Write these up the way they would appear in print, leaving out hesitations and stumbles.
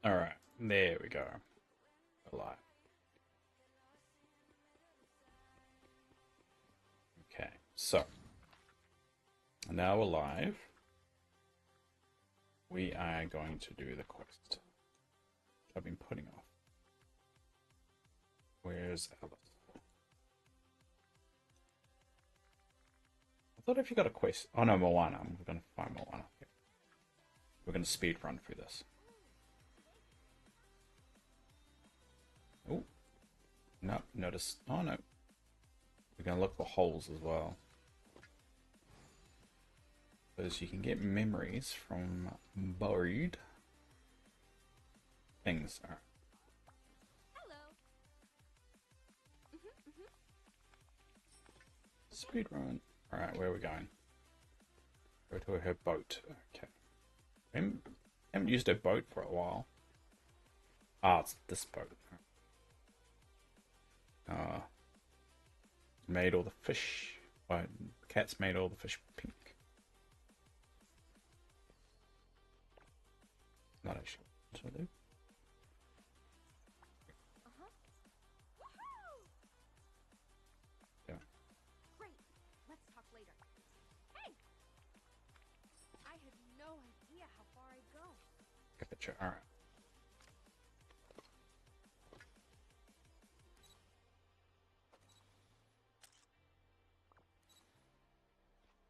Alright, there we go. Alive. Okay, so now alive, we are going to do the quest I've been putting off. Where's Alice? I thought if you got a quest. Oh no, Moana. I'm gonna find Moana. Okay. We're gonna speed run through this. Oh, no, notice. Oh no. We're gonna look for holes as well. Because you can get memories from buried things. Alright. Hello. Speed run. Alright, where are we going? Go to her boat. Okay. Haven't used her boat for a while. Ah, it's this boat. Made all the fish. Well, Cat's made all the fish pink. Not actually. What should I do? Uh-huh. Woohoo! Yeah. Great. Let's talk later. Hey! I had no idea how far I'd go. Get the picture. Alright.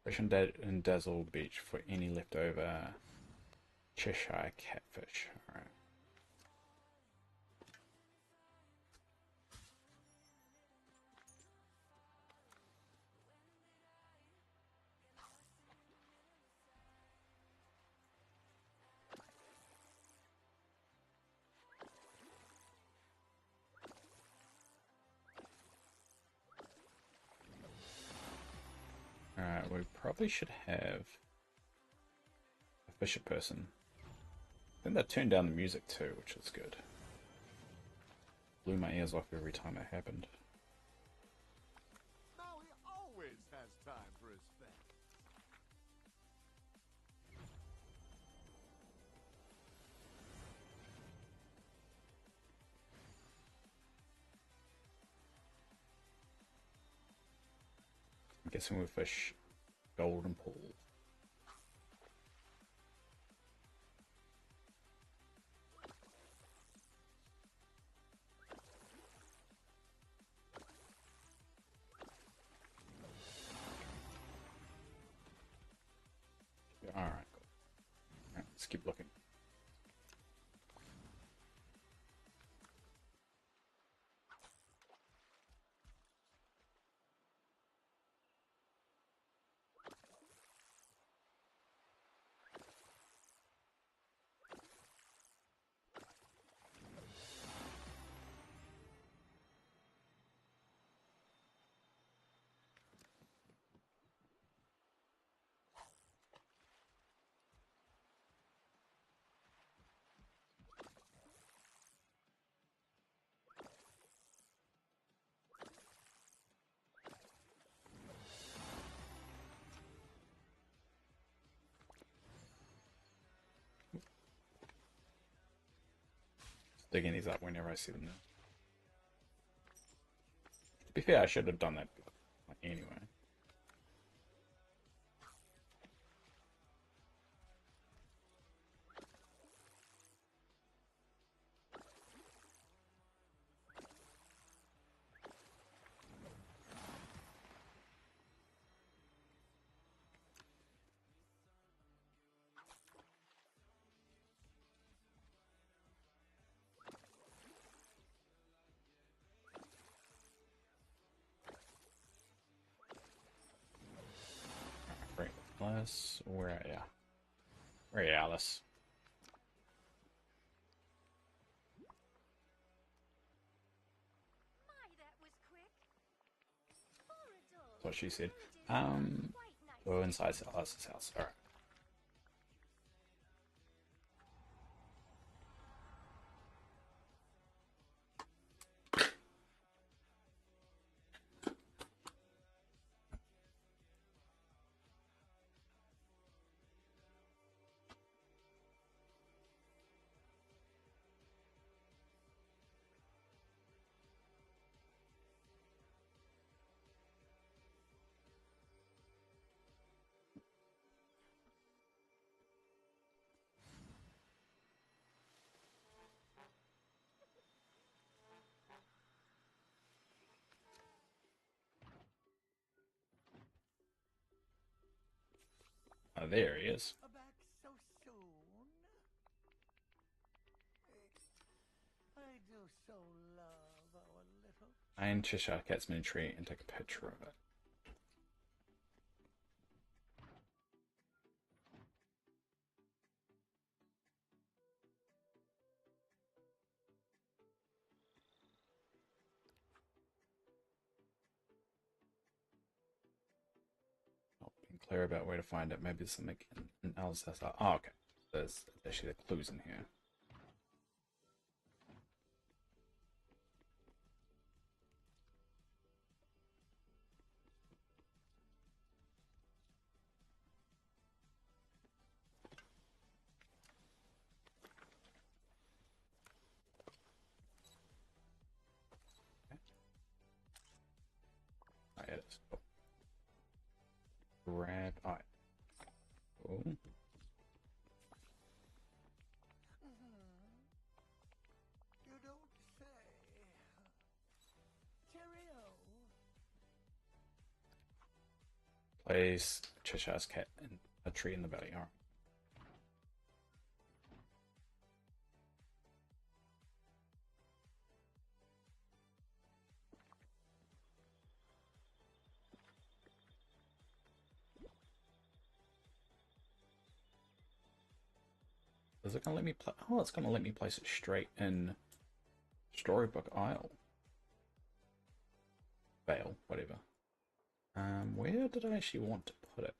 Fish and Dazzle Beach for any leftover Cheshire catfish. Alright. Alright, we probably should have a fisher person. I think that turned down the music too, which is good. Blew my ears off every time it happened. Now he always has time for his thing. I'm guessing we fish golden pool. Alright, cool. Alright, let's keep looking. Digging these up whenever I see them now. To be fair, I should have done that anyway. Right, Alice, where are ya? Where are you, Alice? My, that was quick. That's what she said. Quite Go nice. inside Alice's house. Alright. there he is. Back so soon? I do so love our little. Find Cheshire Cat's miniature and take a picture of it. Not being clear about where to find it. Maybe there's something else. Oh, okay. There's actually the clues in here. Oh, yeah, it is. Cool. Grab. All right. Cool. You don't say. Cheerio. Place Cheshire's cat in a tree in the valley. All right. Is it gonna let me play? Oh, it's gonna let me place it straight in Storybook Isle. Vale, whatever. Where did I actually want to put it?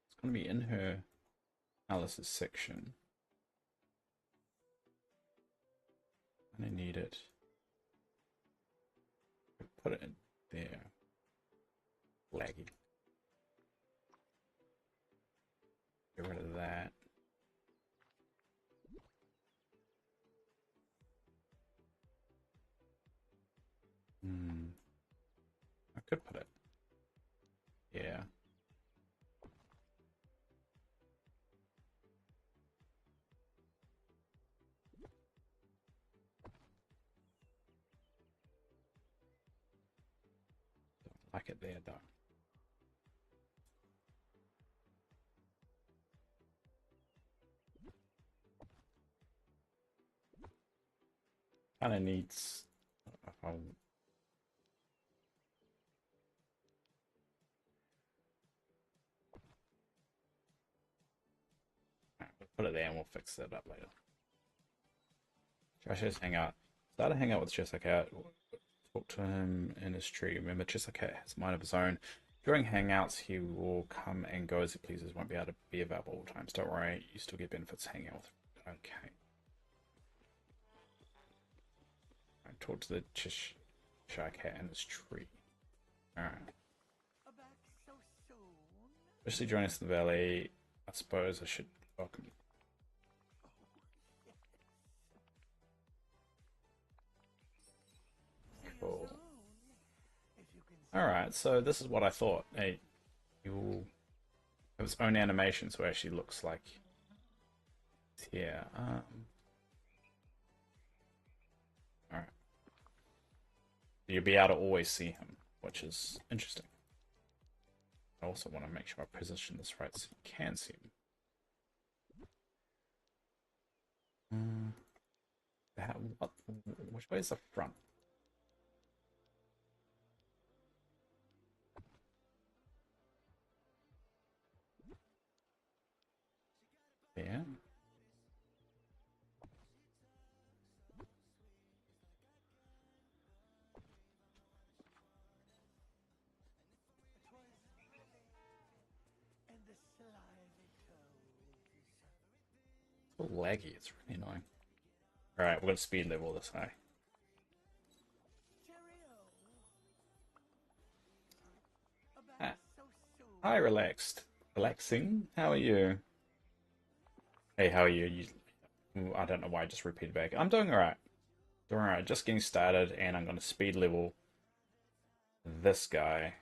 It's gonna be in her Alice's section. And I need it. Put it in there. Laggy. Get rid of that. I could put it. Yeah. Don't like it there though. Kinda needs we'll put it there and we'll fix it up later. Josh's hangout. Start a hangout with Jessica. Talk to him in his tree. Remember, Jessica has a mind of his own. During hangouts, he will come and go as he pleases. Won't be able to be available all times. Don't worry, you still get benefits hanging out with. Okay. I talk to the Cheshire Cat in his tree. Alright. Back so soon? Especially join us in the valley. I suppose I should welcome you. Cool. Alright, so this is what I thought. Hey, you will have its own animation, so it actually looks like it's here. Alright. You'll be able to always see him, which is interesting. I also want to make sure I position this right so you can see him. Which way is the front? Yeah. And the slimy toes. It's a little laggy, it's really annoying. Alright, we're gonna speed level this high. Cheerio. Ah. Back so soon? Hi, relaxed. Relaxing? How are you? Hey, how are you? I don't know why I just repeated back. I'm doing alright. Doing alright, just getting started, and I'm gonna speed level this guy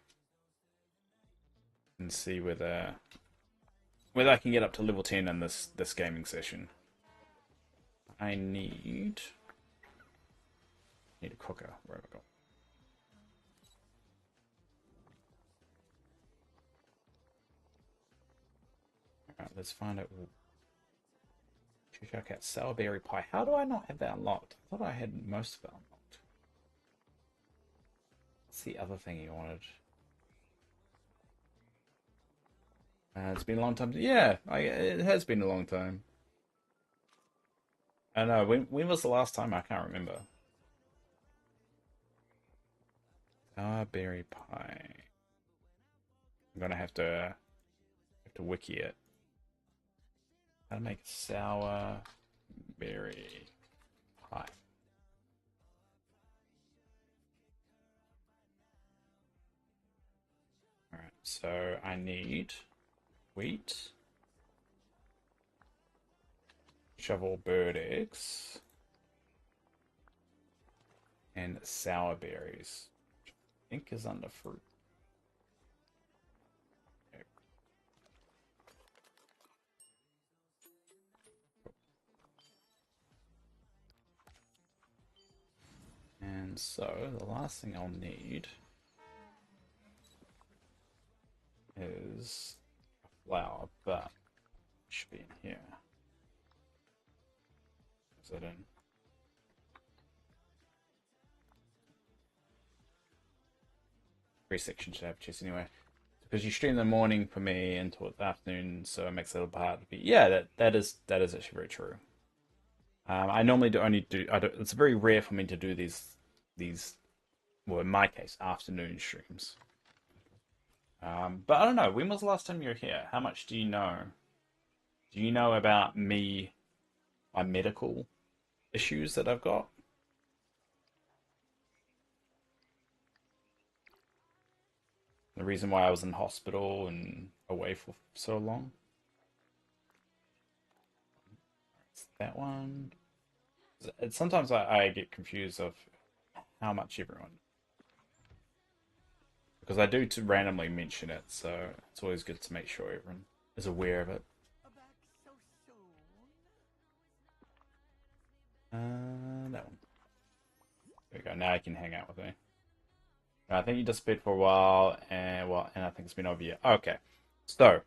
and see whether I can get up to level 10 in this gaming session. I need a cooker. Where have I got? Alright, let's find out. Check out sourberry pie. How do I not have that unlocked? I thought I had most of it unlocked. What's the other thing you wanted? It's been a long time. Yeah, it has been a long time. I know. When was the last time? I can't remember. Sourberry pie. I'm gonna have to wiki it. How to make sour berry pie. Alright, so I need wheat, shovel bird eggs, and sour berries. Which I think is under fruit. And so the last thing I'll need is a flour, but it should be in here. Is it in? Three sections should have chest anyway. Because you stream in the morning for me until the afternoon, so it makes it a little hard to be. Yeah, that is actually very true. I normally do only do. I don't, it's very rare for me to do these. Well, in my case, afternoon streams. But I don't know. When was the last time you were here? How much do you know? Do you know about me, my medical issues that I've got? The reason why I was in hospital and away for so long? It's that one. Sometimes I get confused of how much everyone, because I do to randomly mention it, so it's always good to make sure everyone is aware of it. Back so soon. That one. There we go. Now you can hang out with me. I think you disappeared for a while, and I think it's been over a year. Okay, so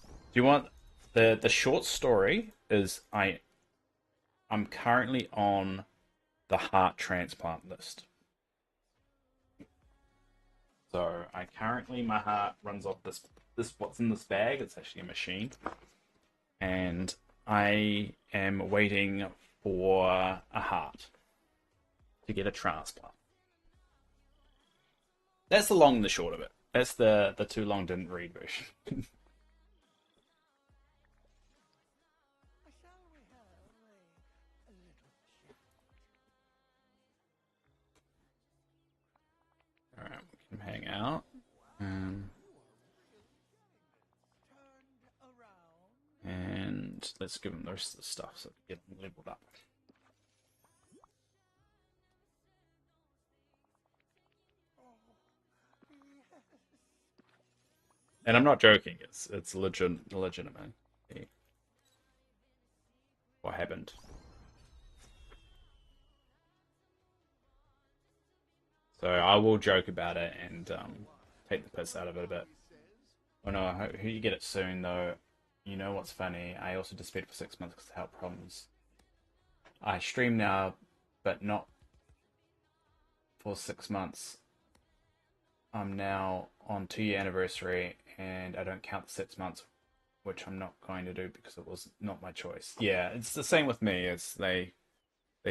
do you want the short story? Is I'm currently on the heart transplant list. So I currently my heart runs off this what's in this bag. It's actually a machine, and I am waiting for a heart to get a transplant. That's the long and the short of it. That's the too long didn't read version. Shall we have a little chat? All right, we can hang out. Turned around. And let's give them the rest of the stuff so they get them leveled up. Yes. And I'm not joking. It's legitimate. What happened? So I will joke about it and take the piss out of it a bit. Oh no, I hope you get it soon though. You know what's funny? I also disappeared for 6 months because of health problems. I stream now, but not for 6 months. I'm now on 2 year anniversary, and I don't count the 6 months, which I'm not going to do because it was not my choice. Yeah, it's the same with me. It's they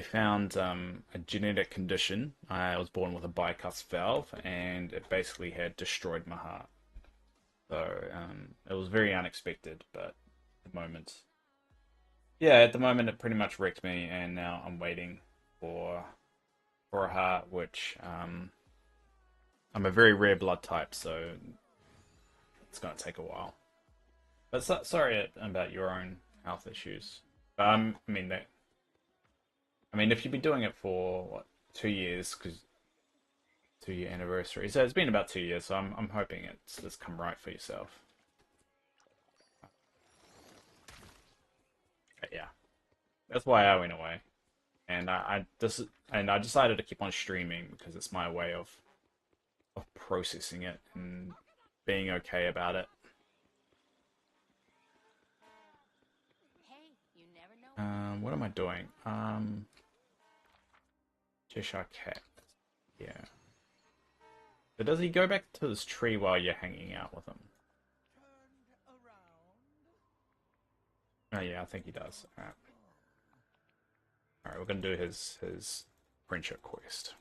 found a genetic condition. I was born with a bicuspid valve, and it basically had destroyed my heart. So it was very unexpected, but at the moment, yeah, at the moment it pretty much wrecked me, and now I'm waiting for a heart, which I'm a very rare blood type, so it's gonna take a while. But sorry about your own health issues. I mean, if you've been doing it for what 2 years, because 2 year anniversary, so it's been about 2 years. So I'm hoping it's come right for yourself. But yeah, that's why I went away, and I decided to keep on streaming because it's my way of processing it and being okay about it. What am I doing? Cheshire Cat. Yeah. So does he go back to this tree while you're hanging out with him? Turned around. Oh yeah, I think he does. Alright. Alright, we're gonna do his friendship quest.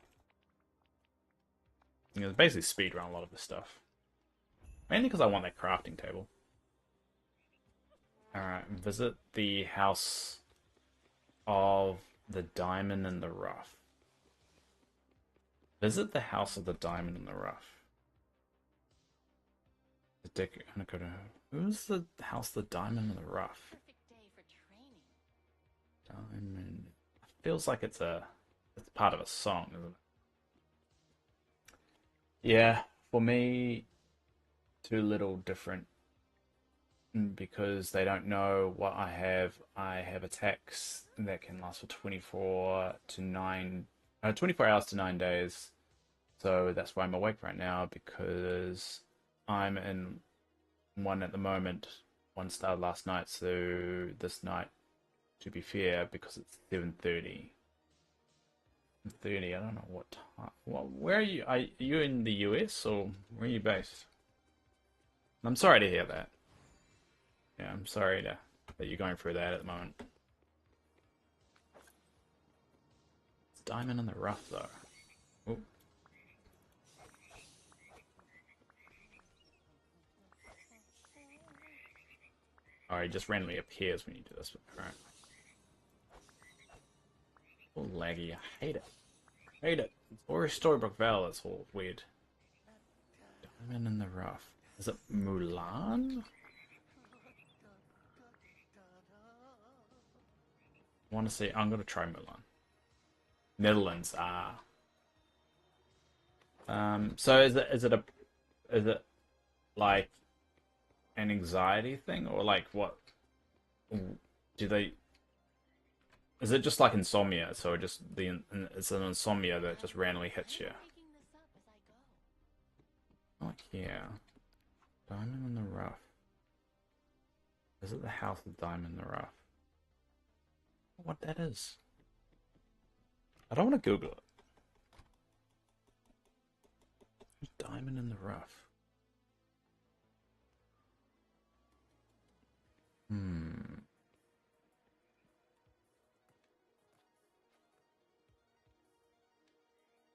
You know, basically speed run a lot of this stuff. Mainly because I want that crafting table. Alright, visit the house of the diamond in the rough. Visit the house of the diamond in the rough. The dick. Who's the house of the diamond in the rough? Perfect day for training. Diamond. Feels like it's part of a song, isn't it? Yeah, for me, too little different because they don't know what I have. I have attacks that can last for 24 hours to 9 days. So that's why I'm awake right now because I'm in one at the moment. One started last night, so this night, to be fair, because it's 7:30. 30. I don't know what time. Where are you? Are you in the US or where are you based? I'm sorry to hear that. Yeah, I'm sorry that you're going through that at the moment. It's diamond in the rough though. Oh, oh, it just randomly appears when you do this. Alright. Oh, laggy. I hate it. Hate it. Or Storybook Vale. It's all weird. Diamond in the rough. Is it Mulan? I want to say I'm gonna try Mulan. Netherlands. Ah. So is it like an anxiety thing or like what do they is it just like insomnia so it just the it's an insomnia that just randomly hits you I'm making this up as I go. like yeah diamond in the rough is it the house of diamond in the rough what that is I don't want to google it diamond in the rough hmm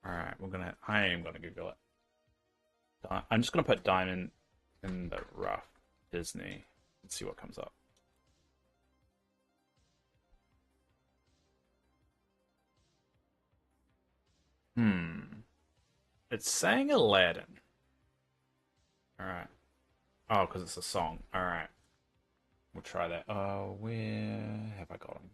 all right I am gonna google it I'm just gonna put diamond in the rough Disney and see what comes up. Hmm. It's saying Aladdin. All right. Oh, because it's a song. All right. We'll try that. Oh, where have I got him?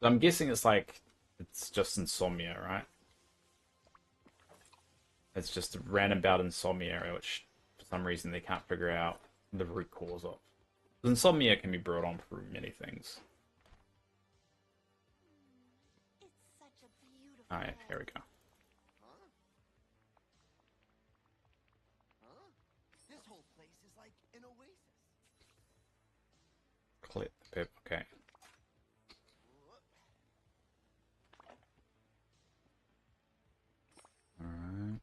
I'm guessing it's just insomnia, right? It's just a random bout of insomnia, which for some reason they can't figure out the root cause of. Insomnia can be brought on through many things. It's such a beautiful All right, day. here we go. Huh? Huh? This whole place is like an oasis. Click the pip. Okay. All right.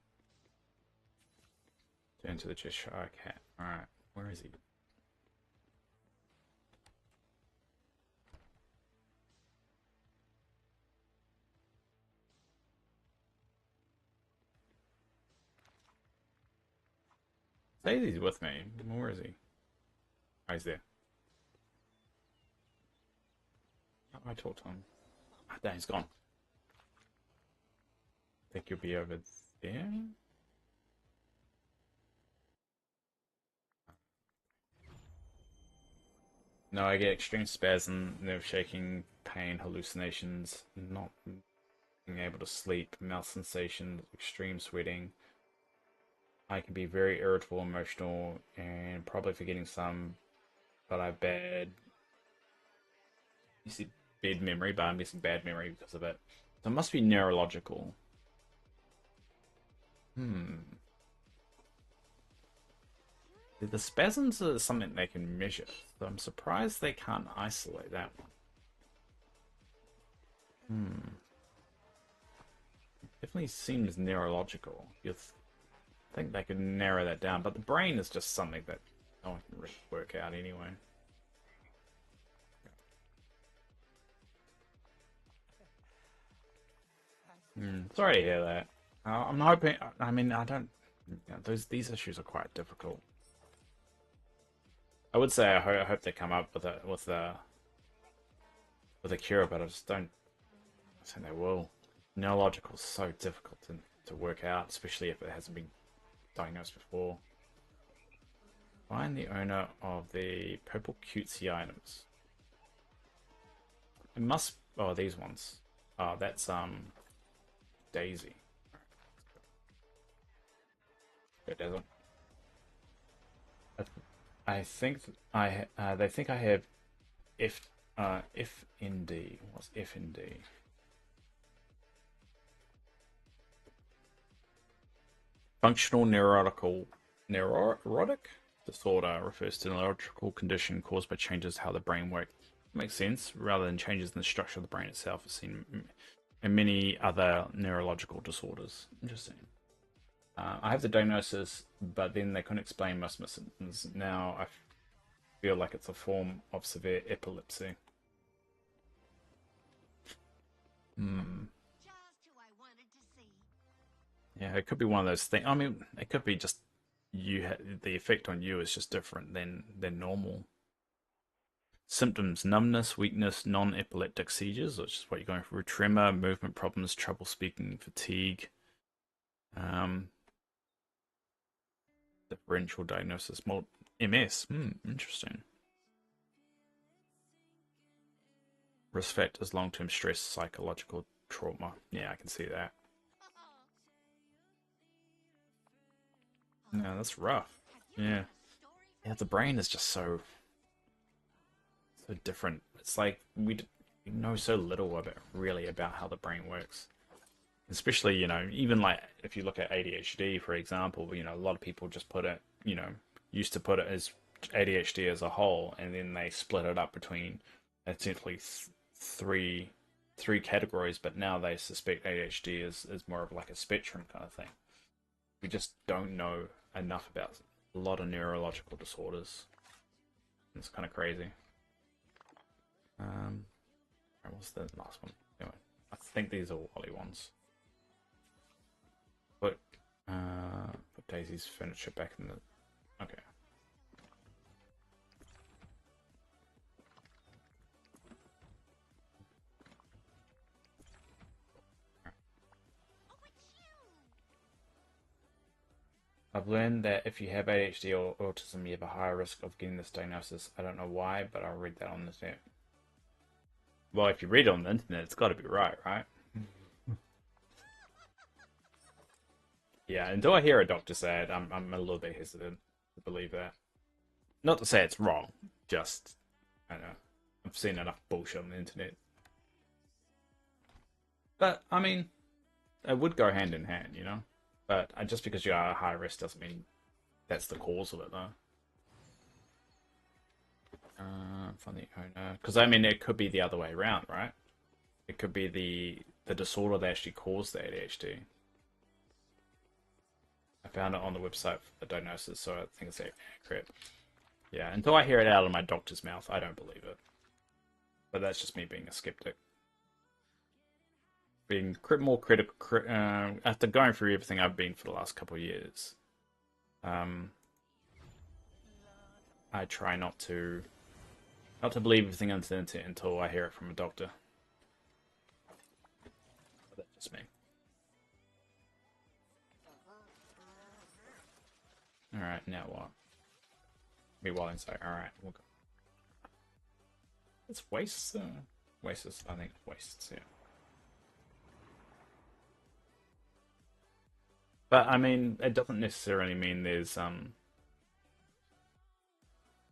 Turn to the Cheshire Cat. All right. Where is he? Say he's with me. Where is he? Oh, he's there. How do I talk to him? Ah, damn, he's gone. Think you'll be over there? No, I get extreme spasm, nerve shaking, pain, hallucinations, not being able to sleep, mouth sensations, extreme sweating. I can be very irritable, emotional, and probably forgetting some, but I have bad. You see, bad memory, but I'm missing bad memory because of it. So it must be neurological. Hmm. The spasms are something they can measure, so I'm surprised they can't isolate that one. Definitely seems neurological. You'd think they could narrow that down, but the brain is just something that no one can really work out anyway. Sorry to hear that. I'm hoping. I mean, I don't. These issues are quite difficult. I would say I hope they come up with a cure, but I just don't think they will. Neurological is so difficult to work out, especially if it hasn't been diagnosed before. Find the owner of the purple cutesy items. It must. Oh, these ones. Oh, that's Daisy. It doesn't. I think they think I have FND. What's FND? Functional neurotic disorder refers to a neurological condition caused by changes how the brain works. Makes sense. Rather than changes in the structure of the brain itself, it's seen in many other neurological disorders. Interesting. I have the diagnosis, but then they couldn't explain most of my symptoms. Now I feel like it's a form of severe epilepsy. Hmm. Just who I wanted to see. Yeah, it could be one of those things. I mean, it could be just the effect on you is just different than normal. Symptoms: numbness, weakness, non-epileptic seizures, which is what you're going through, tremor, movement problems, trouble speaking, fatigue. Um, Differential diagnosis, more MS. Interesting. Risk factors: long-term stress, psychological trauma. Yeah, I can see that. No, that's rough. Have you Yeah. got a story for Yeah, the brain is just so different. It's like we know so little about really about how the brain works. Especially, even like if you look at ADHD, for example, a lot of people just put it, used to put it as ADHD as a whole, and then they split it up between essentially three categories, but now they suspect ADHD is more of like a spectrum kind of thing. We just don't know enough about a lot of neurological disorders. It's kind of crazy. Um, what's the last one? Anyway, I think these are Wally ones. Put put Daisy's furniture back in the. Okay. Oh, it's you! I've learned that if you have ADHD or autism, you have a higher risk of getting this diagnosis. I don't know why, but I'll read that on the internet. Well, if you read it on the internet, it's got to be right, right? Yeah, until I hear a doctor say it, I'm a little bit hesitant to believe that. Not to say it's wrong, just I don't know. I've seen enough bullshit on the internet. But I mean, it would go hand in hand. But just because you are high risk doesn't mean that's the cause of it, though. From the owner, because I mean, it could be the other way around, right? It could be the disorder that actually caused the ADHD. I found it on the website for the diagnosis, so I think it's accurate. Yeah, until I hear it out of my doctor's mouth, I don't believe it. But that's just me being a skeptic. Being more critical after going through everything I've been for the last couple of years. Um, I try not to believe everything on the internet until I hear it from a doctor. But that's just me. All right, now what? Me while inside. All right, we'll go. It's wastes. Wastes. I think wastes. Yeah. But I mean, it doesn't necessarily mean there's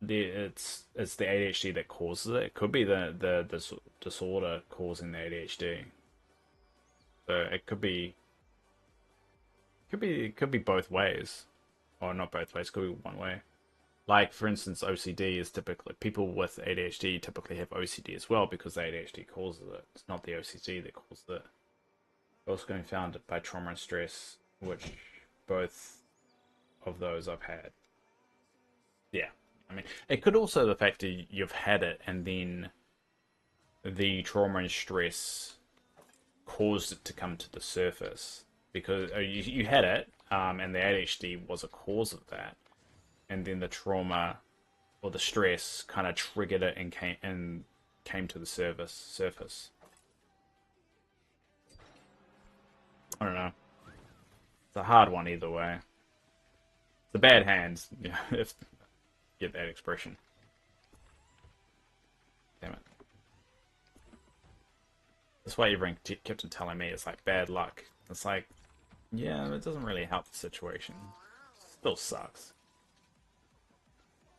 it's the ADHD that causes it. It could be the disorder causing the ADHD. So it could be both ways, or not both ways. Could be one way. Like, for instance, OCD is typically, people with ADHD typically have OCD as well because the ADHD causes it. It's not the OCD that causes it. Also confounded by trauma and stress, which both of those I've had. Yeah. I mean, it could also the fact that you've had it and then the trauma and stress caused it to come to the surface because you had it, and the ADHD was a cause of that, and then the trauma or the stress kind of triggered it and came to the surface. I don't know. It's a hard one either way. It's a bad hand, yeah, if you get that expression. Damn it. That's why everyone kept on telling me it's like bad luck. It's like, yeah, it doesn't really help the situation. Still sucks.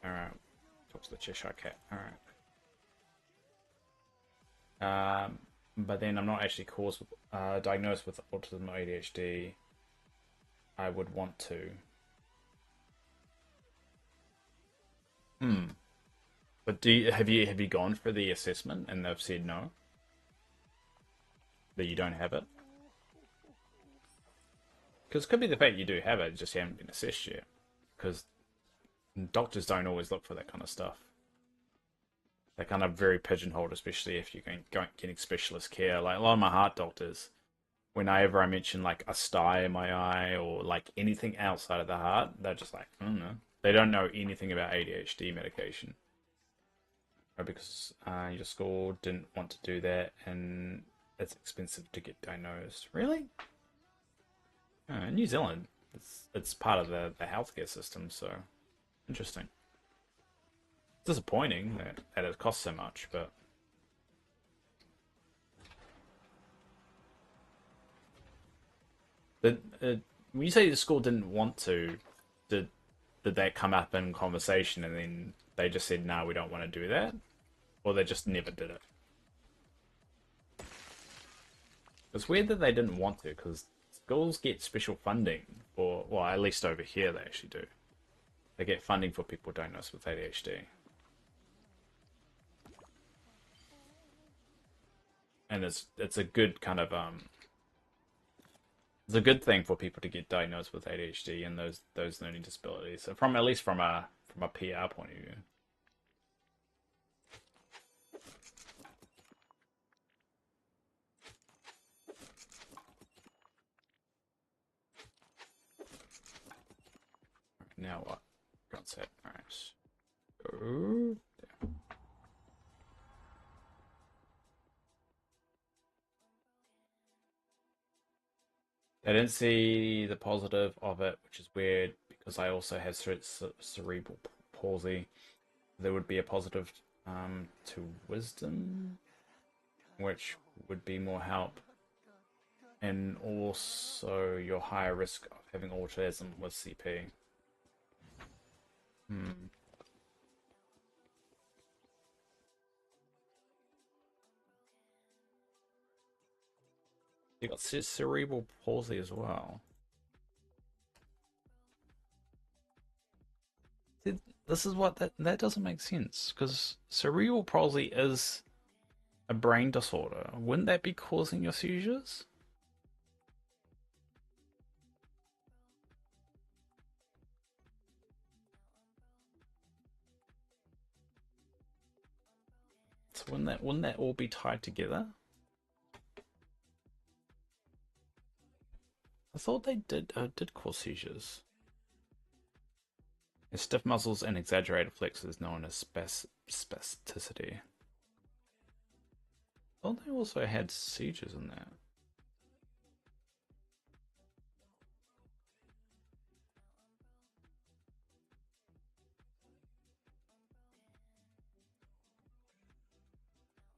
Alright. Talk to the Cheshire Cat. Alright. But then I'm not actually diagnosed with autism or ADHD. I would want to. Hmm. But have you gone for the assessment and they've said no, that you don't have it? Because it could be the fact you do have it, just you haven't been assessed yet. Because doctors don't always look for that kind of stuff. They're kind of very pigeonholed, especially if you're getting specialist care. Like a lot of my heart doctors, whenever I mention like a sty in my eye or like anything outside of the heart, they're just like, I don't know. They don't know anything about ADHD medication. Or because your school didn't want to do that and it's expensive to get diagnosed. Really? In New Zealand, it's part of the healthcare system, so interesting. Disappointing that it costs so much, but when you say the school didn't want to, did did that come up in conversation and then they just said, no, we don't want to do that? Or they just never did it? It's weird that they didn't want to, because schools get special funding for, well, at least over here they actually do. They get funding for people diagnosed with ADHD. And it's a good kind of it's a good thing for people to get diagnosed with ADHD and those learning disabilities. So from at least from a PR point of view. Now what? Got set. Alright. Go. I didn't see the positive of it, which is weird because I also have cerebral palsy. There would be a positive to wisdom, which would be more help, and also your higher risk of having autism with CP. Hmm. You got cerebral palsy as well. This is what that doesn't make sense because cerebral palsy is a brain disorder. Wouldn't that be causing your seizures? So wouldn't that all be tied together? I thought they did cause seizures. And stiff muscles and exaggerated flexors known as spasticity. I thought they also had seizures in that.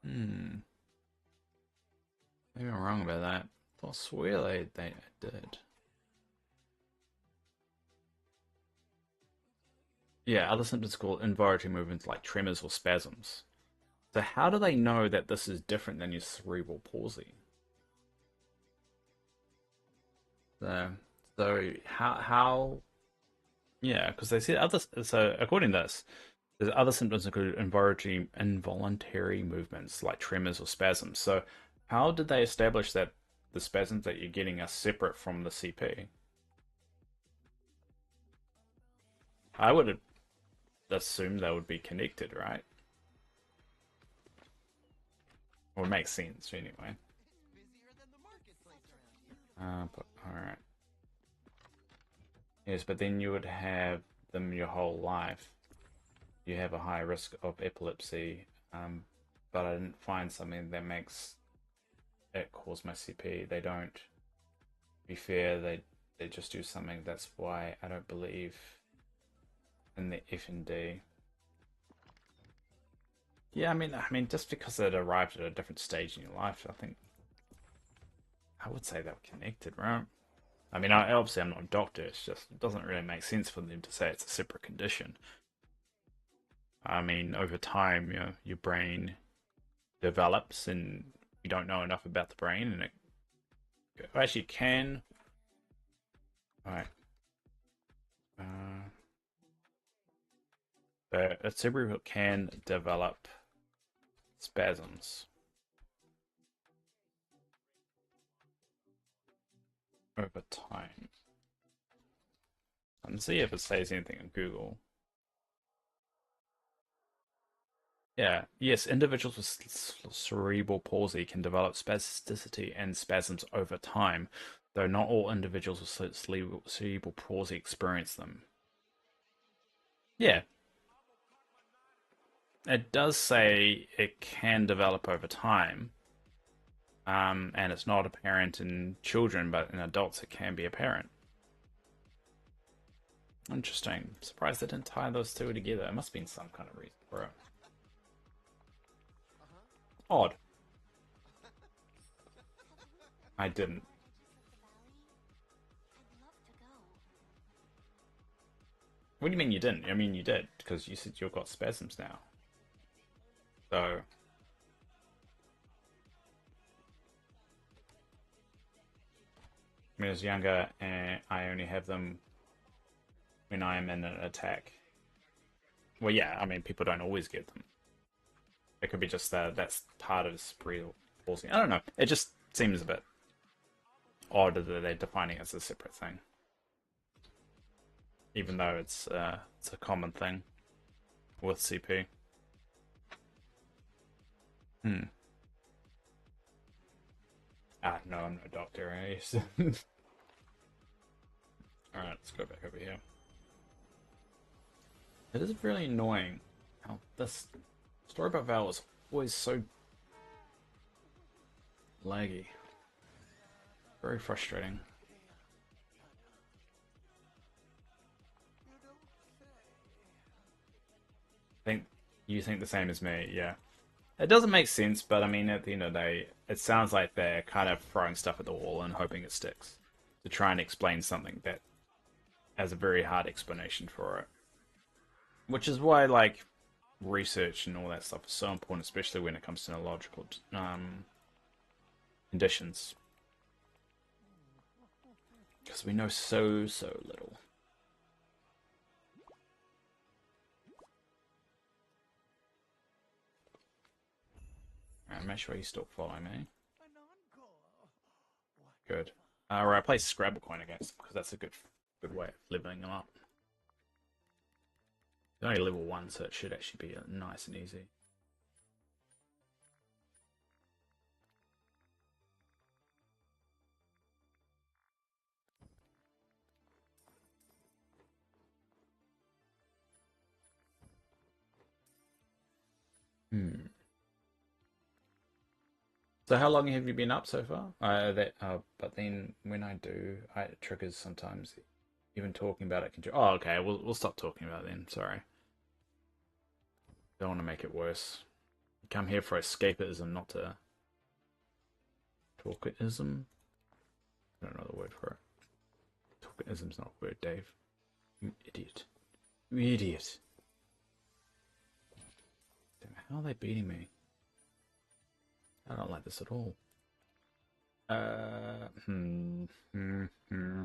Hmm. Maybe I'm wrong about that. I swear they did. Yeah, other symptoms called involuntary movements like tremors or spasms. So how do they know that this is different than your cerebral palsy? So, so how Yeah, because they said other. So according to this, there's other symptoms include involuntary movements like tremors or spasms. So how did they establish that the spasms that you're getting are separate from the CP? I would assume they would be connected, right? Or it makes sense anyway. busier than the marketplace around here. But all right. Yes, but then you would have them your whole life. You have a high risk of epilepsy, but I didn't find something that makes it cause my CP. They don't. To be fair, they just do something. That's why I don't believe in the F and D. Yeah, I mean, just because it arrived at a different stage in your life, I think I would say they were connected, right? I mean, obviously I'm not a doctor. It's just it doesn't really make sense for them to say it's a separate condition. I mean, over time, your brain develops, and you don't know enough about the brain, and it actually can. All right. Uh, but a cerebral can develop spasms over time. And see if it says anything on Google. Yeah, yes, individuals with cerebral palsy can develop spasticity and spasms over time, though not all individuals with cerebral palsy experience them. Yeah, it does say it can develop over time, and it's not apparent in children, but in adults it can be apparent. Interesting. Surprised they didn't tie those two together. It must have been some kind of reason for it. Uh-huh. Odd. I didn't. What do you mean you didn't? I mean you did, because you said you've got spasms now. So, when I was younger, and I only have them when I am in an attack. Well, yeah, I mean, people don't always get them. It could be just that that's part of cerebral palsy. I don't know. It just seems a bit odd that they're defining it as a separate thing, even though it's a common thing with CP. Hmm. Ah, no, I'm no doctor, eh? All right, let's go back over here. It is really annoying how this story about Val is always so laggy. Very frustrating. Think you think the same as me, yeah. It doesn't make sense, but I mean, at the end of the day, it sounds like they're kind of throwing stuff at the wall and hoping it sticks to try and explain something that has a very hard explanation for it. Which is why, like, research and all that stuff is so important, especially when it comes to neurological conditions, because we know so little. Alright, make sure you still follow me. An encore. What Good. Right, I play Scrabble coin against them because that's a good way of leveling them up. They're only level 1, so it should actually be nice and easy. Hmm. So how long have you been up so far? But then when I do, it triggers sometimes. Even talking about it can. Oh, okay. We'll stop talking about it then. Sorry. Don't want to make it worse. You come here for escapism, not to talkism. I don't know the word for it. Talkism's not a word, Dave. You idiot. You idiot. Damn, how are they beating me? I don't like this at all. Uh, hmm, hmm, hmm.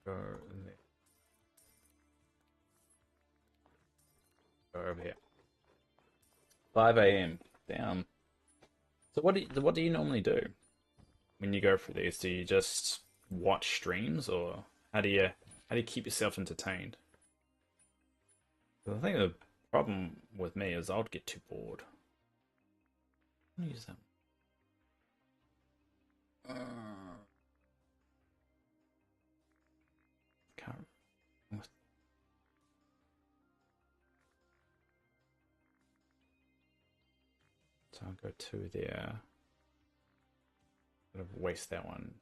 Go there. Go over here. 5 a.m. Damn. So what do you normally do when you go for these? Do you just watch streams, or how do you keep yourself entertained? 'Cause I think the problem with me is I would get too bored. Let me use that. Can't. So I'll go to there. Sort of waste that one.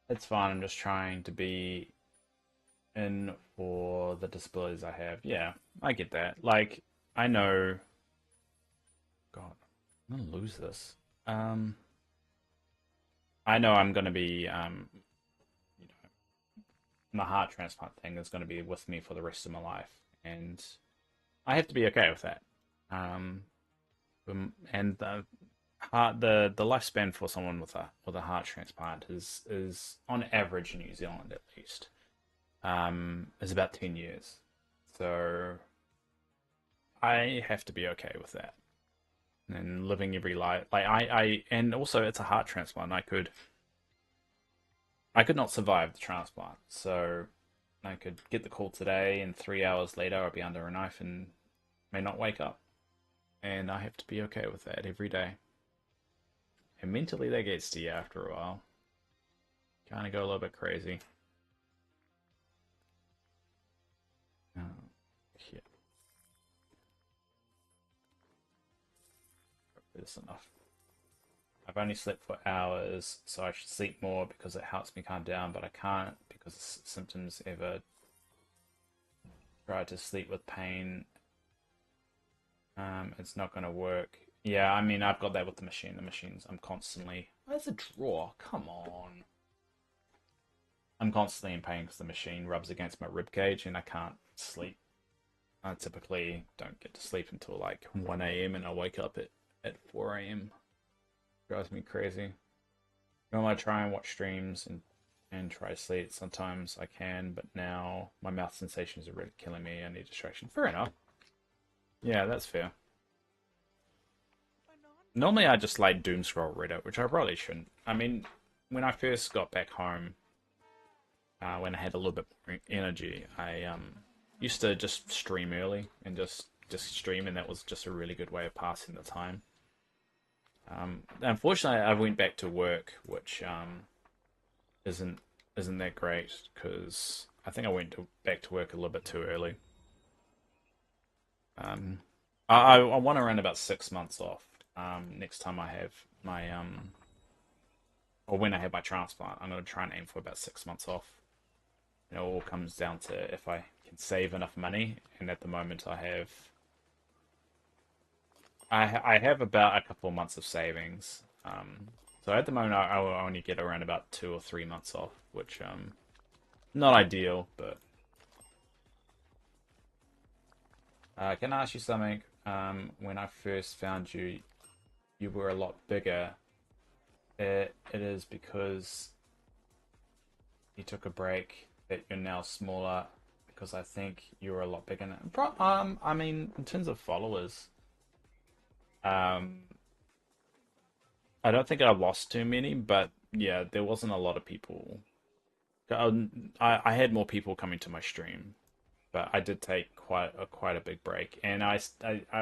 It's fine. I'm just trying to be in for the disabilities I have. Yeah, I get that. Like, I know. God, I'm gonna lose this. Um, I know I'm gonna be you know, the heart transplant thing is gonna be with me for the rest of my life, and I have to be okay with that. Um, and the lifespan for someone with a heart transplant is on average in New Zealand at least is about 10 years. So I have to be okay with that and living every life like and also it's a heart transplant. I could not survive the transplant. So I could get the call today and 3 hours later I'll be under a knife and may not wake up. And I have to be okay with that every day. And mentally that gets to you after a while. Kind of go a little bit crazy. Oh, yeah. That's enough. I've only slept for hours, so I should sleep more because it helps me calm down, but I can't because symptoms ever try to sleep with pain. It's not going to work. Yeah, I mean, I've got that with the machine. The machines, I'm constantly. Where's a drawer? Come on. I'm constantly in pain because the machine rubs against my rib cage and I can't sleep. I typically don't get to sleep until like 1 a.m. and I wake up at 4 a.m. Drives me crazy. Normally I try and watch streams and try to sleep. Sometimes I can, but now my mouth sensations are really killing me. I need distraction. Fair enough. Yeah, that's fair. Normally I just like doom scroll Reddit, which I probably shouldn't. I mean, when I first got back home, when I had a little bit more energy, I used to just stream early and just stream, and that was just a really good way of passing the time. Unfortunately, I went back to work, which isn't isn't that great because I think I went back to work a little bit too early. Um, I want around about 6 months off. Next time I have my or when I have my transplant, I'm going to try and aim for about 6 months off. It all comes down to if I can save enough money, and at the moment I have about a couple of months of savings. So at the moment I will only get around about 2 or 3 months off, which not ideal, but can I ask you something? When I first found you, you were a lot bigger. It is because you took a break that you're now smaller because I think you were a lot bigger now. I mean, in terms of followers, um, I don't think I lost too many, but yeah, there wasn't a lot of people. I had more people coming to my stream, but I did take quite a big break, and I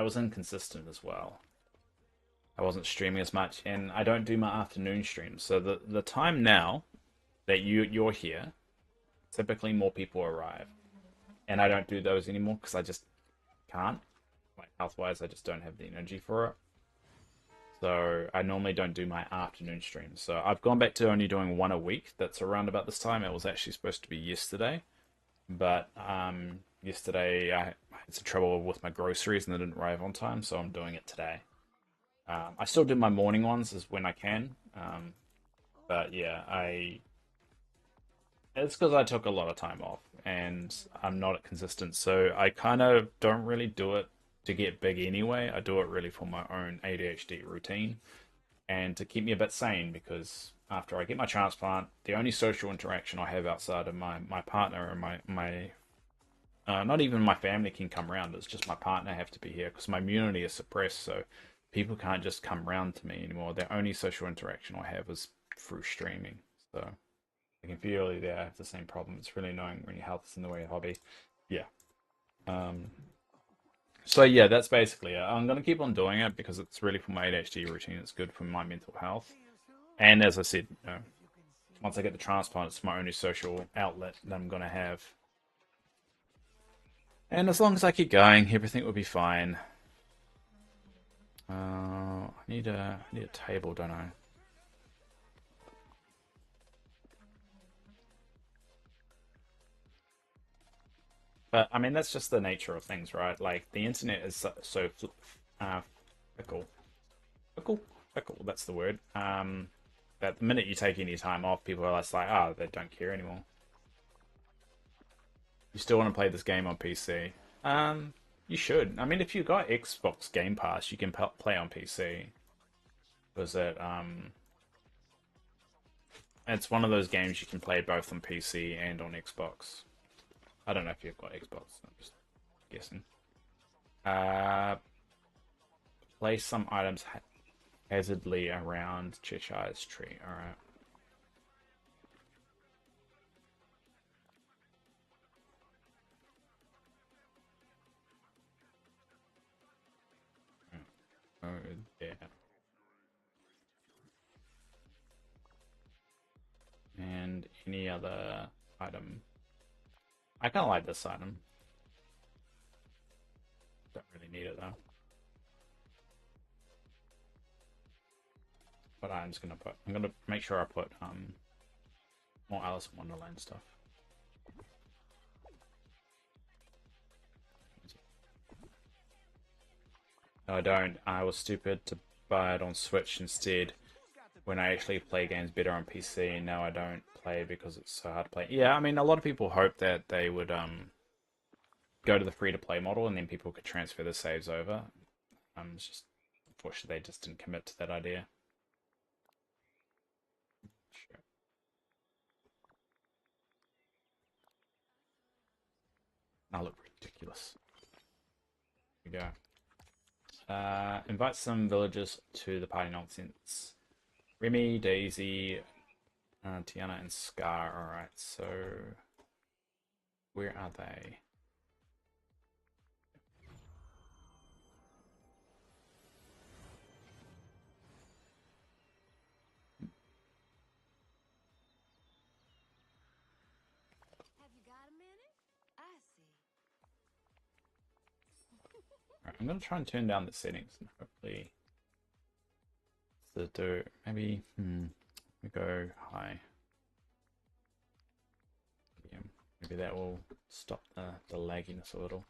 was inconsistent as well. I wasn't streaming as much, and I don't do my afternoon streams. So the time now that you're here, typically more people arrive, and I don't do those anymore because I just can't. Like health wise, I just don't have the energy for it. So I normally don't do my afternoon streams. So I've gone back to only doing one a week. That's around about this time. It was actually supposed to be yesterday, but yesterday I had some trouble with my groceries and they didn't arrive on time, so I'm doing it today. I still do my morning ones as when I can, but yeah, It's because I took a lot of time off and I'm not consistent, so I kind of don't really do it to get big anyway. I do it really for my own ADHD routine and to keep me a bit sane because after I get my transplant, the only social interaction I have outside of my partner and my not even my family can come around. It's just my partner have to be here because my immunity is suppressed, so people can't just come round to me anymore. The only social interaction I have is through streaming. So I can feel you there. I have the same problem. It's really annoying when your health is in the way of hobby. Yeah. Um, so yeah, that's basically it. I'm gonna keep on doing it because it's really for my ADHD routine. It's good for my mental health. And as I said, once I get the transplant, it's my only social outlet that I'm gonna have. And as long as I keep going, everything will be fine. I need a table, don't I? But I mean, that's just the nature of things, right? Like the internet is so uh, fickle, fickle, fickle. That's the word. That the minute you take any time off, people are just like, oh, they don't care anymore. You still want to play this game on PC? You should. I mean, if you got Xbox Game Pass, you can play on PC. Was it It's one of those games you can play both on PC and on Xbox. I don't know if you've got Xbox. I'm just guessing. Uh, Place some items hazardly around Cheshire's tree. All right. Oh, yeah. And any other item. I kind of like this item. Don't really need it though. But I'm gonna make sure I put more Alice in Wonderland stuff. No, I don't. I was stupid to buy it on Switch instead when I actually play games better on PC, and now I don't play because it's so hard to play. Yeah, I mean, a lot of people hope that they would go to the free to play model and then people could transfer the saves over. It's just unfortunately they just didn't commit to that idea. Sure. I look ridiculous. Here we go. Invite some villagers to the party nonsense. Remy, Daisy, Tiana, and Scar. Alright, so where are they? Have you got a minute? I see. Alright, I'm gonna try and turn down the settings and hopefully to do maybe we go high. Yeah, maybe that will stop the lagginess a little.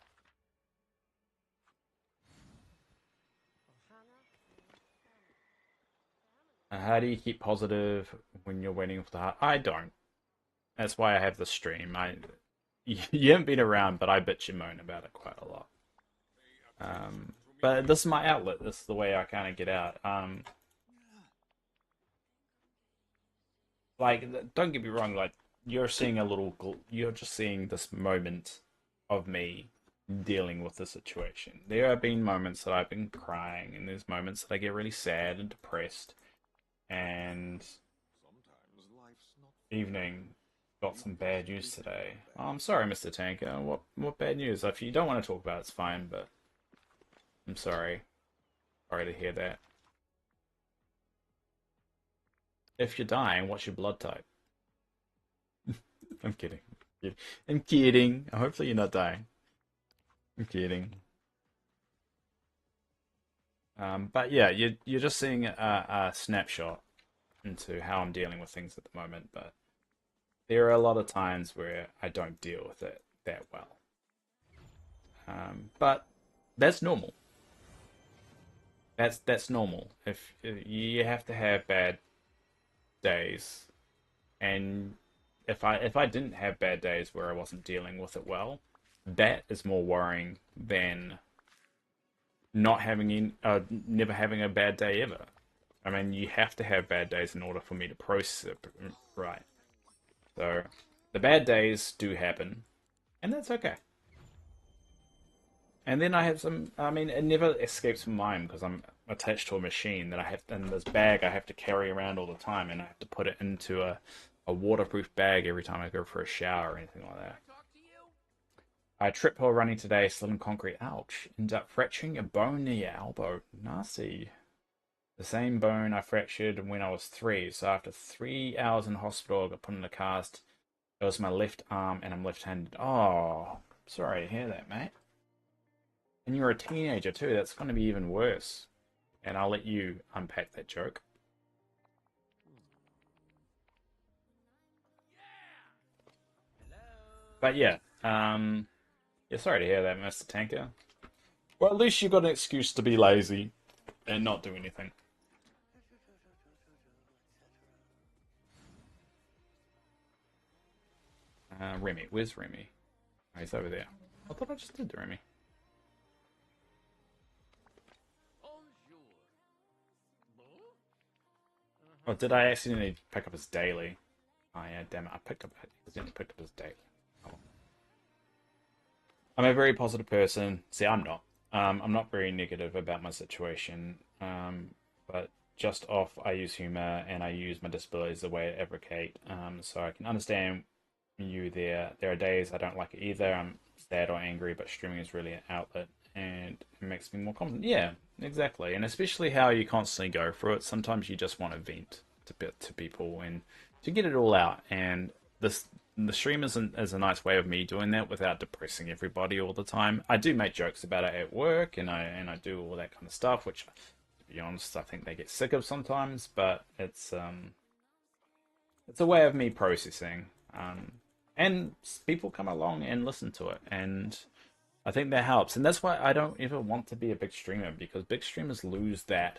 How do you keep positive when you're waiting for the heart? I don't. That's why I have the stream. You haven't been around, but I bitch and moan about it quite a lot. But this is my outlet. This is the way I kind of get out. Like, don't get me wrong. Like, you're seeing you're just seeing this moment of me dealing with the situation. There have been moments that I've been crying, and there's moments that I get really sad and depressed. And evening, got some bad news today. Oh, I'm sorry, Mr. Tanker. What bad news? If you don't want to talk about it, it's fine, but I'm sorry. Sorry to hear that. If you're dying, what's your blood type? I'm kidding. I'm kidding. Hopefully you're not dying. I'm kidding. But yeah, you're just seeing a snapshot into how I'm dealing with things at the moment. But there are a lot of times where I don't deal with it that well. But that's normal. That's normal. If you have to have bad days, and if I didn't have bad days where I wasn't dealing with it well, that is more worrying than not having never having a bad day ever. I mean, you have to have bad days in order for me to process it right. So the bad days do happen, and that's okay. And then I have some. I mean, it never escapes my mind because I'm attached to a machine that I have in this bag I have to carry around all the time, and I have to put it into a waterproof bag every time I go for a shower or anything like that. I tripped while running today, slipping concrete. Ouch. Ended up fracturing a bone near your elbow. Nasty. The same bone I fractured when I was 3. So after 3 hours in hospital, I got put in a cast. It was my left arm, and I'm left-handed. Oh, sorry to hear that, mate. And you're a teenager too. That's going to be even worse. And I'll let you unpack that joke. But yeah, yeah. Sorry to hear that, Mr. Tanker. Well, at least you got an excuse to be lazy and not do anything. Remy, where's Remy? Oh, he's over there. I thought I just did Remy. Oh, did I accidentally pick up his daily? Oh yeah, damn it! I accidentally picked up his daily. Oh. I'm a very positive person. See, I'm not. I'm not very negative about my situation. But just off, I use humor and I use my disability as a way to advocate. So I can understand you there. There are days I don't like it either. I'm sad or angry, but streaming is really an outlet and it makes me more confident. Yeah, exactly. And especially how you constantly go through it. Sometimes you just want to vent to people and to get it all out. And this the stream is a nice way of me doing that without depressing everybody all the time. I do make jokes about it at work and I do all that kind of stuff, which to be honest, I think they get sick of sometimes, but it's a way of me processing. And people come along and listen to it, and I think that helps. And that's why I don't ever want to be a big streamer because big streamers lose that,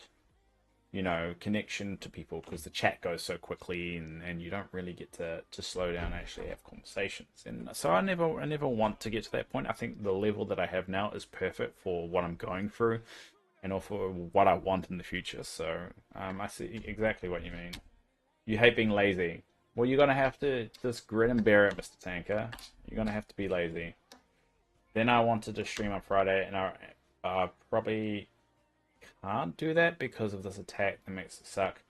connection to people because the chat goes so quickly and you don't really get to slow down and actually have conversations. And so I never want to get to that point. I think the level that I have now is perfect for what I'm going through and for what I want in the future. So I see exactly what you mean. You hate being lazy. Well, you're gonna have to just grin and bear it, Mr. Tanker. You're gonna have to be lazy. Then I wanted to stream on Friday, and I probably can't do that because of this attack that makes it suck.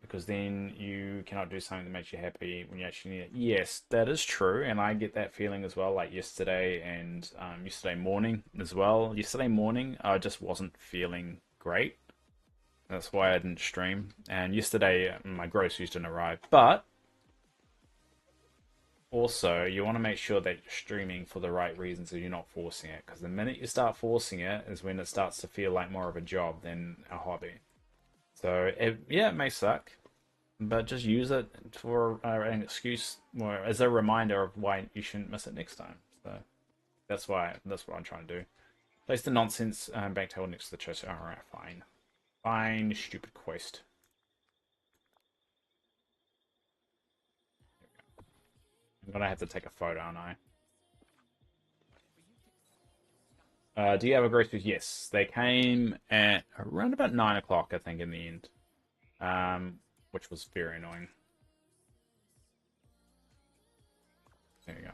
Because then you cannot do something that makes you happy when you actually need it. Yes, that is true, and I get that feeling as well. Like yesterday and yesterday morning as well. Yesterday morning, I just wasn't feeling great. That's why I didn't stream. And yesterday, my groceries didn't arrive. But also, you want to make sure that you're streaming for the right reasons and you're not forcing it. Because the minute you start forcing it is when it starts to feel like more of a job than a hobby. So, yeah, it may suck, but just use it for an excuse or as a reminder of why you shouldn't miss it next time. So that's what I'm trying to do. Place the nonsense bank table next to the chest. Alright, fine. Fine, stupid quest. I'm gonna have to take a photo, aren't I? Do you have a groceries? Yes, they came at around about 9 o'clock, I think, in the end, which was very annoying. There you go.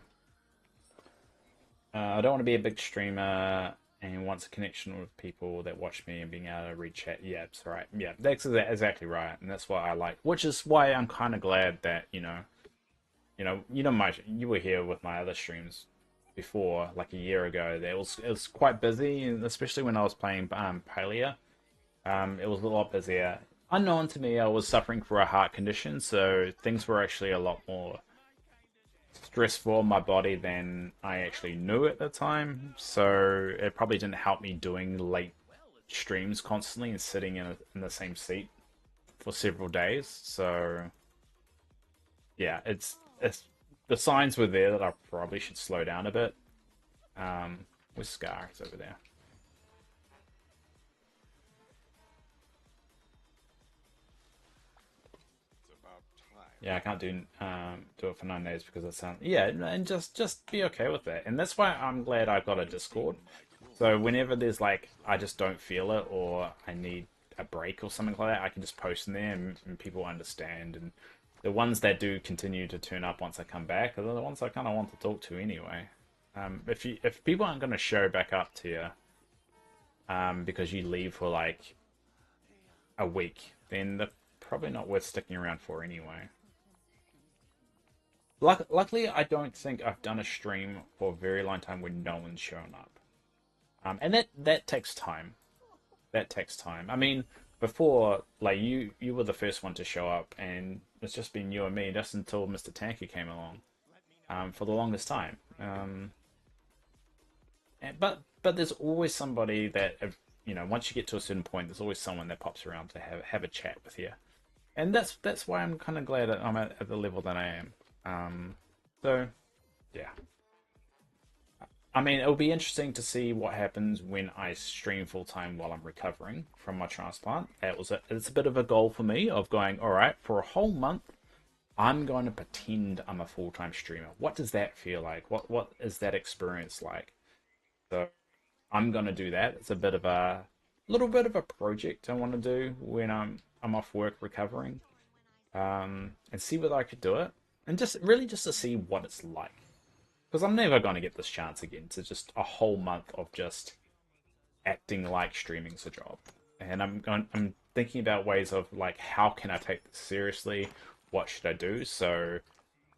I don't want to be a big streamer and wants a connection with people that watch me and being able to read chat. Yeah, that's right. Yeah, that's exactly right, and that's what I like. Which is why I'm kind of glad that you were here with my other streams before, like a year ago. It was quite busy, and especially when I was playing Palia. It was a lot busier. Unknown to me, I was suffering for a heart condition, so things were actually a lot more stressful on my body than I actually knew at the time. So it probably didn't help me doing late streams constantly and sitting in the same seat for several days. So yeah, it's the signs were there that I probably should slow down a bit. With Scar, it's over there. Yeah, I can't do it for 9 days because it sounds yeah, and just be okay with that. And that's why I'm glad I got a Discord. So whenever there's like I just don't feel it or I need a break or something like that, I can just post in there and people understand. And the ones that do continue to turn up once I come back are the ones I kind of want to talk to anyway. If people aren't going to show back up to you because you leave for like a week, then they're probably not worth sticking around for anyway. Luckily, I don't think I've done a stream for a very long time when no one's shown up. And that takes time. That takes time. I mean, before, like you were the first one to show up, and it's just been you and me just until Mr. Tanker came along. For the longest time. But there's always somebody that once you get to a certain point, there's always someone that pops around to have a chat with you, and that's why I'm kind of glad that I'm at the level that I am. So yeah, I mean it'll be interesting to see what happens when I stream full time while I'm recovering from my transplant. It's a bit of a goal for me of going all right for a whole month. I'm going to pretend I'm a full time streamer. What does that feel like? What is that experience like? So I'm gonna do that. It's a bit of a little bit of a project I want to do when I'm off work recovering, and see whether I could do it, and just really just to see what it's like, because I'm never going to get this chance again to just a whole month of just acting like streaming's a job, and I'm thinking about ways of like how can I take this seriously? What should I do? So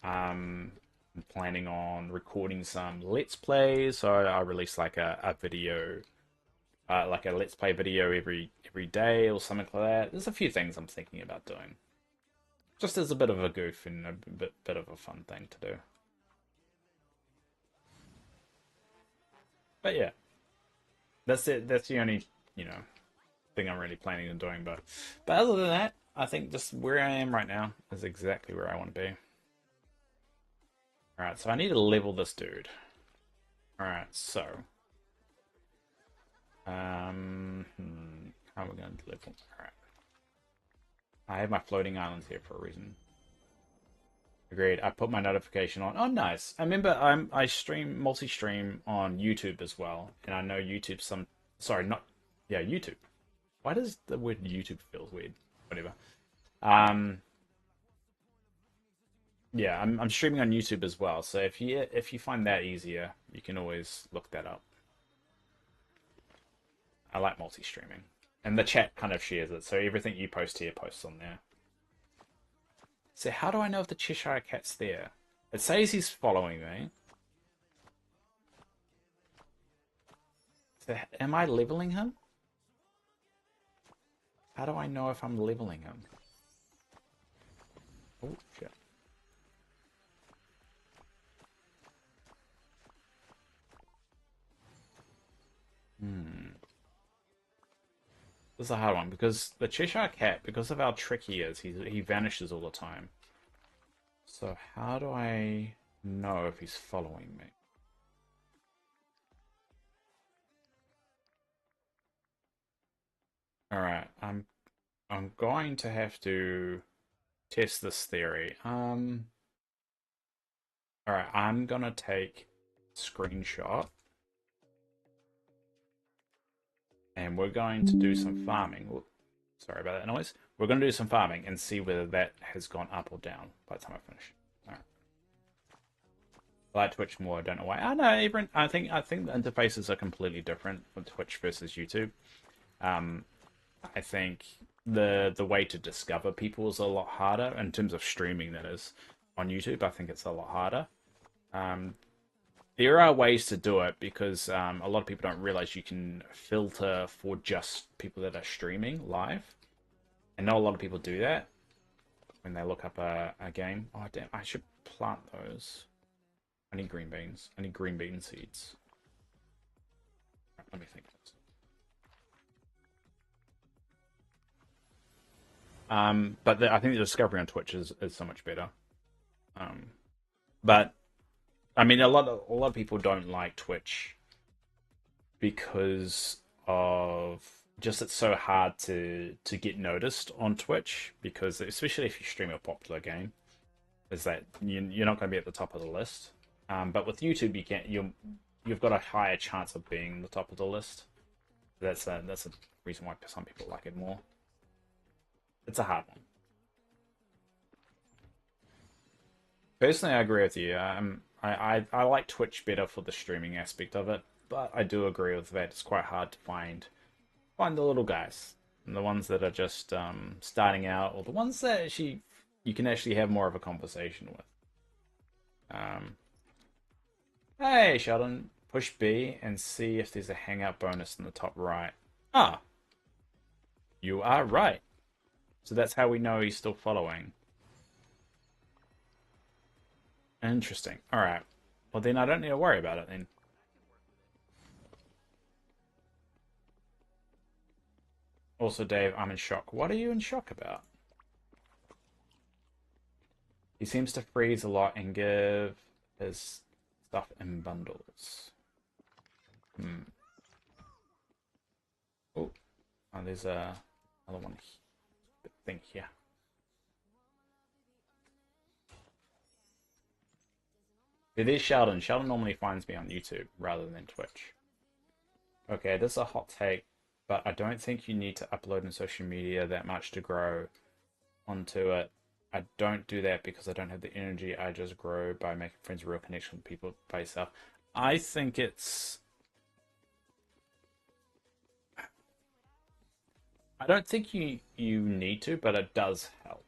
um, I'm planning on recording some let's plays. So I release like a video like a let's play video every day or something like that. There's a few things I'm thinking about doing, just as a bit of a goof and a bit of a fun thing to do. But yeah, that's it. That's the only you know thing I'm really planning on doing. But other than that, I think just where I am right now is exactly where I want to be. All right, so I need to level this dude. All right, so how are we going to level? All right, I have my floating islands here for a reason. Agreed. I put my notification on. Oh, nice. I remember I stream multi-stream on YouTube as well, and I know YouTube some. Sorry, not yeah YouTube. Why does the word YouTube feel weird? Whatever. Um, yeah, I'm streaming on YouTube as well. So if you find that easier, you can always look that up. I like multi-streaming, and the chat kind of shares it. So everything you post here posts on there. So how do I know if the Cheshire Cat's there? It says he's following me. So am I leveling him? How do I know if I'm leveling him? Oh, shit. Hmm. This is a hard one because the Cheshire Cat, because of how tricky he is, he vanishes all the time. So how do I know if he's following me? All right, I'm going to have to test this theory. All right, I'm gonna take screenshot and we're going to do some farming. Whoop, sorry about that noise. We're going to do some farming and see whether that has gone up or down by the time I finish. All right. I like Twitch more. I don't know why. I know, Abram. I think the interfaces are completely different from Twitch versus YouTube. Um, I think the way to discover people is a lot harder in terms of streaming. That is on YouTube. I think it's a lot harder. Um, there are ways to do it because a lot of people don't realize you can filter for just people that are streaming live. And not a lot of people do that when they look up a game. Oh, damn, I should plant those. I need green beans. I need green bean seeds. Right, let me think. But I think the discovery on Twitch is so much better. Um, but I mean, a lot of people don't like Twitch because of just it's so hard to get noticed on Twitch because especially if you stream a popular game. is that you're not going to be at the top of the list. But with YouTube, you've got a higher chance of being the top of the list. That's a reason why some people like it more. It's a hard one. Personally, I agree with you. I like Twitch better for the streaming aspect of it, but I do agree with that. It's quite hard to find the little guys, and the ones that are just starting out, or the ones that actually you can actually have more of a conversation with. Um, hey, Sheldon, push B and see if there's a hangout bonus in the top right. Ah, you are right. So that's how we know he's still following. Interesting. All right. Well, then I don't need to worry about it then. Also, Dave, I'm in shock. What are you in shock about? He seems to freeze a lot and give his stuff in bundles. Hmm. Oh, there's another one thing here. It is Sheldon. Sheldon normally finds me on YouTube rather than Twitch. Okay, this is a hot take, but I don't think you need to upload on social media that much to grow onto it. I don't do that because I don't have the energy. I just grow by making friends, real connection with people by yourself. I think it's. I don't think you need to, but it does help.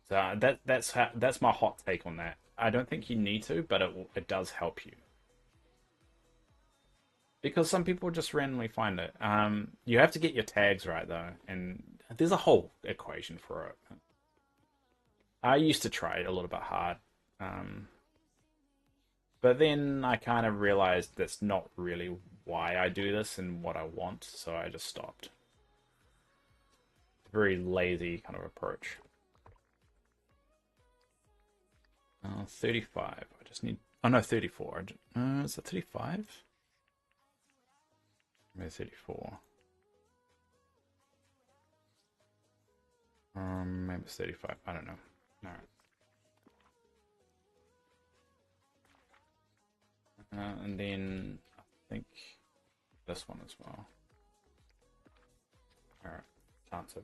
So that's my hot take on that. I don't think you need to, but it does help you because some people just randomly find it. You have to get your tags right though, and there's a whole equation for it. I used to try it a little bit hard, um, but then I kind of realized that's not really why I do this and what I want, so I just stopped. Very lazy kind of approach. 35. I just need. Oh no, 34. Is it 35? Maybe 34. Maybe it's 35. I don't know. All right. And then I think this one as well. All right. Chance of.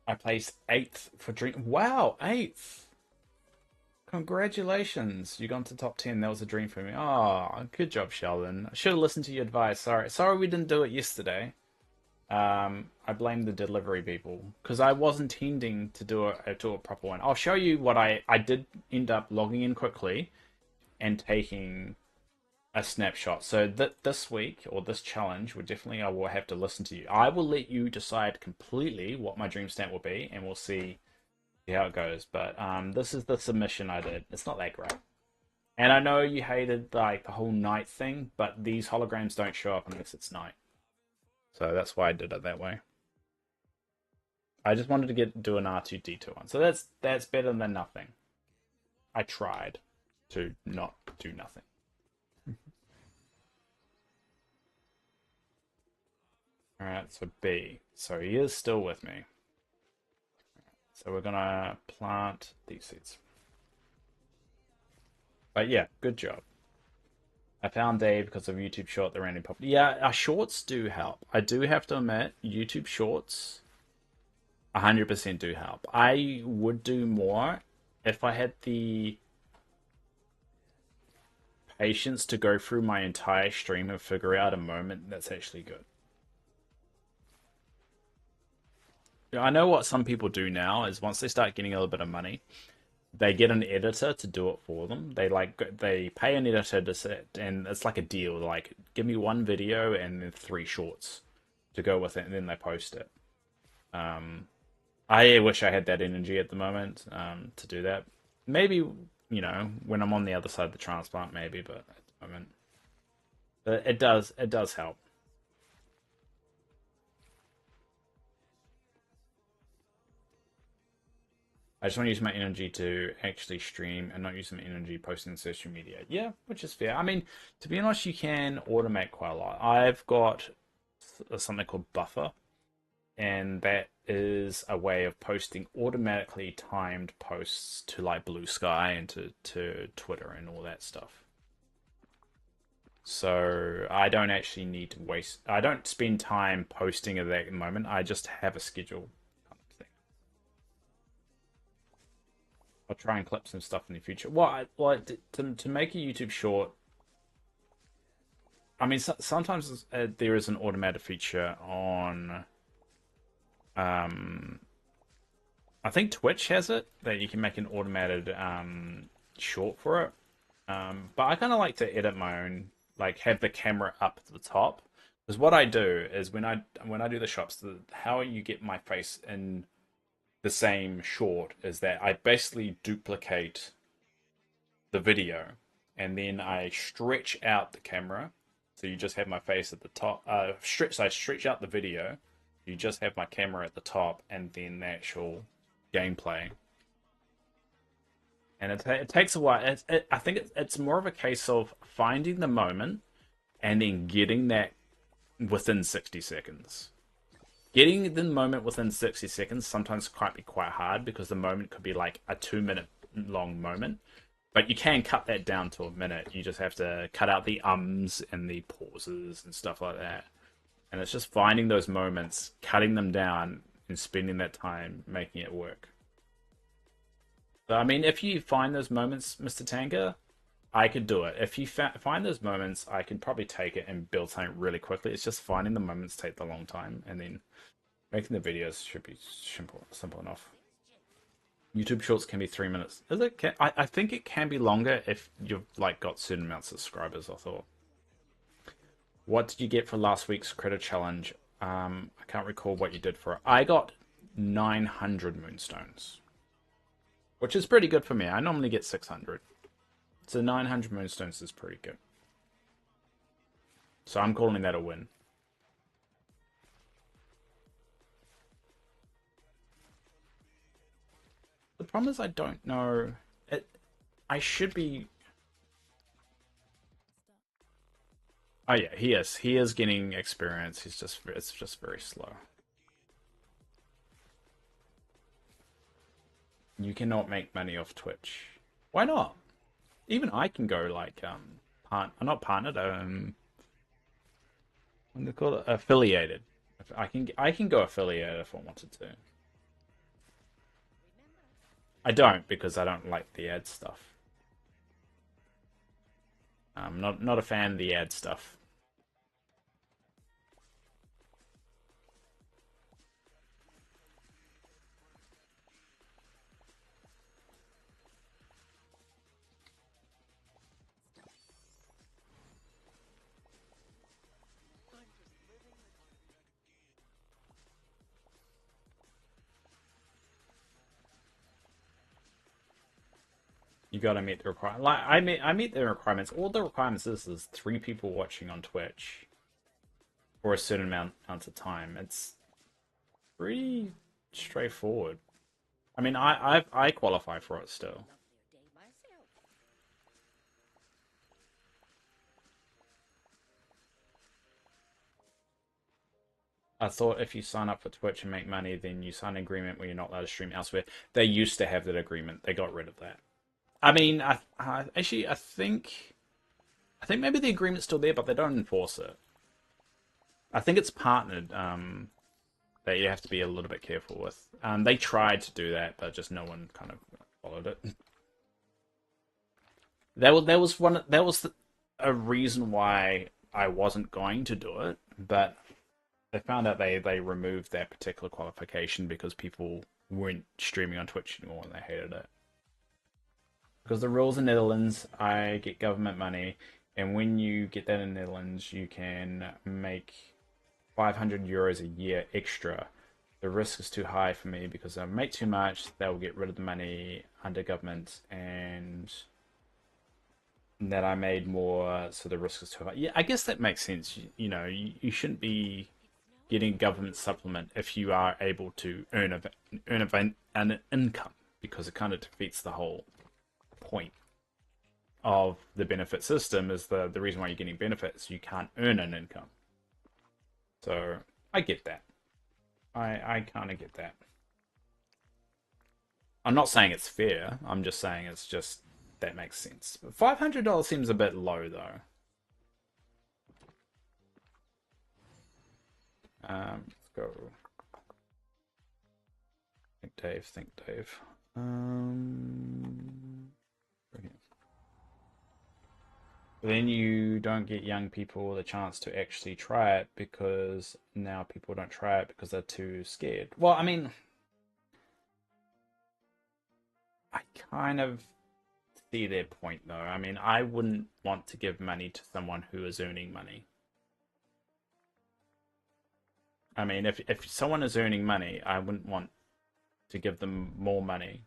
I placed 8th for dream. Wow, 8th. Congratulations. You got into top 10. That was a dream for me. Oh, good job, Sheldon. I should have listened to your advice. Sorry we didn't do it yesterday. I blame the delivery people because I was intending to do a proper one. I'll show you what I did end up logging in quickly and taking a snapshot. So that this week or this challenge, I will have to listen to you. I will let you decide completely what my dream stamp will be, and we'll see how it goes. But this is the submission I did. It's not that great. And I know you hated like the whole night thing, but these holograms don't show up unless it's night. So that's why I did it that way. I just wanted to do an R2D2 one. So that's better than nothing. I tried to not do nothing. Alright, so B. So he is still with me. So we're gonna plant these seeds. But yeah, good job. I found Dave because of YouTube short, the random pop. Yeah, our shorts do help. I do have to admit, YouTube shorts 100% do help. I would do more if I had the patience to go through my entire stream and figure out a moment that's actually good. I know what some people do now is once they start getting a little bit of money, they get an editor to do it for them. They pay an editor to sit, and it's like a deal. Like, give me one video and then 3 shorts to go with it, and then they post it. I wish I had that energy at the moment to do that. Maybe when I'm on the other side of the transplant, maybe, but at the moment, but it does help. I just want to use my energy to actually stream and not use my energy posting on social media. Yeah, which is fair. I mean, to be honest, you can automate quite a lot. I've got something called Buffer, and that is a way of posting automatically timed posts to like Blue Sky and to Twitter and all that stuff. So I don't actually need to waste. I don't spend time posting at that moment. I just have a schedule kind of thing. I'll try and clip some stuff in the future. To make a YouTube short. I mean, sometimes there is an automated feature on. Um, I think Twitch has it that you can make an automated short for it. But I kind of like to edit my own, like have the camera up at the top. Because what I do is when I do the shots, how you get my face in the same short is that I basically duplicate the video, and then I stretch out the camera, so you just have my face at the top. I stretch out the video. You just have my camera at the top, and then the actual gameplay. And it takes a while. I think it's more of a case of finding the moment and then getting that within 60 seconds. Getting the moment within 60 seconds sometimes might be quite hard because the moment could be like a 2 minute long moment. But you can cut that down to a minute. You just have to cut out the ums and the pauses and stuff like that. And it's just finding those moments, cutting them down, and spending that time making it work. So, I mean, if you find those moments, Mr. Tanker, I could do it. If you find those moments, I could probably take it and build something really quickly. It's just finding the moments take the long time, and then making the videos should be simple enough. YouTube Shorts can be 3 minutes. Is it? I think it can be longer if you've like got certain amounts of subscribers. I thought. What did you get for last week's credit challenge? I can't recall what you did for it. I got 900 moonstones, which is pretty good for me. I normally get 600. So 900 moonstones is pretty good. So I'm calling that a win. The problem is I don't know. I should be. Oh yeah, he is. He is getting experience. It's just very slow. You cannot make money off Twitch. Why not? Even I can go like not partnered, what do they call it? Affiliated. I can go affiliated if I wanted to. I don't because I don't like the ad stuff. I'm not a fan of the ad stuff. You gotta meet the requirement. Like I meet the requirements. All the requirements is 3 people watching on Twitch for a certain amount of time. It's pretty straightforward. I mean, I qualify for it still. I thought if you sign up for Twitch and make money, then you sign an agreement where you're not allowed to stream elsewhere. They used to have that agreement. They got rid of that. I mean, actually, I think maybe the agreement's still there, but they don't enforce it. I think it's partnered. That you have to be a little bit careful with. They tried to do that, but just no one kind of followed it. That was a reason why I wasn't going to do it, but they found out they removed that particular qualification because people weren't streaming on Twitch anymore and they hated it. Because the rules in Netherlands, I get government money, and when you get that in Netherlands, you can make 500 euros a year extra. The risk is too high for me because I make too much. They'll get rid of the money under government, and that I made more, so the risk is too high. Yeah, I guess that makes sense. You shouldn't be getting government supplement if you are able to earn an income because it kind of defeats the whole point of the benefit system. Is the reason why you're getting benefits, you can't earn an income. So I get that. I kind of get that. I'm not saying it's fair. I'm just saying it's just that makes sense. $500 seems a bit low though. Let's go. Think Dave. Think Dave. Okay. But then you don't get young people the chance to actually try it because now people don't try it because they're too scared. Well, I mean, I kind of see their point though. I mean, I wouldn't want to give money to someone who is earning money. I mean, if someone is earning money, I wouldn't want to give them more money.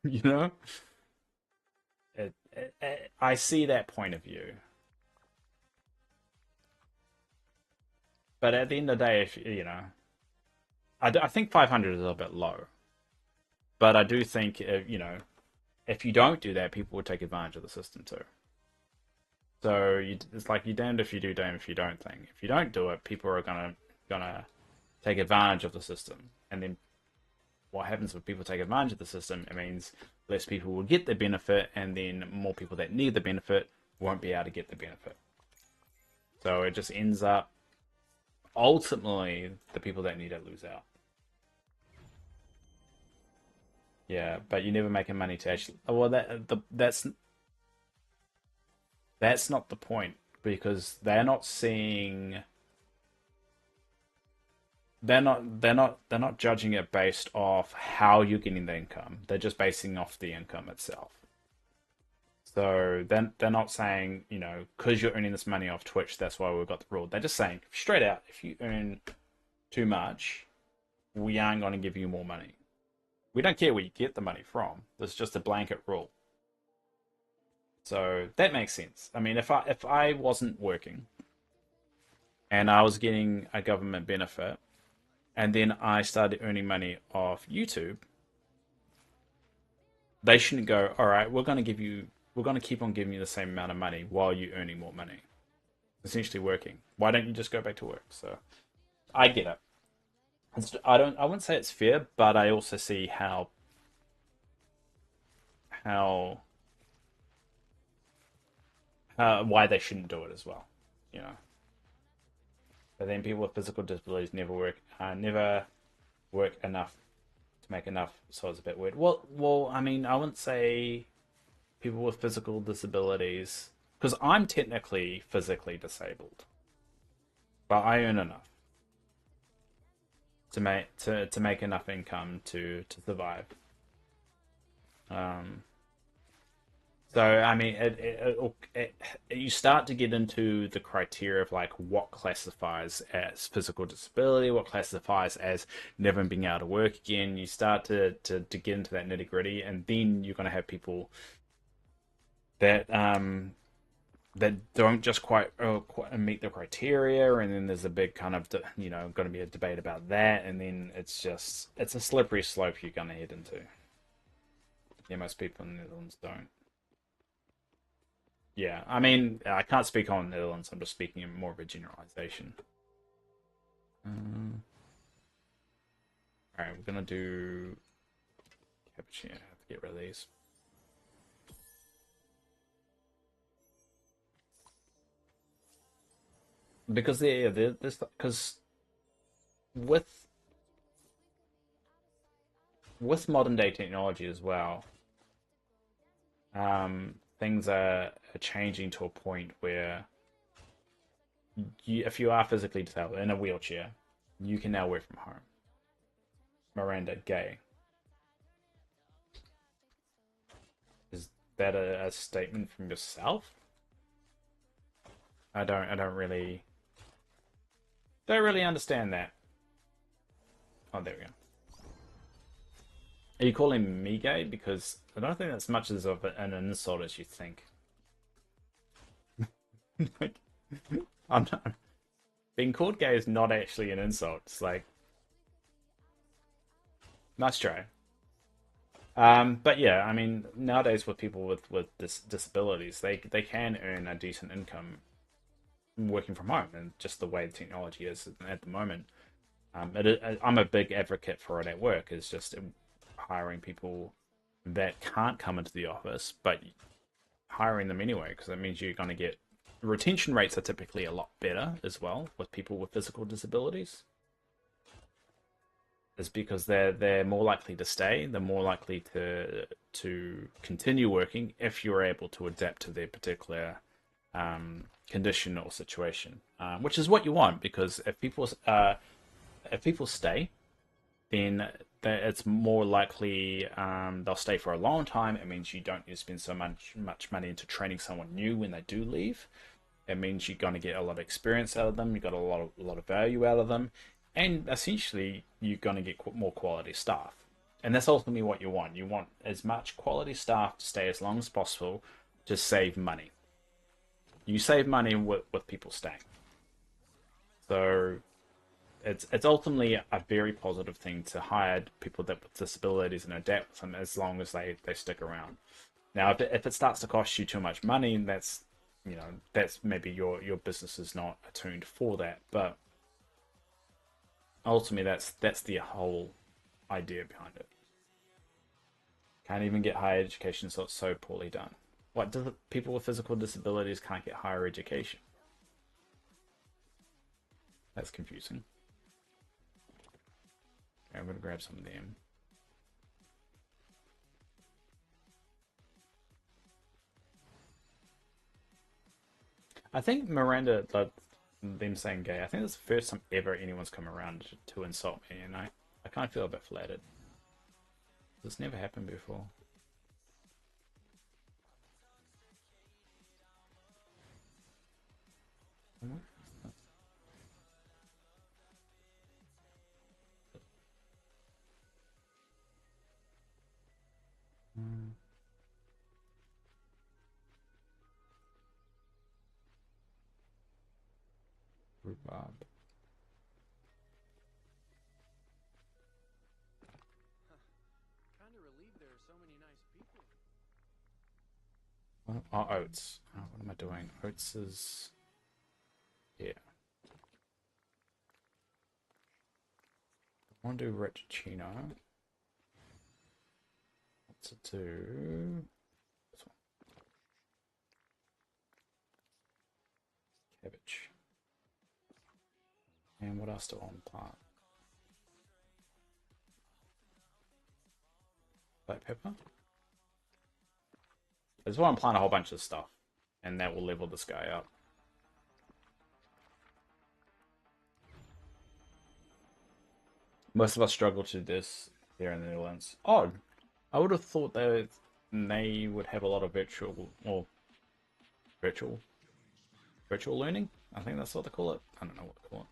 You know, I see that point of view, but at the end of the day, if you know, I think 500 is a little bit low, but I do think you know, if you don't do that, people will take advantage of the system too. So it's like you damned if you do, damned if you don't thing. If you don't do it, people are gonna take advantage of the system, and then what happens when people take advantage of the system? It means less people will get the benefit, and then more people that need the benefit won't be able to get the benefit. So it just ends up ultimately the people that need it lose out. Yeah, but you're never making money to actually. Well, that's not the point because they're not judging it based off how you're getting the income. They're just basing off the income itself. So then they're not saying, you know, because you're earning this money off Twitch, that's why we've got the rule. They're just saying straight out, if you earn too much, we aren't going to give you more money. We don't care where you get the money from. There's just a blanket rule. So that makes sense. I mean, if I wasn't working and I was getting a government benefit, and then I started earning money off YouTube, they shouldn't go, all right, we're going to keep on giving you the same amount of money while you're earning more money, essentially working. Why don't you just go back to work? So I get it. I wouldn't say it's fair, but I also see how, why they shouldn't do it as well, you know. But then people with physical disabilities never work enough to make enough. So it's a bit weird. Well, I mean, I wouldn't say people with physical disabilities because I'm technically physically disabled, but I earn enough to make enough income to survive. Um, so I mean, you start to get into the criteria of like what classifies as physical disability, what classifies as never being able to work again. You start to get into that nitty gritty, and then you're going to have people that that don't just quite meet the criteria, and then there's a big kind of you know going to be a debate about that, and then it's a slippery slope you're going to head into. Yeah, most people in the Netherlands don't. Yeah, I mean, I can't speak on the Netherlands. I'm just speaking in more of a generalization. Um, all right, we're gonna do cappuccino. I have to get rid of these because they're this because with with modern day technology as well, things are changing to a point where if you are physically disabled in a wheelchair, you can now work from home. Miranda, gay. Is that a statement from yourself? I don't really understand that. Oh, there we go. Are you calling me gay? Because I don't think that's much as of an insult as you think. Like, I'm not, being called gay is not actually an insult. It's like, nice try. But yeah, I mean, nowadays with people with disabilities, they can earn a decent income working from home, and just the way the technology is at the moment. I'm a big advocate for it at work. Is just hiring people that can't come into the office, but hiring them anyway, because that means you're going to get retention rates are typically a lot better as well with people with physical disabilities. Is because they're more likely to stay, they're more likely to continue working if you're able to adapt to their particular condition or situation, which is what you want. Because if people stay, then it's more likely they'll stay for a long time. It means you don't need to spend so much money into training someone new when they do leave. It means you're going to get a lot of experience out of them. You got a lot of value out of them, and essentially you're going to get more quality staff. And that's ultimately what you want. You want as much quality staff to stay as long as possible to save money. You save money with people staying. So it's ultimately a very positive thing to hire people that with disabilities and adapt with them as long as they stick around. Now, if it starts to cost you too much money, that's that's maybe your business is not attuned for that. But ultimately, that's the whole idea behind it. Can't even get higher education, so it's so poorly done. What do the people with physical disabilities can't get higher education? That's confusing. Okay, I'm gonna grab some of them. I think Miranda, them saying gay, I think that's the first time ever anyone's come around to insult me, and I kind of feel a bit flattered. This never happened before. Rhubarb. Kind of relieved there are so many nice people. Oh, oats. Oh, what am I doing? Oats is yeah. I want to do rich chino. What's it do? This one. Cabbage. And what else do I want to plant? Black pepper. I just want to plant a whole bunch of stuff, and that will level this guy up. Most of us struggle to do this here in the Netherlands. Odd. I would have thought that they would have a lot of virtual virtual learning. I think that's what they call it. I don't know what they call it.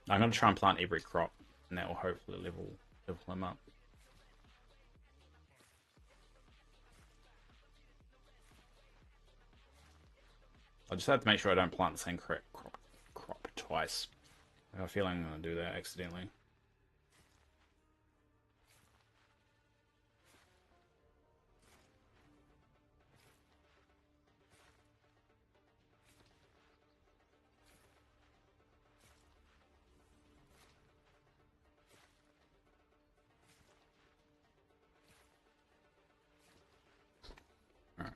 I'm gonna try and plant every crop, and that will hopefully level them up. I just have to make sure I don't plant the same crop twice. I have a feeling I'm gonna do that accidentally. Alright.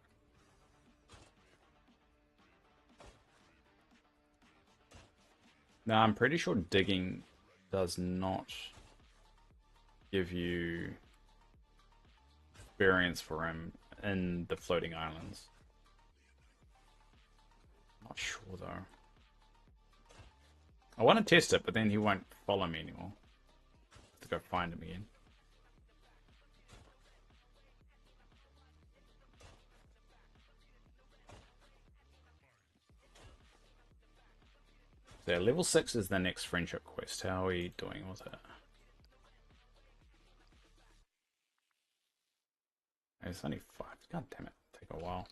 Now I'm pretty sure digging does not give you experience for him in the floating islands. Not sure though. I want to test it, but then he won't follow me anymore. Have to go find him again. So yeah, level 6 is the next friendship quest. How are we doing with it? It's only 5. God damn it. Take a while.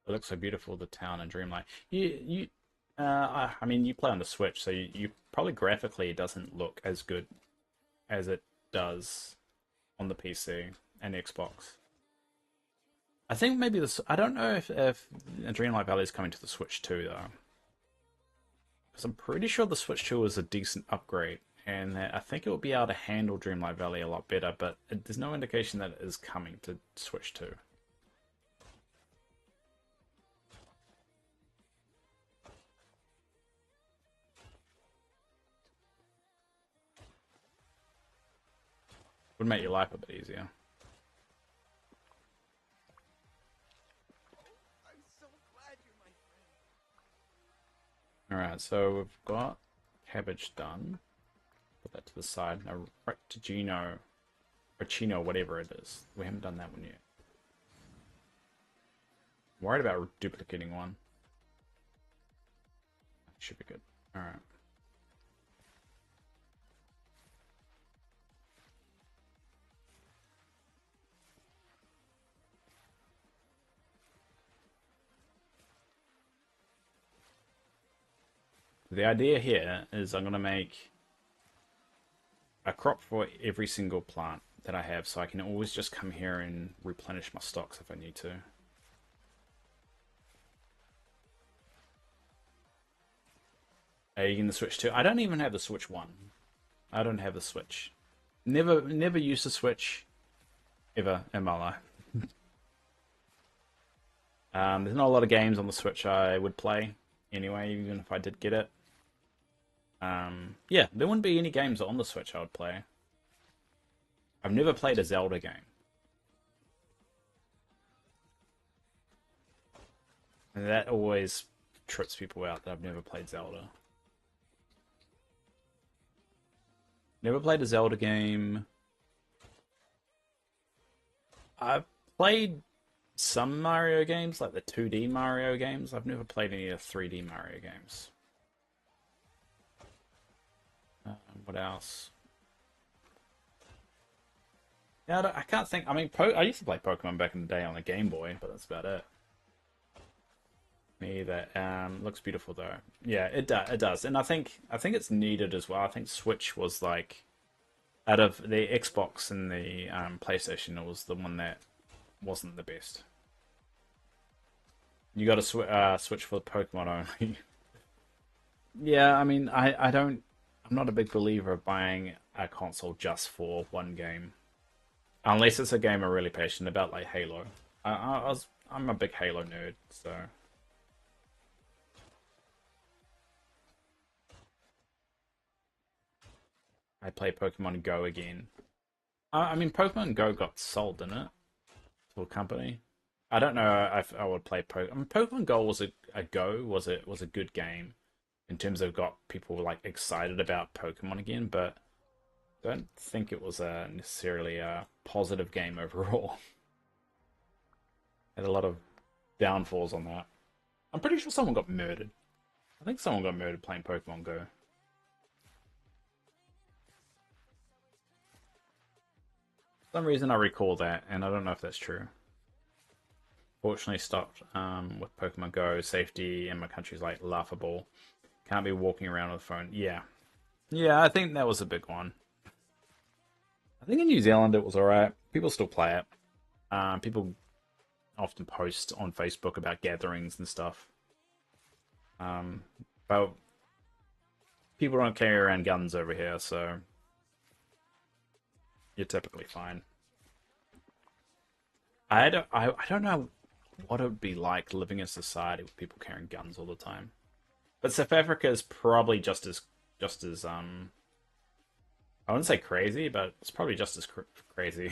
It looks so beautiful, the town in Dreamlight. I mean, you play on the Switch, so you probably graphically it doesn't look as good as it does on the PC and Xbox. I think maybe this. I don't know if Dreamlight Valley is coming to the Switch too, though, because I'm pretty sure the Switch 2 is a decent upgrade, and that I think it will be able to handle Dreamlight Valley a lot better. But there's no indication that it is coming to Switch 2. Would make your life a bit easier. I'm so glad you're my friend. Alright, so we've got cabbage done. Put that to the side. Now, Rectigino, or Chino, whatever it is. We haven't done that one yet. I'm worried about duplicating one. Should be good. Alright. The idea here is I'm going to make a crop for every single plant that I have, so I can always just come here and replenish my stocks if I need to. Are you going to Switch 2? I don't even have the Switch 1. I don't have the Switch. Never used the Switch ever in my life. There's not a lot of games on the Switch I would play anyway, even if I did get it. Yeah, there wouldn't be any games on the Switch I would play. I've never played a Zelda game. And that always trips people out that I've never played Zelda. Never played a Zelda game. I've played some Mario games, like the 2D Mario games. I've never played any of the 3D Mario games. What else? Yeah, I can't think. I mean, I used to play Pokemon back in the day on the Game Boy, but that's about it. Me either. Looks beautiful though. Yeah, it does, and I think it's needed as well. I think Switch was like, out of the Xbox and the PlayStation, it was the one that wasn't the best. You got to switch for the Pokemon only. Yeah, I mean, I don't. I'm not a big believer of buying a console just for one game, unless it's a game I'm really passionate about, like Halo. I'm a big Halo nerd, so. I play Pokemon Go again. I mean, Pokemon Go got sold, didn't it, to a company? I don't know if I would play Pokemon. I mean, Pokemon Go was a good game in terms of got people like excited about Pokemon again, but I don't think it was necessarily a positive game overall. Had a lot of downfalls on that. I'm pretty sure someone got murdered. I think someone got murdered playing Pokemon Go. For some reason I recall that, and I don't know if that's true. Fortunately stopped with Pokemon Go. Safety in my country is like laughable. Can't be walking around with a phone. Yeah. Yeah, I think that was a big one. I think in New Zealand it was alright. People still play it. People often post on Facebook about gatherings and stuff. But people don't carry around guns over here, so you're typically fine. I don't know what it would be like living in a society with people carrying guns all the time. But South Africa is probably just as I wouldn't say crazy, but it's probably just as crazy.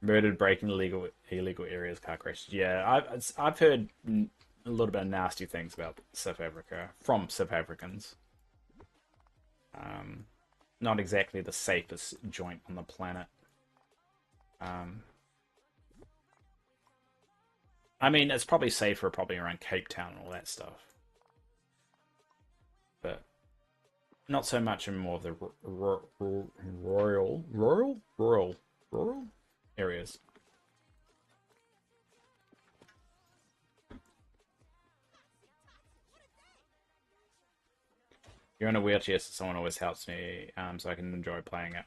Murdered, breaking illegal areas, car crashes. Yeah, I've heard a little bit of nasty things about South Africa from South Africans. Not exactly the safest joint on the planet. I mean, it's probably safer probably around Cape Town and all that stuff. But not so much in more of the rural areas. You're in a wheelchair, so someone always helps me, so I can enjoy playing it.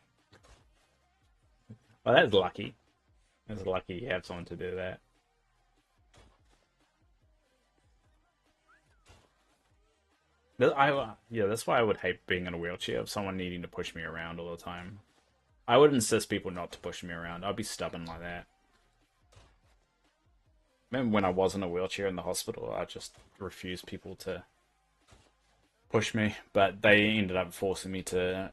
Well, that's lucky. That's lucky you have someone to do that. Yeah, that's why I would hate being in a wheelchair of someone needing to push me around all the time. I would insist people not to push me around. I'd be stubborn like that. Remember when I was in a wheelchair in the hospital, I just refused people to push me, but they ended up forcing me to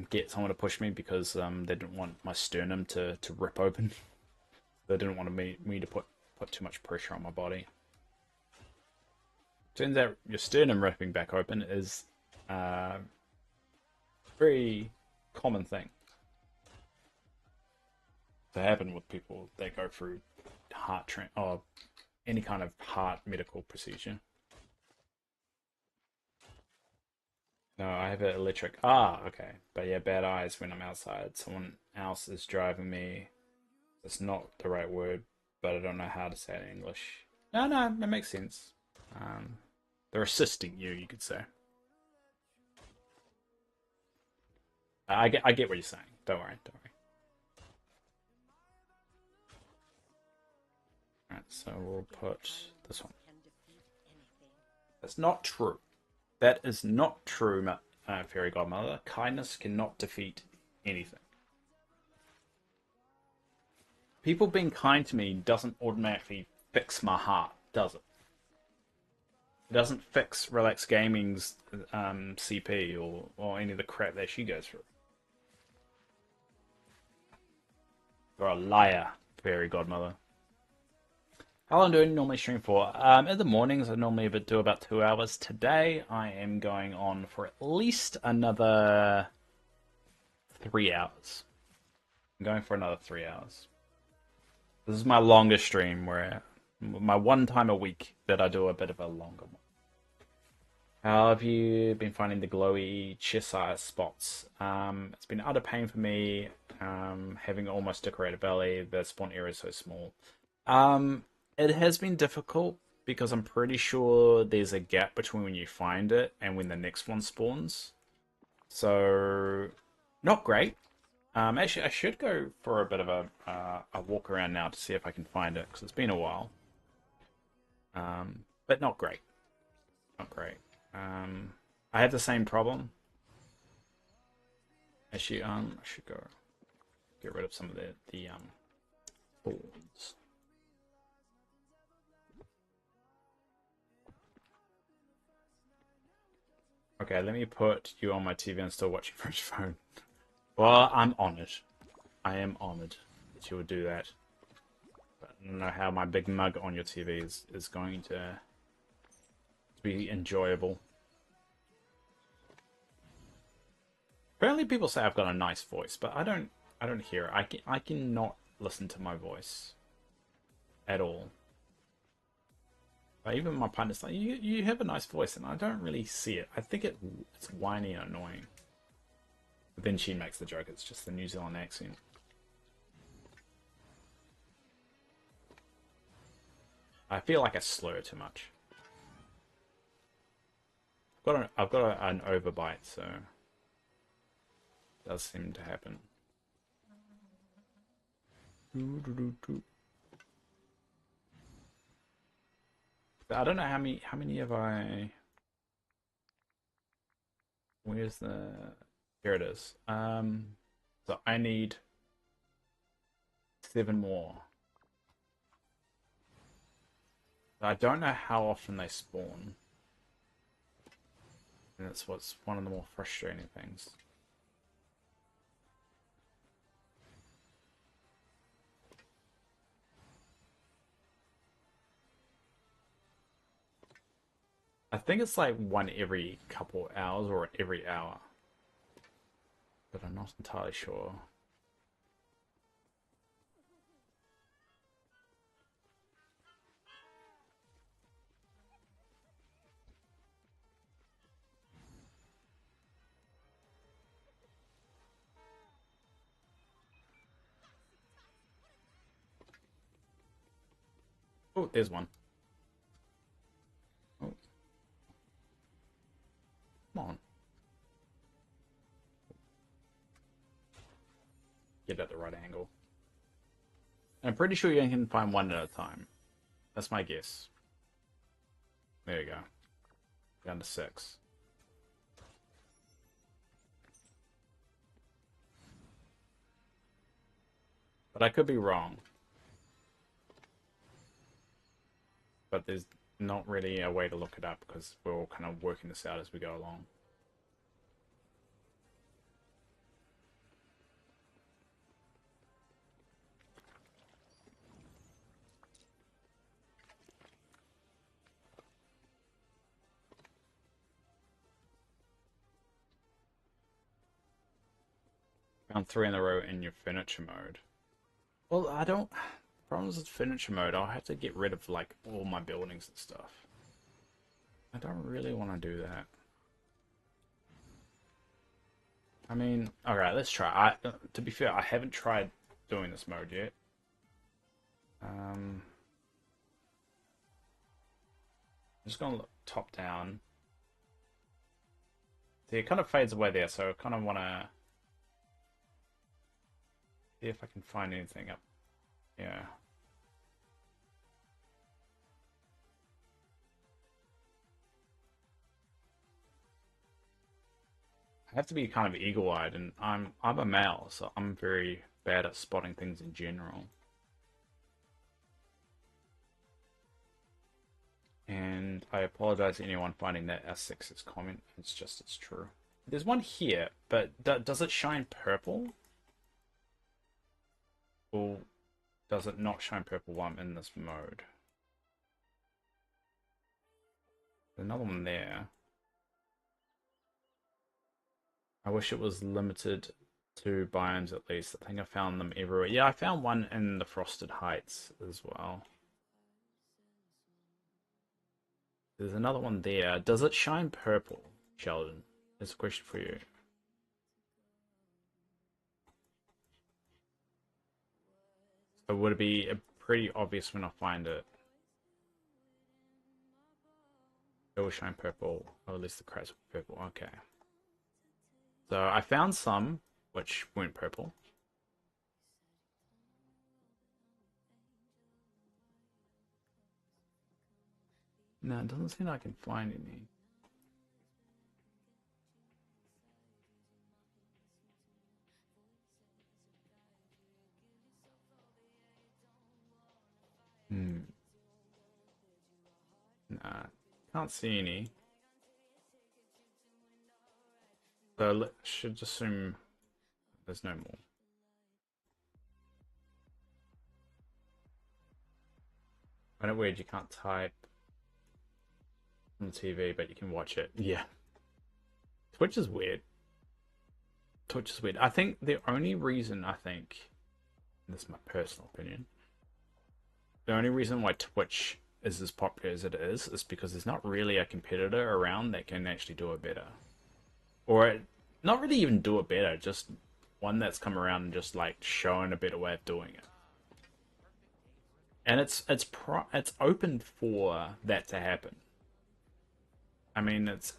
get someone to push me because they didn't want my sternum to rip open. They didn't want me to put too much pressure on my body. Turns out your sternum ripping back open is a very common thing to happen with people that go through or any kind of heart medical procedure. No, I have an electric. Ah, okay. But yeah, bad eyes when I'm outside. Someone else is driving me. It's not the right word, but I don't know how to say it in English. No, no, that makes sense. Um, they're assisting you, you could say. I get what you're saying. Don't worry, don't worry. Alright, so we'll put this one. That's not true. That is not true, Fairy Godmother. Kindness cannot defeat anything. People being kind to me doesn't automatically fix my heart, does it? It doesn't fix Relax Gaming's CP or any of the crap that she goes through. You're a liar, Fairy Godmother. How long do I normally stream for? In the mornings, I normally do about 2 hours. Today, I am going on for at least another 3 hours. I'm going for another 3 hours. This is my longest stream, where my one time a week that I do a bit of a longer one. How have you been finding the glowy chest spots? It's been out of pain for me, having almost decorated belly. The spawn area is so small. It has been difficult because I'm pretty sure there's a gap between when you find it and when the next one spawns. So, not great. Actually, I should go for a bit of a walk around now to see if I can find it because it's been a while. But not great. Not great. I had the same problem. Actually, I should go get rid of some of the thorns. Okay, let me put you on my TV and still watching from your phone. Well, I'm honored. I am honored that you would do that. But I don't know how my big mug on your TV is going to be enjoyable. Apparently people say I've got a nice voice, but I don't hear it. I cannot listen to my voice at all. But even my partner's like, you have a nice voice, and I don't really see it. I think it's whiny and annoying. But then she makes the joke, it's just the New Zealand accent. I feel like I slur too much. I've got an overbite, so it does seem to happen. I don't know how many have I. Where's the? Here it is. So I need 7 more. I don't know how often they spawn. And that's what's one of the more frustrating things. I think it's like one every couple hours or every hour. But I'm not entirely sure. Oh, there's one. Oh. Come on. Get at the right angle. I'm pretty sure you can find one at a time. That's my guess. There you go. Down to 6. But I could be wrong. But there's not really a way to look it up because we're all kind of working this out as we go along. Found 3 in a row in your furniture mode. Well, I don't... Problems with furniture mode, I'll have to get rid of, like, all my buildings and stuff. I don't really want to do that. I mean, alright, let's try. To be fair, I haven't tried doing this mode yet. I'm just going to look top down. See, it kind of fades away there, so I kind of want to see if I can find anything up. Yeah. I have to be kind of eagle-eyed, and I'm a male, so I'm very bad at spotting things in general. And I apologize to anyone finding that as sexist comment. It's just, it's true. There's one here, but does it shine purple? Or does it not shine purple while I'm in this mode? There's another one there. I wish it was limited to biomes at least. I think I found them everywhere. Yeah, I found one in the Frosted Heights as well. There's another one there. Does it shine purple, Sheldon? That's a question for you. So would it be pretty obvious when I find it? It will shine purple, or at least the cracks were purple. Okay. So I found some which weren't purple. No, it doesn't seem like I can find any. Nah, can't see any. So should assume there's no more. I know weird you can't type on the TV, but you can watch it. Yeah. Twitch is weird. Twitch is weird. I think the only reason this is my personal opinion, the only reason why Twitch is as popular as it is because there's not really a competitor around that can actually do it better. Or not really even do it better, just one that's come around and just like shown a better way of doing it. And it's open for that to happen. I mean, it's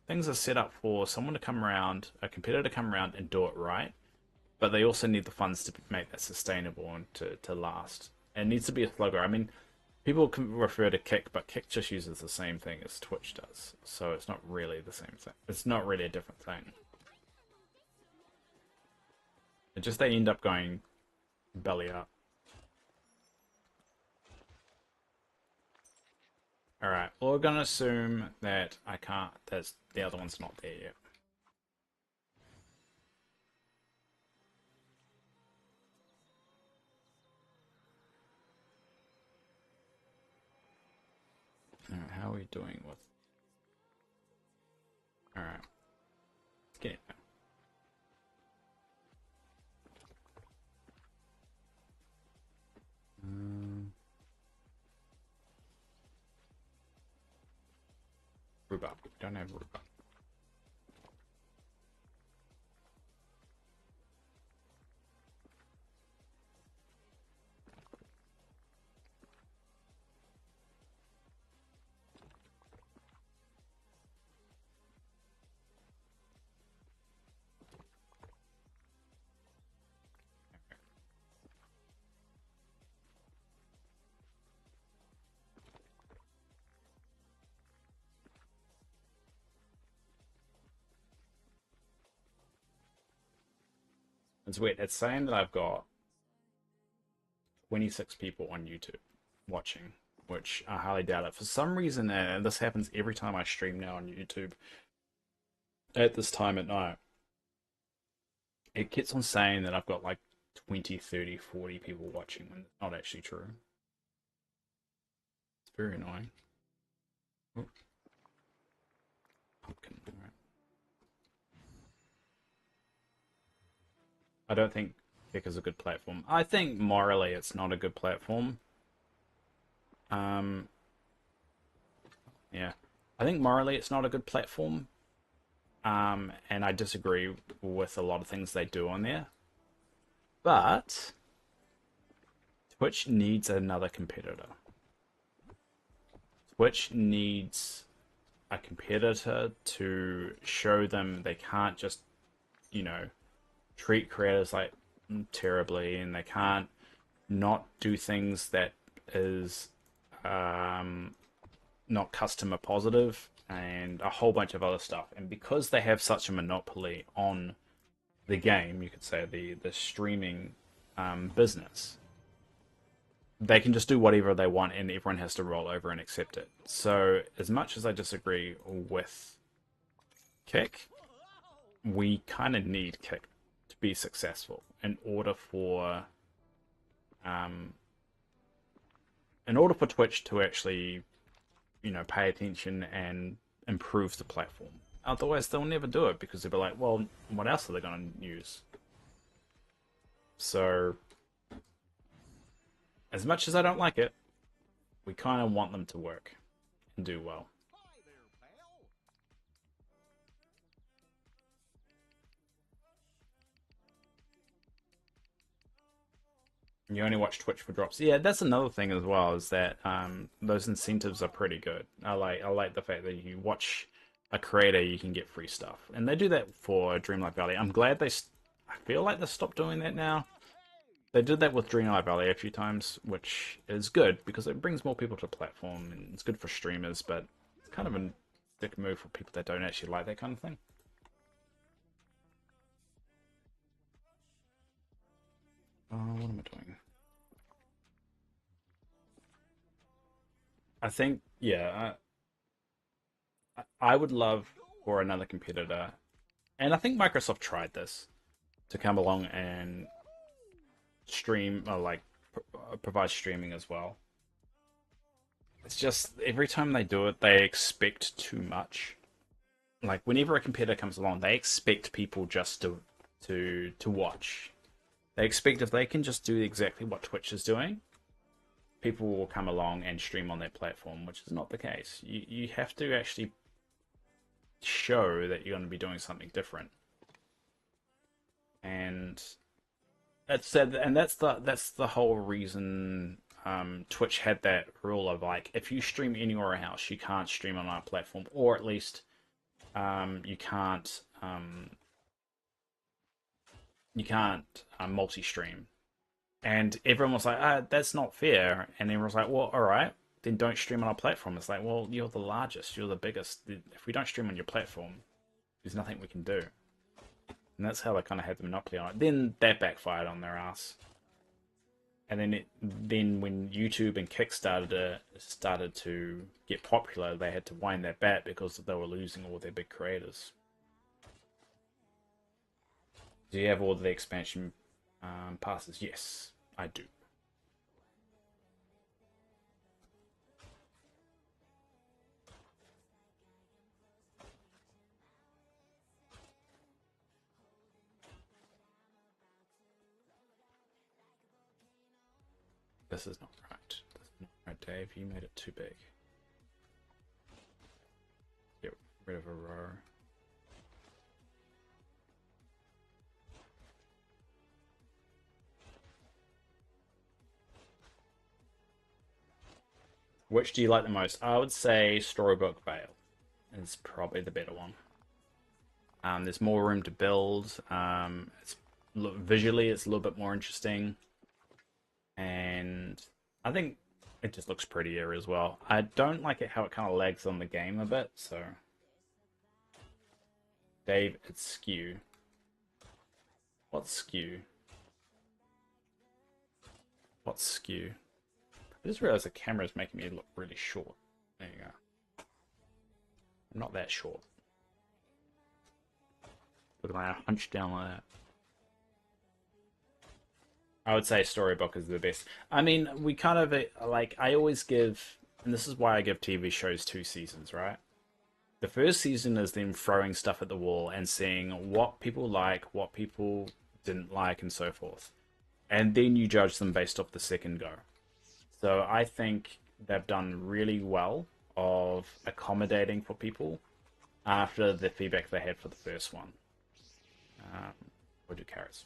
things are set up for someone to come around, a competitor to come around and do it right, but they also need the funds to make that sustainable and to last. It needs to be a slow grow. I mean, people can refer to Kick, but Kick just uses the same thing as Twitch does, so it's not really the same thing. It's not really a different thing. It just they end up going belly up. Alright, well, we're gonna assume that the other one's not there yet. Alright, how are we doing with... Alright. Let's get it now. Rhubarb. We don't have rhubarb. It's weird. It's saying that I've got 26 people on YouTube watching, which I highly doubt it. For some reason, this happens every time I stream now on YouTube at this time at night. It keeps on saying that I've got like 20, 30, 40 people watching when it's not actually true. It's very annoying. Oh, pumpkin. All right. I don't think Kick is a good platform. I think morally it's not a good platform. Um, yeah. I think morally it's not a good platform. And I disagree with a lot of things they do on there. But Twitch needs another competitor. Twitch needs a competitor to show them they can't just, you know, treat creators like terribly, and they can't not do things that is not customer positive and a whole bunch of other stuff. And because they have such a monopoly on the game, you could say the streaming business, they can just do whatever they want and everyone has to roll over and accept it. So as much as I disagree with Kick, we kind of need Kick to be successful um, in order for Twitch to actually, you know, pay attention and improve the platform. Otherwise, they'll never do it because they'll be like, well, what else are they going to use? So, as much as I don't like it, we kind of want them to work and do well. Hi there, pal. You only watch Twitch for drops. Yeah, that's another thing as well, is that those incentives are pretty good. I like the fact that you watch a creator, you can get free stuff, and they do that for Dreamlight Valley. I'm glad I feel like they stopped doing that now. They did that with Dreamlight Valley a few times, which is good because it brings more people to the platform and it's good for streamers, but it's kind of a dick move for people that don't actually like that kind of thing. What am I doing? I think, yeah, I would love for another competitor, and I think Microsoft tried this, to come along and stream, or like provide streaming as well. It's just every time they do it, they expect too much. Like whenever a competitor comes along, they expect people just to watch. They expect if they can just do exactly what Twitch is doing, people will come along and stream on their platform, which is not the case. You have to actually show that you're going to be doing something different, and that's the whole reason Twitch had that rule of like if you stream anywhere else, you can't stream on our platform, or at least you can't multi-stream. And everyone was like, that's not fair. And everyone was like, well, all right, then don't stream on our platform. It's like, well, you're the largest, you're the biggest. If we don't stream on your platform, there's nothing we can do. And that's how they kind of had the monopoly on it. Then that backfired on their ass. And then when YouTube and Kickstarter started to get popular, they had to wind that back because they were losing all their big creators. Do you have all the expansion passes? Yes, I do. This is not right. This is not right, Dave. You made it too big. Get rid of a row. Which do you like the most? I would say Storybook Vale is probably the better one. There's more room to build. Visually, it's a little bit more interesting, and I think it just looks prettier as well. I don't like it how it kind of lags on the game a bit. So, Dave, it's skew. What's skew? What's skew? I just realized the camera is making me look really short. There you go. I'm not that short. Look at my hunch down like that. I would say storybook is the best. I mean, we kind of like I always give, and this is why I give TV shows 2 seasons, right? The first season is them throwing stuff at the wall and seeing what people like, what people didn't like, and so forth. And then you judge them based off the second go. So I think they've done really well of accommodating for people after the feedback they had for the first one. Or do carrots?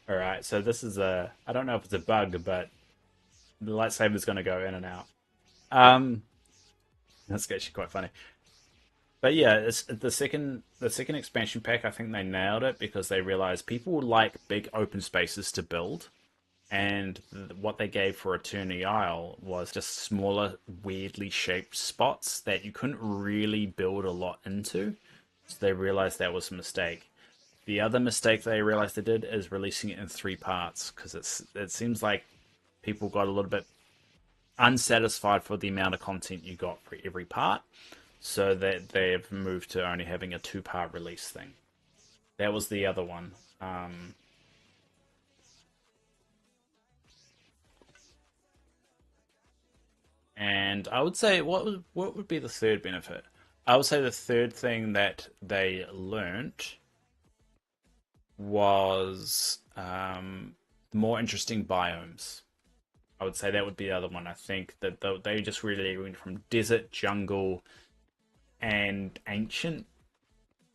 All right, so this is I don't know if it's a bug, but the lightsaber's going to go in and out. Um, that's actually quite funny. But yeah, it's the second expansion pack. I think they nailed it because they realized people like big open spaces to build, and what they gave for Eternity Isle was just smaller, weirdly shaped spots that you couldn't really build a lot into. So they realized that was a mistake. The other mistake they realized they did is releasing it in 3 parts because it seems like people got a little bit unsatisfied for the amount of content you got for every part, so that they've moved to only having a 2 part release thing. That was the other one. And I would say what would be the third benefit? I would say the third thing that they learnt was more interesting biomes. I would say that would be the other one. I think that they just really went from desert, jungle, and ancient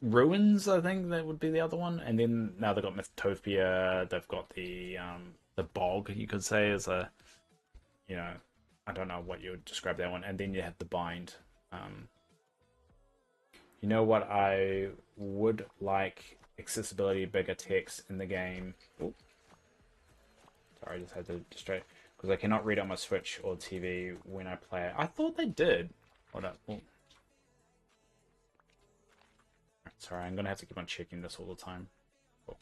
ruins. I think that would be the other one. And then now they've got Mythopia. They've got the bog. You could say as a you know I don't know what you would describe that one. And then you have the bind. Um, you know what I would like accessibility, bigger text in the game. Oh, sorry, I just had to distract because I cannot read on my Switch or TV when I play it. I thought they did. Hold up. Oh, sorry, I'm gonna have to keep on checking this all the time. Cool.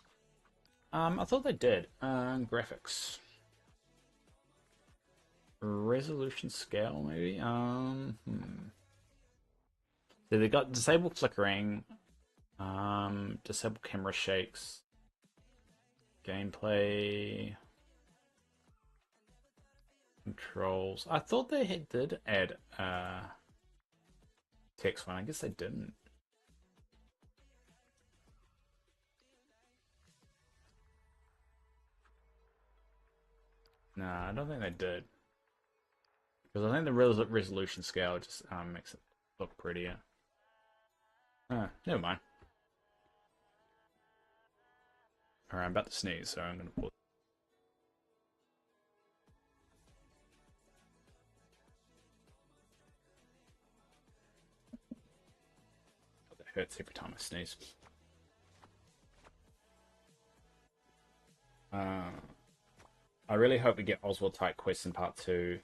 I thought they did. Graphics, resolution scale, maybe. So they got disable flickering, disable camera shakes, gameplay controls. I thought they did add text one. I guess they didn't. No, I don't think they did. Because I think the resolution scale just makes it look prettier. Never mind. Alright, I'm about to sneeze, so I'm going to pause. That hurts every time I sneeze. I really hope we get Oswald type quests in part 2.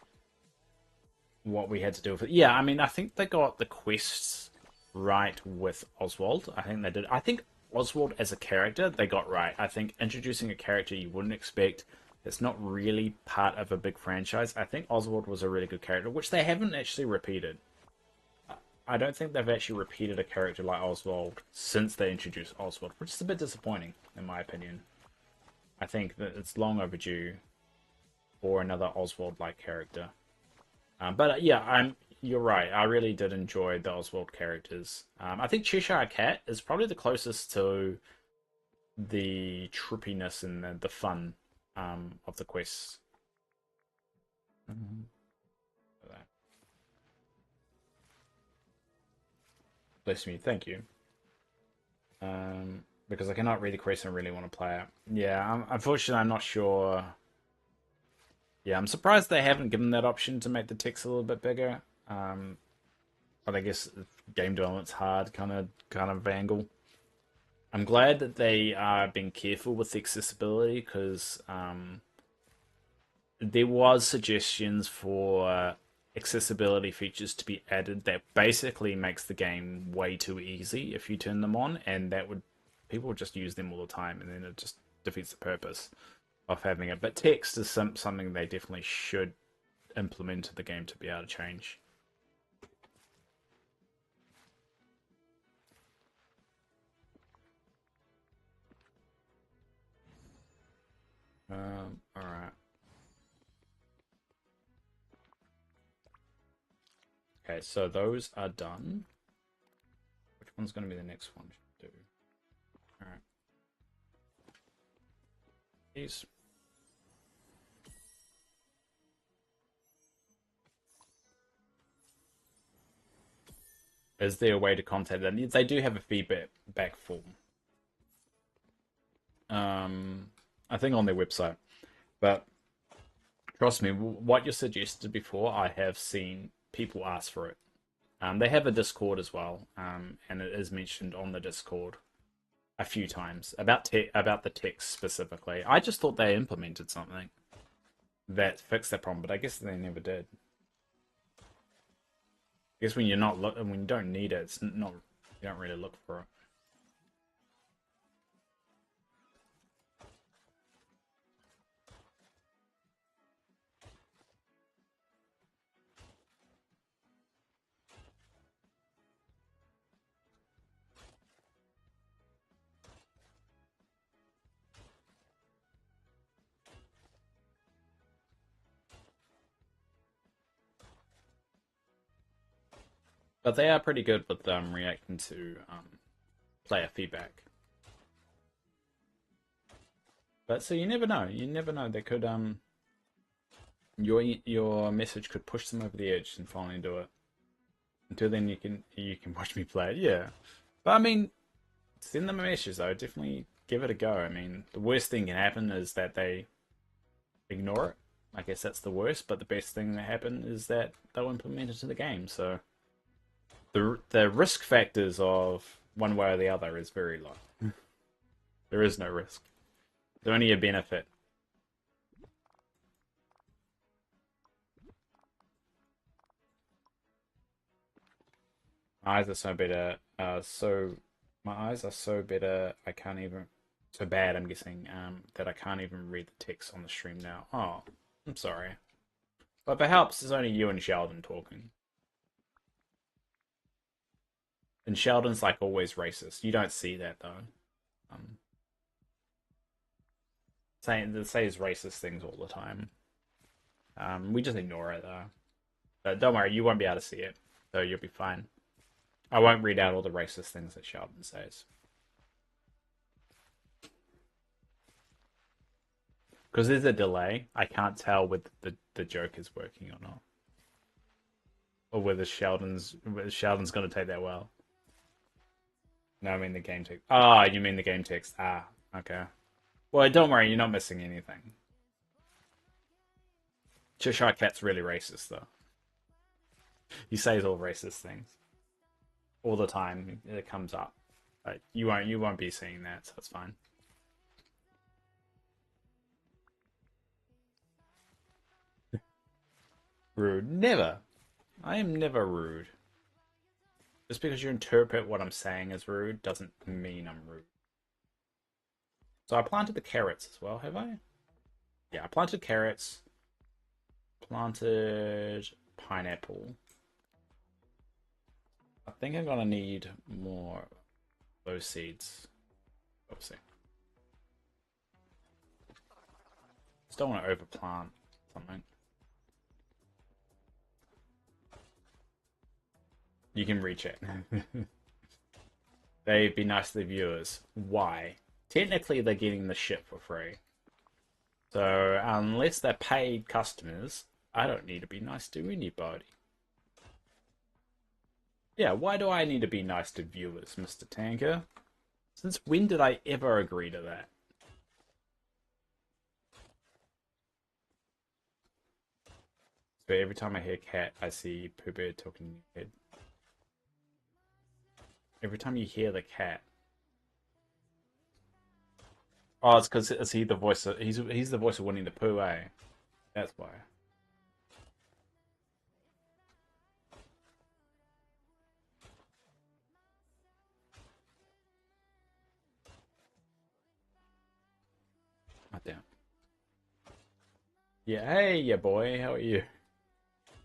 What we had to do with it. Yeah, I mean, I think they got the quests right with Oswald. I think they did. I think Oswald as a character, they got right. I think introducing a character you wouldn't expect that's not really part of a big franchise. I think Oswald was a really good character, which they haven't actually repeated. I don't think they've actually repeated a character like Oswald since they introduced Oswald, which is a bit disappointing, in my opinion. I think that it's long overdue for another Oswald-like character. But yeah, you're right. I really did enjoy the Oswald characters. I think Cheshire Cat is probably the closest to the trippiness and the fun of the quests. Mhm. Bless me, thank you. Because I cannot read the quest and I really want to play it. Yeah, unfortunately, I'm not sure. Yeah, I'm surprised they haven't given that option to make the text a little bit bigger. Um, but I guess game development's hard, kind of angle. I'm glad that they are being careful with the accessibility because there was suggestions for accessibility features to be added that basically makes the game way too easy if you turn them on, and that would people would just use them all the time, and then it just defeats the purpose of having it. But text is something they definitely should implement into the game to be able to change. All right. Okay, so those are done. Which one's going to be the next one to do? All right. These. Is there a way to contact them? They do have a feedback form. I think on their website. But trust me, what you suggested before, I have seen people ask for it. They have a Discord as well, and it is mentioned on the Discord a few times about the text specifically. I just thought they implemented something that fixed that problem, but I guess they never did. I guess when you're not when you don't need it, it's not you don't really look for it. But they are pretty good with reacting to player feedback. But so you never know. You never know. They could your message could push them over the edge and finally do it. Until then, you can watch me play it. Yeah, but I mean, send them a message though. Definitely give it a go. I mean, the worst thing can happen is that they ignore it. I guess that's the worst. But the best thing that happen is that they'll implement it to the game. So the risk factors of one way or the other is very low. There is no risk. There's only a benefit. My eyes are so better. My eyes are so better. I can't even so bad. I'm guessing that I can't even read the text on the stream now. Oh, I'm sorry. But perhaps it's only you and Sheldon talking. And Sheldon's like always racist. You don't see that though. Um, says racist things all the time. We just ignore it though. But don't worry, you won't be able to see it, so you'll be fine. I won't read out all the racist things that Sheldon says. Because there's a delay, I can't tell whether the joke is working or not. Or whether Sheldon's gonna take that well. No, I mean the game text. Ah, you mean the game text. Ah, okay. Well, don't worry, you're not missing anything. Cheshire Cat's really racist, though. He says all racist things all the time. It comes up. But you won't be seeing that, so it's fine. Rude. Never. I am never rude. Just because you interpret what I'm saying as rude doesn't mean I'm rude. So I planted the carrots as well, have I? Yeah, I planted carrots. Planted pineapple. I think I'm gonna need more of those seeds. We'll see. Just don't want to overplant something. You can reach it. They'd be nice to the viewers. Why? Technically, they're getting the shit for free. So, unless they're paid customers, I don't need to be nice to anybody. Yeah, why do I need to be nice to viewers, Mr. Tanker? Since when did I ever agree to that? So every time I hear cat, I see Pooh Bear talking in your head. Every time you hear the cat. Oh, it's because is he the voice of he's the voice of Winnie the Pooh, eh? That's why. Goddamn. Yeah, hey, ya boy, how are you?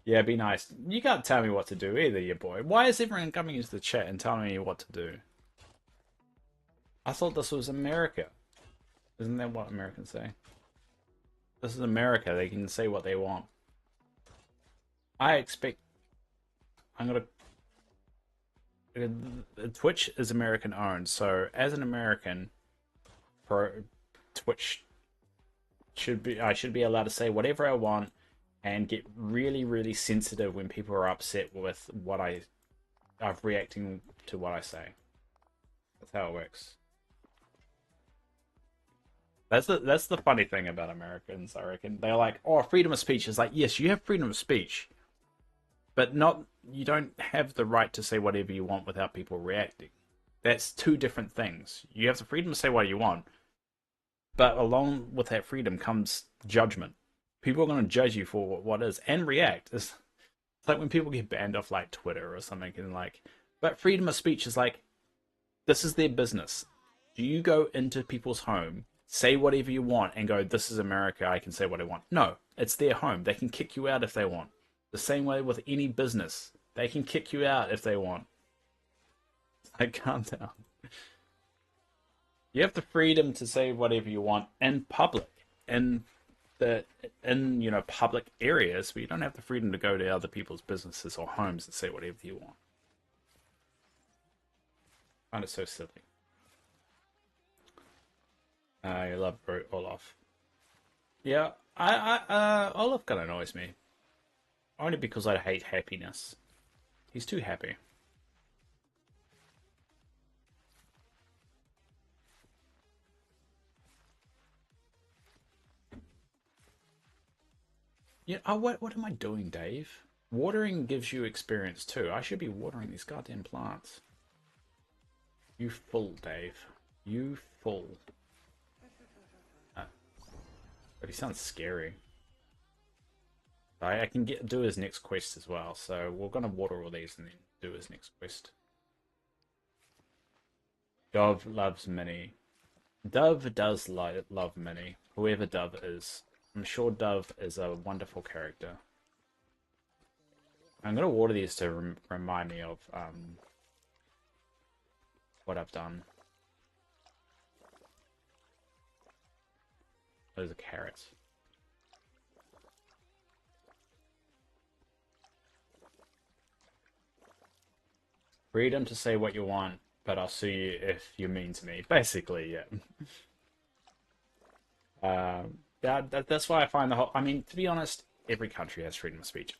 Yeah, be nice. You can't tell me what to do either, ya boy. Why is everyone coming into the chat and telling me what to do? I thought this was America. Isn't that what Americans say? This is America. They can say what they want. I expect. I'm gonna. Twitch is American owned, so as an American, pro Twitch should be. I should be allowed to say whatever I want and get really, really sensitive when people are upset with what of reacting to what I say. That's how it works. That's the funny thing about Americans, I reckon. They're like, oh, freedom of speech. Is like, yes, you have freedom of speech, but not you don't have the right to say whatever you want without people reacting. That's two different things. You have the freedom to say what you want, but along with that freedom comes judgment. People are going to judge you for what is and react. It's like when people get banned off like Twitter or something, and like, but freedom of speech is like, this is their business. Do you go into people's home, say whatever you want, and go, this is America, I can say what I want? No, it's their home. They can kick you out if they want. The same way with any business. They can kick you out if they want. Like, calm down. You have the freedom to say whatever you want in public, in public areas, but you don't have the freedom to go to other people's businesses or homes and say whatever you want. I find it so silly. I love Olaf. Yeah, Olaf kind of annoys me. Only because I hate happiness. He's too happy. Yeah, what am I doing, Dave? Watering gives you experience too. I should be watering these goddamn plants. You fool, Dave. You fool. But he sounds scary. I can do his next quest as well, so we're gonna water all these and then do his next quest. Dove loves Minnie. Dove does love Minnie. Whoever Dove is. I'm sure Dove is a wonderful character. I'm gonna water these to remind me of what I've done. Those are carrots. Freedom to say what you want, but I'll sue you if you're mean to me. Basically, yeah. That's why I find the whole. I mean, to be honest, every country has freedom of speech.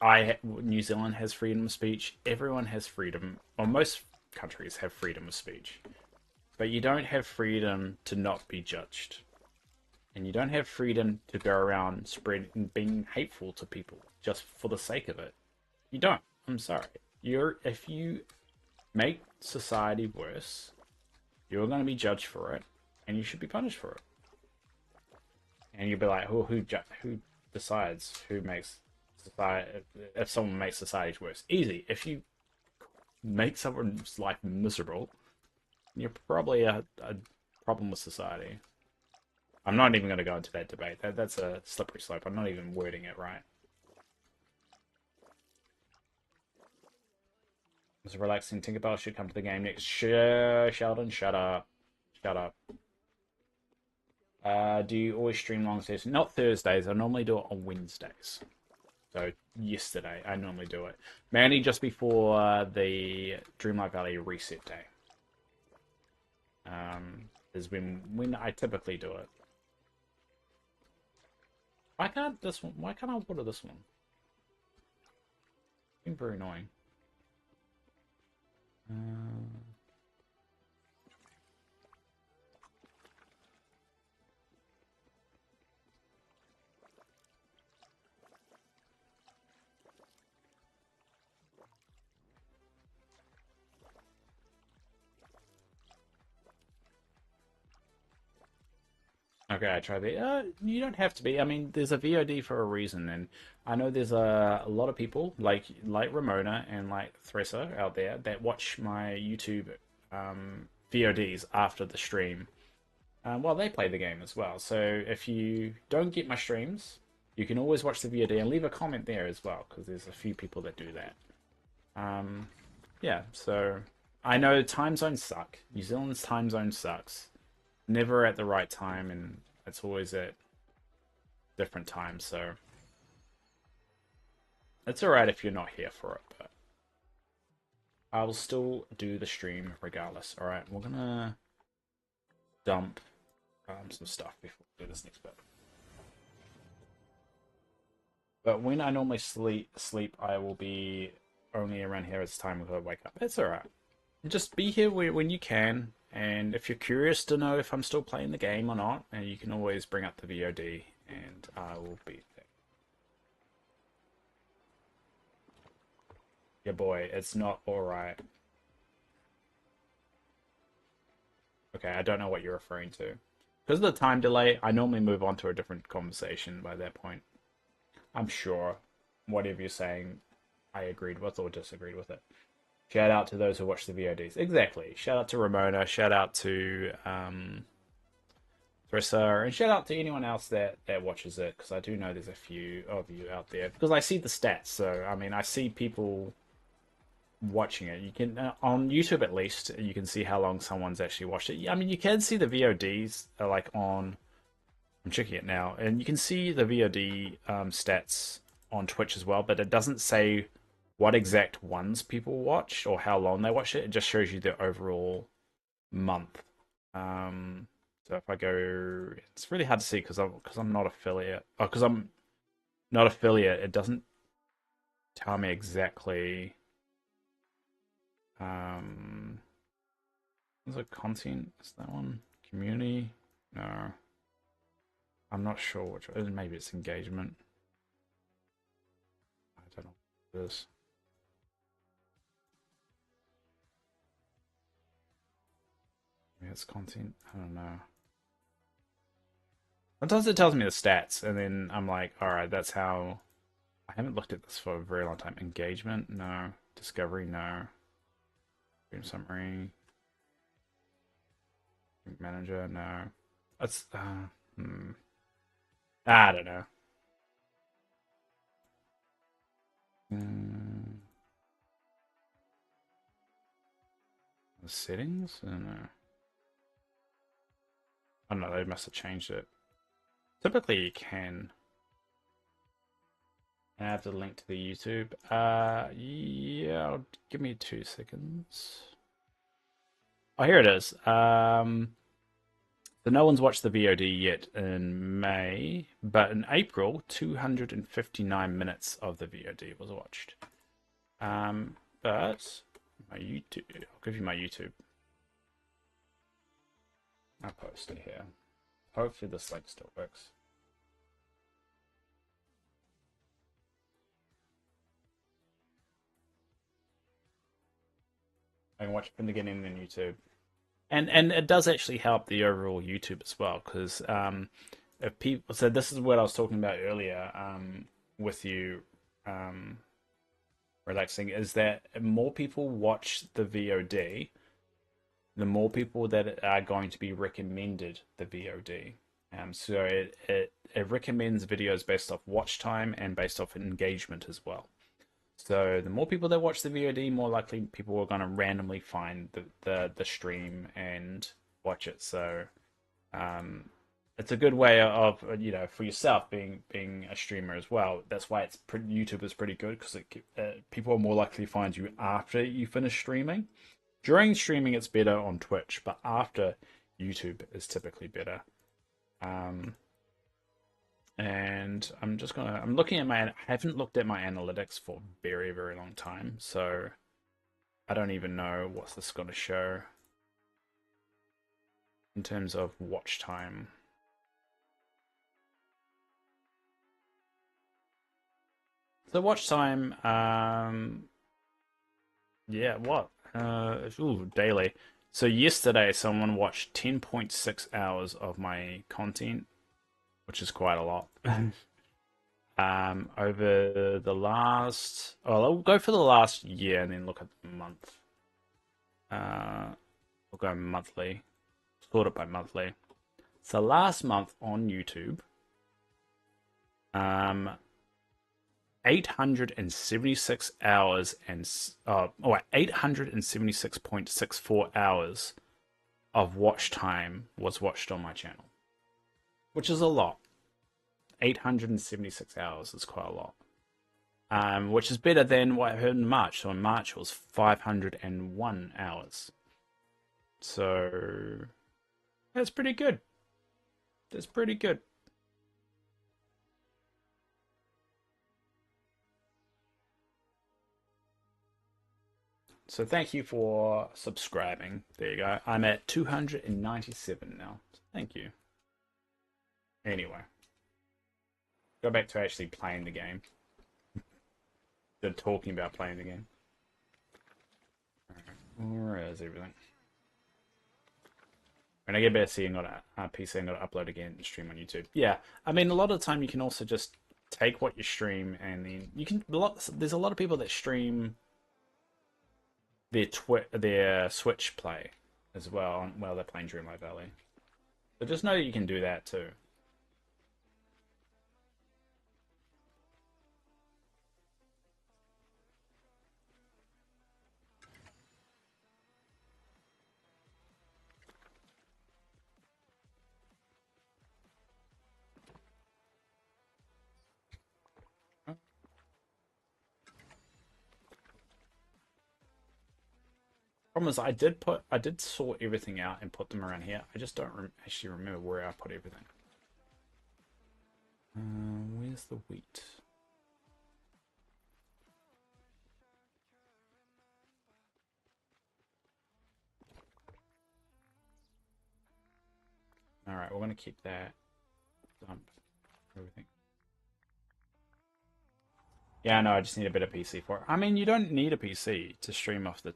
New Zealand has freedom of speech. Everyone has freedom. Well, most countries have freedom of speech, but you don't have freedom to not be judged, and you don't have freedom to go around spreading being hateful to people just for the sake of it. You don't. I'm sorry. If you make society worse, you're going to be judged for it, and you should be punished for it. And you'll be like, who decides who makes society? If someone makes society worse, easy. If you make someone's life miserable, you're probably a problem with society. I'm not even going to go into that debate. That's a slippery slope. I'm not even wording it right. It's relaxing. Tinkerbell should come to the game next. Sheldon, shut up. Shut up. Do you always stream long sessions? Not Thursdays. I normally do it on Wednesdays. So yesterday, I normally do it. Mainly just before the Dreamlight Valley reset day. Is when I typically do it. Why can't this one? Why can't I water this one? It's been very annoying. Okay, I try the. You don't have to be. I mean, there's a VOD for a reason, and I know there's a lot of people like Ramona and like Thresser out there that watch my YouTube VODs after the stream, Well, they play the game as well. So if you don't get my streams, you can always watch the VOD and leave a comment there as well, because there's a few people that do that. Um, yeah, so I know time zones suck. New Zealand's time zone sucks. Never at the right time, and it's always at different times. So it's alright if you're not here for it, but I will still do the stream regardless. Alright, we're gonna dump some stuff before we do this next bit. But when I normally sleep, I will be only around here as time I wake up. It's alright. Just be here when you can, and if you're curious to know if I'm still playing the game or not, and you can always bring up the VOD, and I will be there. Yeah, boy, it's not alright. Okay, I don't know what you're referring to. Because of the time delay, I normally move on to a different conversation by that point. I'm sure whatever you're saying, I agreed with or disagreed with it. Shout out to those who watch the VODs. Exactly. Shout out to Ramona. Shout out to Thrissa, and shout out to anyone else that watches it, because I do know there's a few of you out there. Because I see the stats, so I mean, I see people watching it. You can on YouTube at least, you can see how long someone's actually watched it. I mean, you can see the VODs like on. I'm checking it now, and you can see the VOD stats on Twitch as well, but it doesn't say what exact ones people watch or how long they watch it. It just shows you the overall month. So if I go, it's really hard to see because I'm not affiliate. Oh, because I'm not affiliate, it doesn't tell me exactly. Um, is it content? Is that one community? No, I'm not sure which. Maybe it's engagement. I don't know what it is. Maybe it's content. I don't know. Sometimes it tells me the stats, and then I'm like, all right, that's how. I haven't looked at this for a very long time. Engagement, no. Discovery, no. Stream summary, manager, no. That's I don't know. Mm, the settings, I don't know. I don't know. They must have changed it. Typically, you can. And I have the link to the YouTube. Yeah, give me 2 seconds. Oh, here it is. So no one's watched the VOD yet in May, but in April, 259 minutes of the VOD was watched. But my YouTube, I'll give you my YouTube. I'll post it here. Hopefully this link still works. I can watch it from the beginning on YouTube. And it does actually help the overall YouTube as well, because if people, so this is what I was talking about earlier with you relaxing, is that more people watch the VOD, the more people that are going to be recommended the VOD. So it recommends videos based off watch time and based off engagement as well. So the more people that watch the VOD, more likely people are going to randomly find the stream and watch it. So um, it's a good way of for yourself being a streamer as well. That's why YouTube is pretty good, because people are more likely to find you after you finish streaming. During streaming, it's better on Twitch, but after, YouTube is typically better. Um, and I'm looking at I haven't looked at my analytics for a very, very long time, so I don't even know what's this going to show in terms of watch time. So watch time, yeah, what? Daily. So yesterday, someone watched 10.6 hours of my content, which is quite a lot. Over the last, well, I'll go for the last year and then look at the month. We'll go monthly, sort it by monthly. So last month on YouTube, 876 hours and 876.64 hours of watch time was watched on my channel, which is a lot. 876 hours is quite a lot. Which is better than what I heard in March. So in March it was 501 hours. So that's pretty good. That's pretty good. So thank you for subscribing. There you go. I'm at 297 now. Thank you. Anyway, go back to actually playing the game. They're talking about playing the game. Where is everything? When I get better seeing on a PC, I'm gonna upload again and stream on YouTube. Yeah, I mean, a lot of the time you can also just take what you stream and then you can. There's a lot of people that stream their Switch play as well while they're playing Dreamlight Valley. So just know that you can do that too. Problem is, I did sort everything out and put them around here. I just don't actually remember where I put everything. Where's the wheat? All right, we're gonna keep that. Dump everything. Yeah, no, I just need a better PC for it. I mean, you don't need a PC to stream off the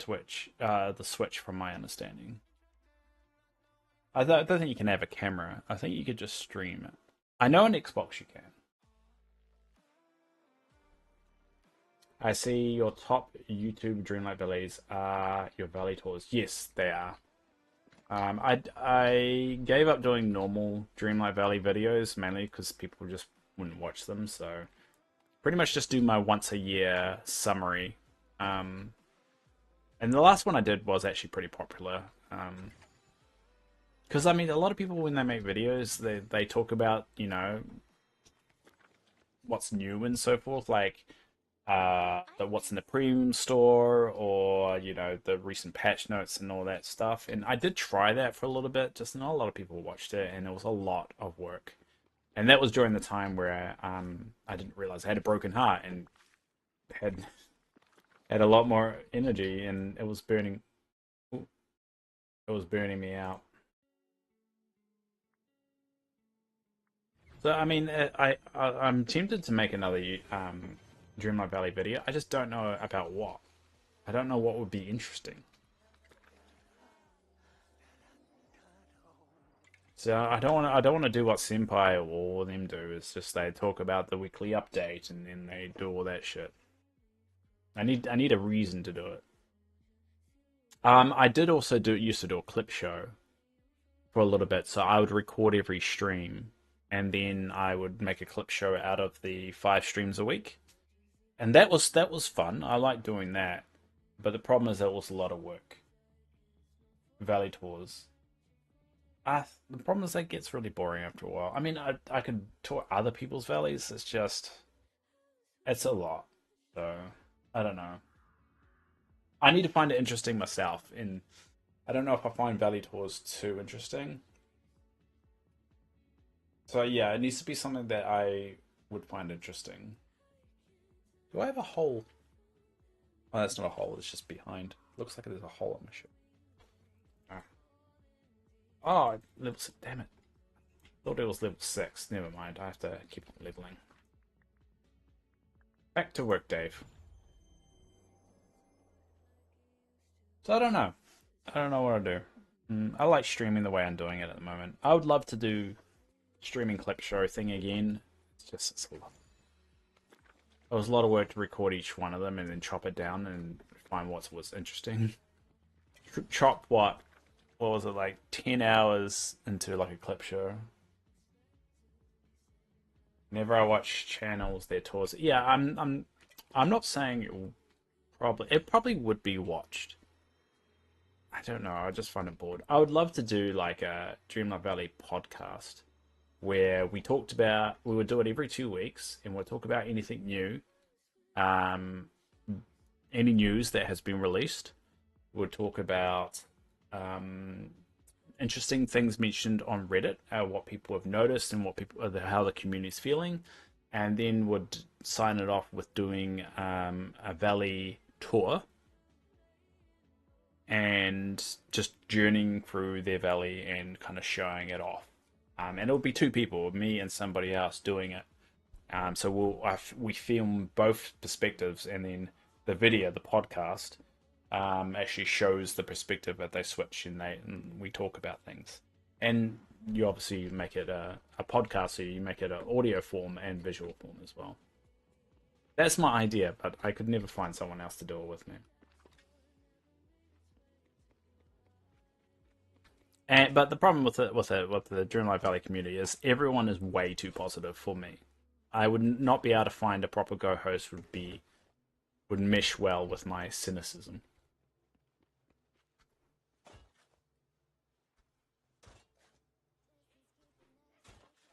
Switch, from my understanding. I don't think you can have a camera. I think you could just stream it. I know on Xbox you can. I see your top YouTube Dreamlight Valleys are your Valley tours. Yes, they are. I gave up doing normal Dreamlight Valley videos mainly because people just wouldn't watch them. So pretty much just do my once a year summary. And the last one I did was actually pretty popular. Because I mean, a lot of people when they make videos, they talk about what's new and so forth, like what's in the premium store or the recent patch notes and all that stuff. And I did try that for a little bit, just not a lot of people watched it, and it was a lot of work. And that was during the time where I didn't realize I had a broken heart and had a lot more energy, and it was burning. Ooh, it was burning me out. So I mean, I'm tempted to make another Dreamlight Valley video. I just don't know about what. I don't know what would be interesting. So I don't want to do what Senpai or all of them do. It's just they talk about the weekly update and then they do all that shit. I need a reason to do it. I did also used to do a clip show for a little bit, so I would record every stream and then I would make a clip show out of the 5 streams a week. And that was fun. I like doing that. But the problem is that was a lot of work. Valley tours. The problem is that gets really boring after a while. I mean, I could tour other people's valleys. It's a lot. So I don't know. I need to find it interesting myself, and I don't know if I find valley tours too interesting. So yeah, it needs to be something that I would find interesting. Do I have a hole? Oh, that's not a hole. It's just behind. Looks like there's a hole on my ship. Oh, level 6. Damn it. Thought it was level 6. Never mind. I have to keep on leveling. Back to work, Dave. So I don't know. I don't know what to do. I like streaming the way I'm doing it at the moment. I would love to do streaming clip show thing again. It's a lot. It was a lot of work to record each one of them and then chop it down and find what was interesting. Chop what what was it, like 10 hours into like a clip show. Whenever I watch channels, their tours. Yeah, I'm not saying it probably would be watched. I don't know. I just find it bored. I would love to do like a Dreamlight Valley podcast where we would do it every 2 weeks and we'll talk about anything new, um, any news that has been released. We'll talk about um, interesting things mentioned on Reddit, what people have noticed and what people, how the community's feeling, and then would sign it off with doing a valley tour and just journeying through their valley and kind of showing it off. And it'll be two people, me and somebody else, doing it. So we film both perspectives, and then the video, the podcast, actually shows the perspective that they switch, and we talk about things. And you obviously make it a podcast, so you make it an audio form and visual form as well. That's my idea, but I could never find someone else to do it with me. But the problem with the Dreamlight Valley community is everyone is way too positive for me. I would not be able to find a proper go host would mesh well with my cynicism.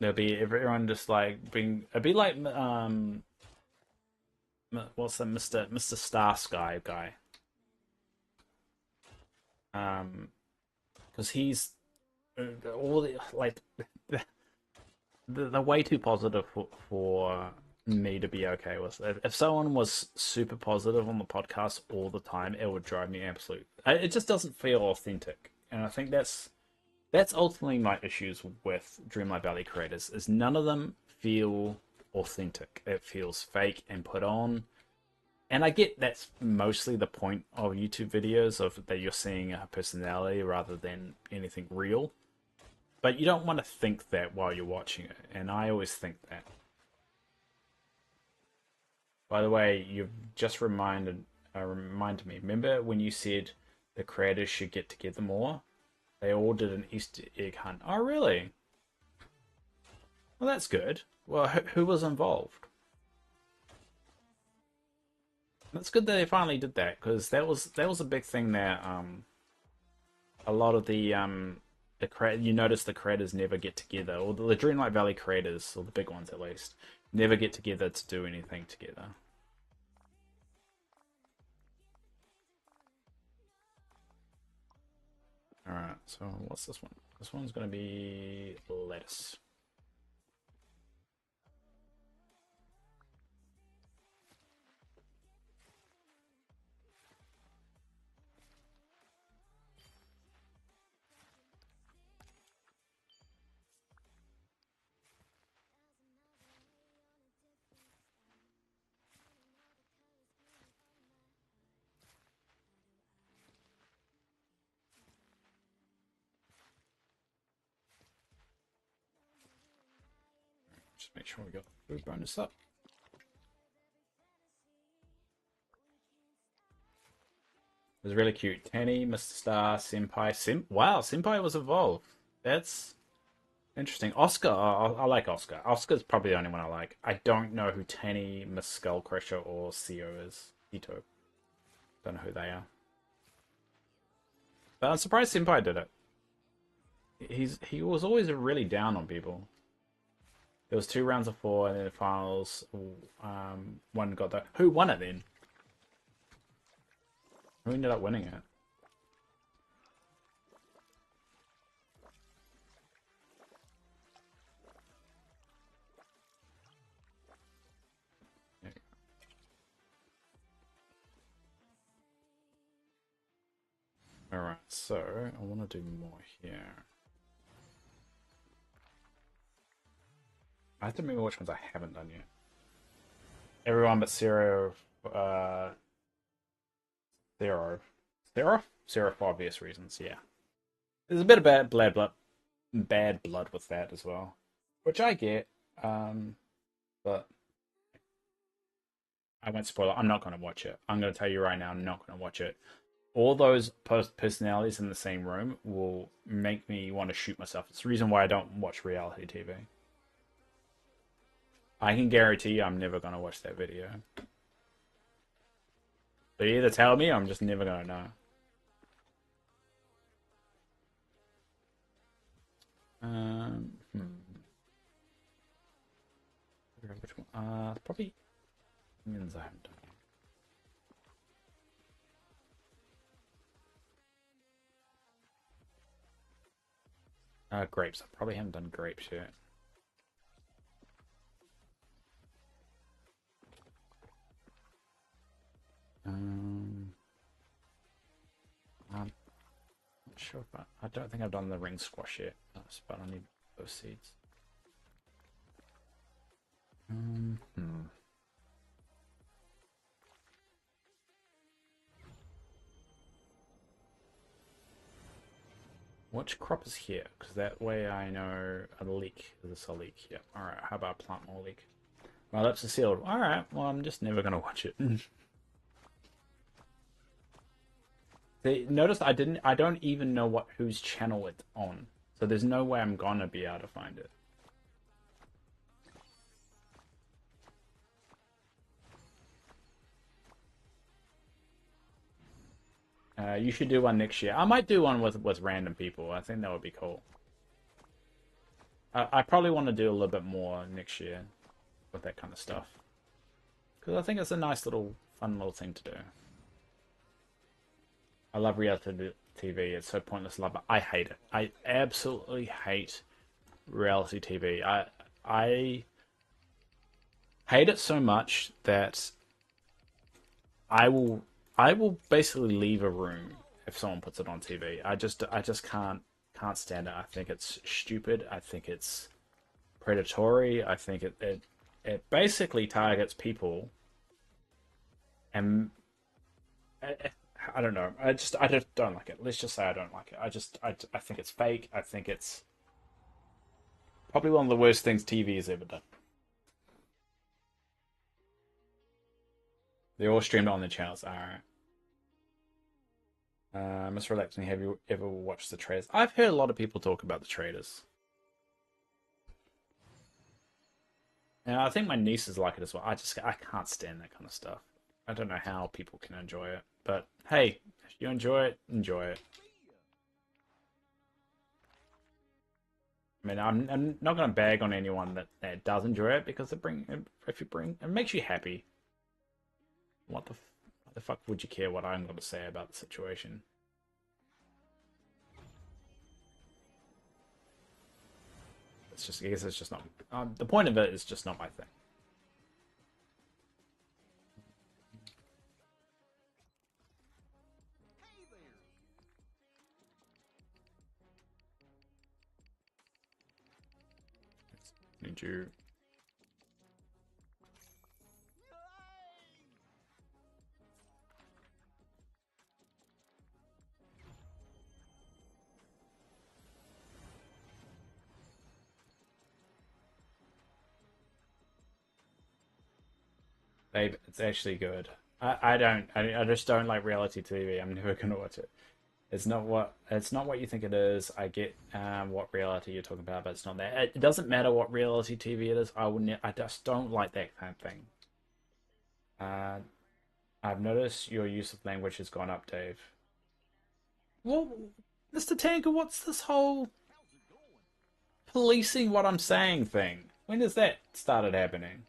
There'll be everyone just like being. It'd be like what's the Mr. Star Sky guy? Because he's all the like they're way too positive for me to be okay with. If someone was super positive on the podcast all the time, it would drive me absolute. It just doesn't feel authentic, and I think that's ultimately my issues with Dreamlight Valley creators. Is none of them feel authentic. It feels fake and put on. And I get that's mostly the point of YouTube videos, of that you're seeing a personality rather than anything real. But you don't want to think that while you're watching it, and I always think that. By the way, you've just reminded me. Remember when you said the creators should get together more? They all did an Easter egg hunt. Oh, really? Well, that's good. Well, who was involved? That's good that they finally did that, because that was a big thing that a lot of you notice the creators never get together, or the Dreamlight Valley creators, or the big ones at least, never get together to do anything together. Alright, so what's this one? This one's gonna be lettuce. Just make sure we got the food bonus up. It was really cute. Tanny, Mr. Star, Senpai. Wow, Senpai was involved. That's interesting. Oscar, I like Oscar. Oscar's probably the only one I like. I don't know who Tanny, Miss Skullcrusher, or Seo is. Ito. Don't know who they are. But I'm surprised Senpai did it. He was always really down on people. There was 2 rounds of 4, and then the finals. One got that. Who won it then? Who ended up winning it? Alright, so I want to do more here. I have to remember which ones I haven't done yet. Everyone but Zero, Zero for obvious reasons, yeah. There's a bit of bad blood with that as well, which I get, but I won't spoil it. I'm not going to watch it. I'm going to tell you right now, I'm not going to watch it. all those personalities in the same room will make me want to shoot myself. It's the reason why I don't watch reality TV. I can guarantee you I'm never going to watch that video. They either tell me or I'm just never going to know. Um, hmm. Which one? Probably Minions I haven't done. Grapes. I probably haven't done grapes yet. I'm not sure if I don't think I've done the ring squash yet, but I need those seeds. Hmm. Which crop is here? Because that way I know a leek. Is this a leek? Yep. Alright, how about plant more leek? My lips are sealed. Alright, well I'm just never gonna watch it. Notice I don't even know whose channel it's on. So there's no way I'm gonna be able to find it. You should do one next year. I might do one with random people. I think that would be cool. I probably want to do a little bit more next year with that kind of stuff. Because I think it's a nice little, fun little thing to do. I love reality TV. It's so pointless. Love it. I hate it. I absolutely hate reality TV. I hate it so much that I will I will basically leave a room if someone puts it on TV. I just can't stand it. I think it's stupid. I think it's predatory. I think it basically targets people, and I don't know. I just don't like it. Let's just say I don't like it. I think it's fake. I think it's probably one of the worst things TV has ever done. They're all streamed on the channels. All right. Mr. Relaxing, have you ever watched the traders? I've heard a lot of people talk about the traders. And I think my nieces like it as well. I can't stand that kind of stuff. I don't know how people can enjoy it. But hey, if you enjoy it, enjoy it. I mean, I'm not going to bag on anyone that does enjoy it because it makes you happy. What the fuck would you care what I'm going to say about the situation? I guess it's just not. The point of it is just not my thing. Need you. Babe, it's actually good. I just don't like reality TV. I'm never gonna watch it. It's not what you think it is. I get what reality you're talking about, but it's not that. It doesn't matter what reality TV it is. I just don't like that kind of thing. Uh, I've noticed your use of language has gone up, Dave. Well, Mr. Tanker, what's this whole policing what I'm saying thing? When has that started happening?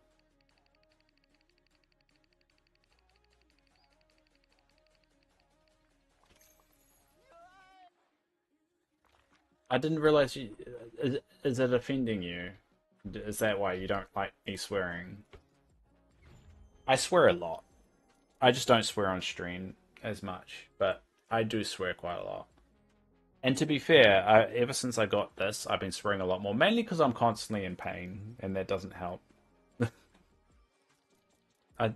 I didn't realize you. Is it offending you? Is that why you don't like me swearing? I swear a lot. I just don't swear on stream as much, but I do swear quite a lot. And to be fair, ever since I got this, I've been swearing a lot more, mainly because I'm constantly in pain, and that doesn't help.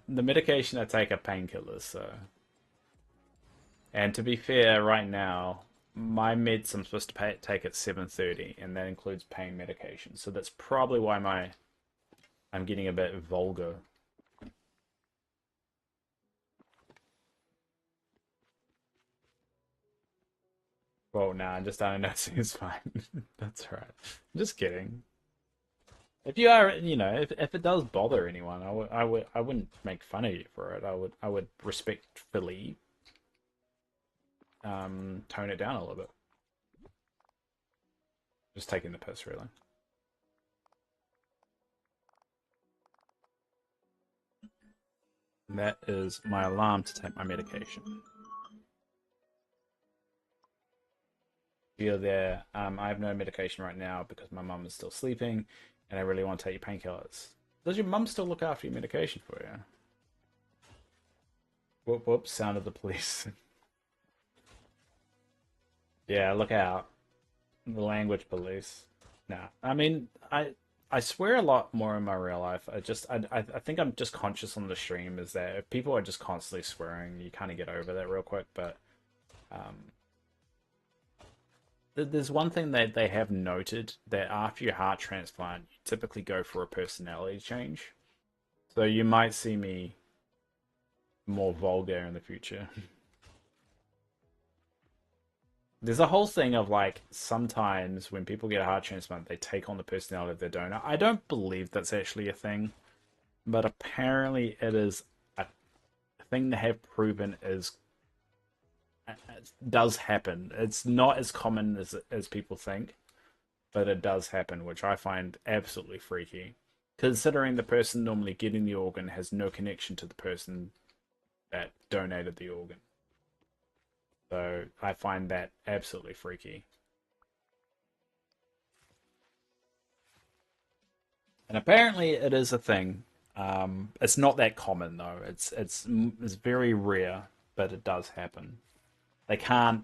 The medication I take are painkillers, so. And to be fair, right now, my meds I'm supposed to take at 7:30, and that includes pain medication. So that's probably why I'm getting a bit vulgar. Well, nah, just unannouncing is fine. That's right. I'm just kidding. If you are, if it does bother anyone, I wouldn't make fun of you for it. I would respectfully tone it down a little bit. Just taking the piss, really. And that is my alarm to take my medication. You're there. I have no medication right now because my mum is still sleeping, and I really want to take your painkillers. Does your mum still look after your medication for you? Whoop whoop! Sound of the police. Yeah, look out. The language police. Nah, I mean, I swear a lot more in my real life. I think I'm just conscious on the stream is that if people are just constantly swearing, you kind of get over that real quick. But um, there's one thing that they have noted that after your heart transplant, you typically go for a personality change. So you might see me more vulgar in the future. There's a whole thing of like sometimes when people get a heart transplant, they take on the personality of their donor. I don't believe that's actually a thing, but apparently it is a thing they have proven is does happen. It's not as common as people think, but it does happen, which I find absolutely freaky. Considering the person normally getting the organ has no connection to the person that donated the organ. So I find that absolutely freaky. And apparently it is a thing. It's not that common though. It's very rare, but it does happen. They can't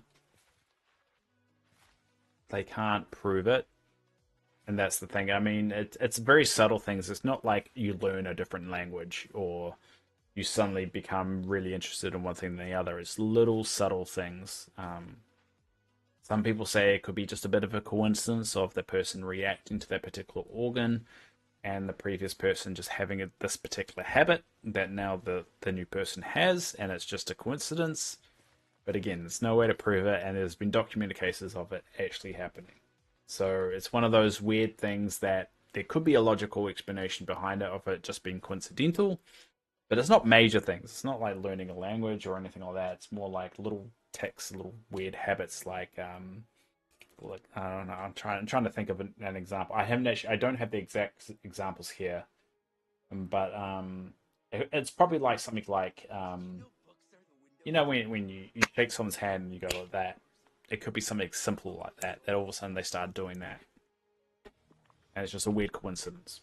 they can't prove it, and that's the thing. I mean, it's very subtle things. It's not like you learn a different language or you suddenly become really interested in one thing than the other. It's little subtle things. Some people say it could be just a bit of a coincidence of the person reacting to that particular organ and the previous person just having this particular habit that now the new person has, and it's just a coincidence. But again, there's no way to prove it, and there's been documented cases of it actually happening. So it's one of those weird things that there could be a logical explanation behind it of it just being coincidental, but it's not major things. It's not like learning a language or anything like that. It's more like little tics, little weird habits like I don't know. I'm trying to think of an example. I don't have the exact examples here, but it's probably like something like when you shake someone's hand and you go like that. It could be something simple like that. That all of a sudden they start doing that, and it's just a weird coincidence.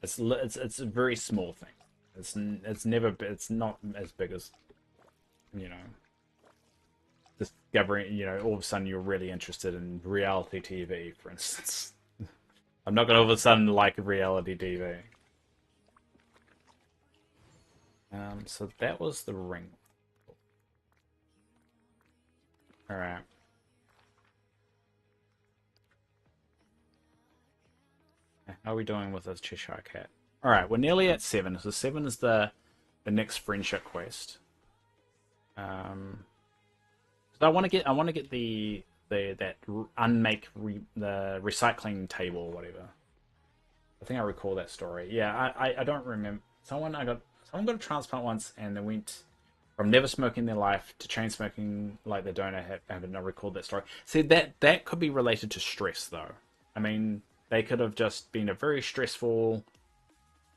It's a very small thing. It's not as big as you know discovering, all of a sudden you're really interested in reality TV, for instance. I'm not gonna all of a sudden like reality TV. So that was the ring. All right. How are we doing with this Cheshire Cat? All right, we're nearly at 7. So 7 is the next friendship quest. So I want to get the that the recycling table or whatever. I think I recall that story. Yeah, I don't remember. Someone got a transplant once and they went from never smoking their life to chain smoking like the donor have. I recalled that story. See, that could be related to stress though. I mean, they could have just been a very stressful.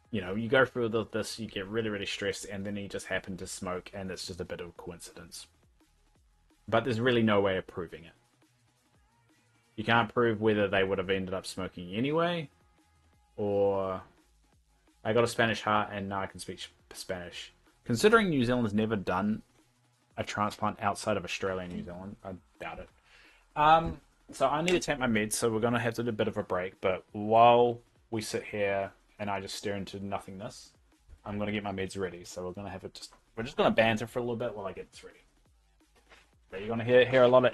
You go through this, you get really, really stressed, and then you just happen to smoke, and it's just a bit of a coincidence. But there's really no way of proving it. You can't prove whether they would have ended up smoking anyway, or I got a Spanish heart and now I can speak Spanish. Considering New Zealand has never done a transplant outside of Australia and New Zealand, I doubt it. So I need to take my meds, so we're going to have to do a bit of a break. But while we sit here and I just stare into nothingness, I'm going to get my meds ready. So we're just going to banter for a little bit while I get this ready. But you're going to hear a lot of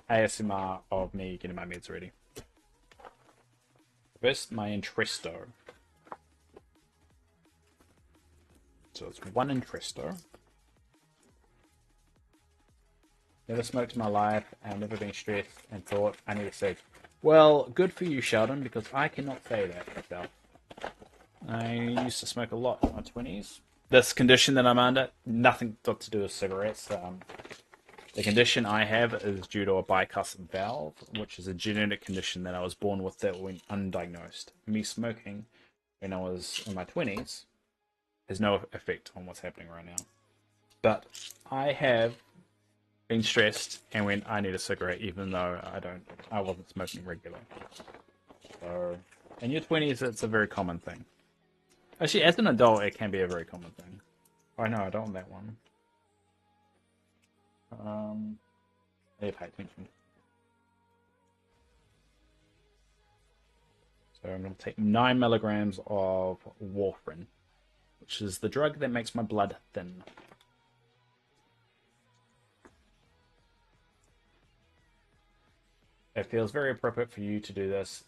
ASMR of me getting my meds ready. First, my Entresto. So it's one Entresto. Never smoked in my life, and never been stressed and thought I need a cig. Well, good for you, Sheldon, because I cannot say that myself. I used to smoke a lot in my 20s. This condition that I'm under, nothing got to do with cigarettes. The condition I have is due to a bicuspid valve, which is a genetic condition that I was born with that went undiagnosed. Me smoking when I was in my 20s has no effect on what's happening right now. But I have been stressed and when I need a cigarette, even though I wasn't smoking regularly. So, in your 20s, it's a very common thing. Actually, as an adult, it can be a very common thing. Oh no, I don't want that one. Hey, pay attention. So I'm going to take 9 milligrams of warfarin, which is the drug that makes my blood thin. It feels very appropriate for you to do this,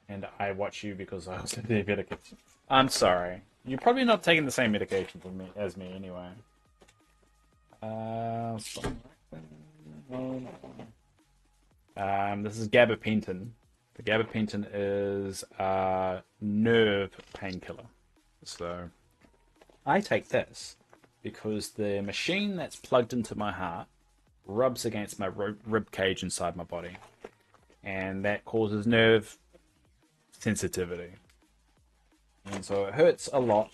and I watch you because I also take medication. I'm sorry. You're probably not taking the same medication as me anyway. This is gabapentin. The gabapentin is a nerve painkiller. So I take this because the machine that's plugged into my heart rubs against my rib cage inside my body, and that causes nerve sensitivity. And so it hurts a lot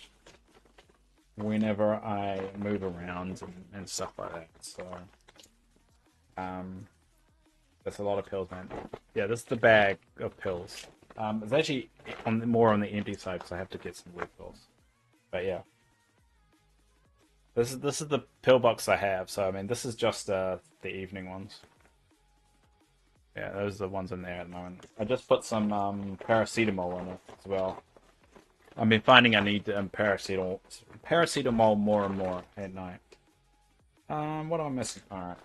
whenever I move around and stuff like that. So, that's a lot of pills, man. Yeah, this is the bag of pills. It's actually more on the empty side because I have to get some weird pills. But yeah, this is the pill box I have. So I mean, this is just the evening ones. Yeah, those are the ones in there at the moment. I just put some paracetamol in it as well. I've been finding I need paracetamol more and more at night. What am I missing? Alright.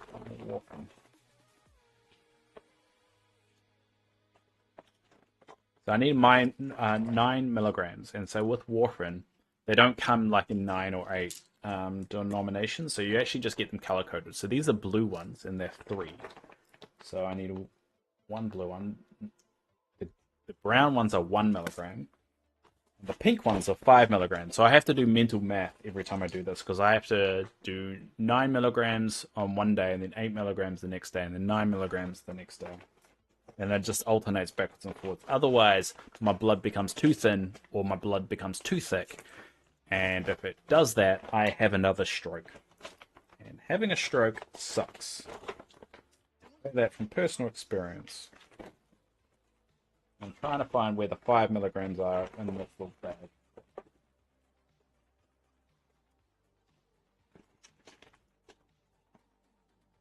So I need my 9 milligrams. And so with warfarin, they don't come like in 9 or 8 denominations. So you actually just get them color coded. So these are blue ones and they're 3. So I need one blue one. The brown ones are 1 milligram. The pink ones are 5 milligrams. So I have to do mental math every time I do this because I have to do 9 milligrams on one day and then 8 milligrams the next day and then 9 milligrams the next day. And it just alternates backwards and forwards. Otherwise, my blood becomes too thin or my blood becomes too thick. And if it does that, I have another stroke. And having a stroke sucks. I know that from personal experience. I'm trying to find where the 5 milligrams are in this little bag.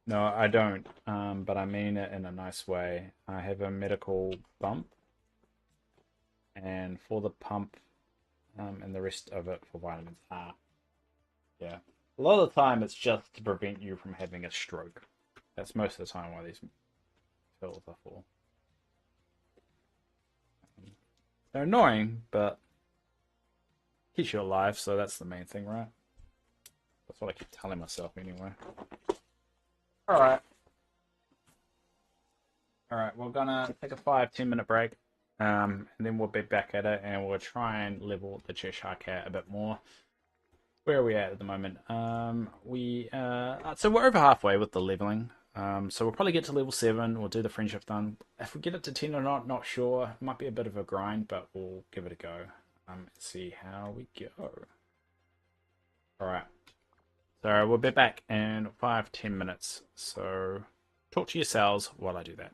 No, I don't, but I mean it in a nice way. I have a medical bump, and for the pump, and the rest of it for vitamins R. Yeah. A lot of the time, it's just to prevent you from having a stroke. That's most of the time why these pills are for. They're annoying, but keeps you alive, so that's the main thing, right? That's what I keep telling myself anyway. Alright. Alright, we're gonna take a 5-10 minute break. And then we'll be back at it and we'll try and level the Cheshire Cat a bit more. Where are we at the moment? So we're over halfway with the leveling. So we'll probably get to level 7. We'll do the friendship done. If we get it to 10 or not sure. It might be a bit of a grind, but we'll give it a go. See how we go. Alright. So we'll be back in 5-10 minutes. So talk to yourselves while I do that.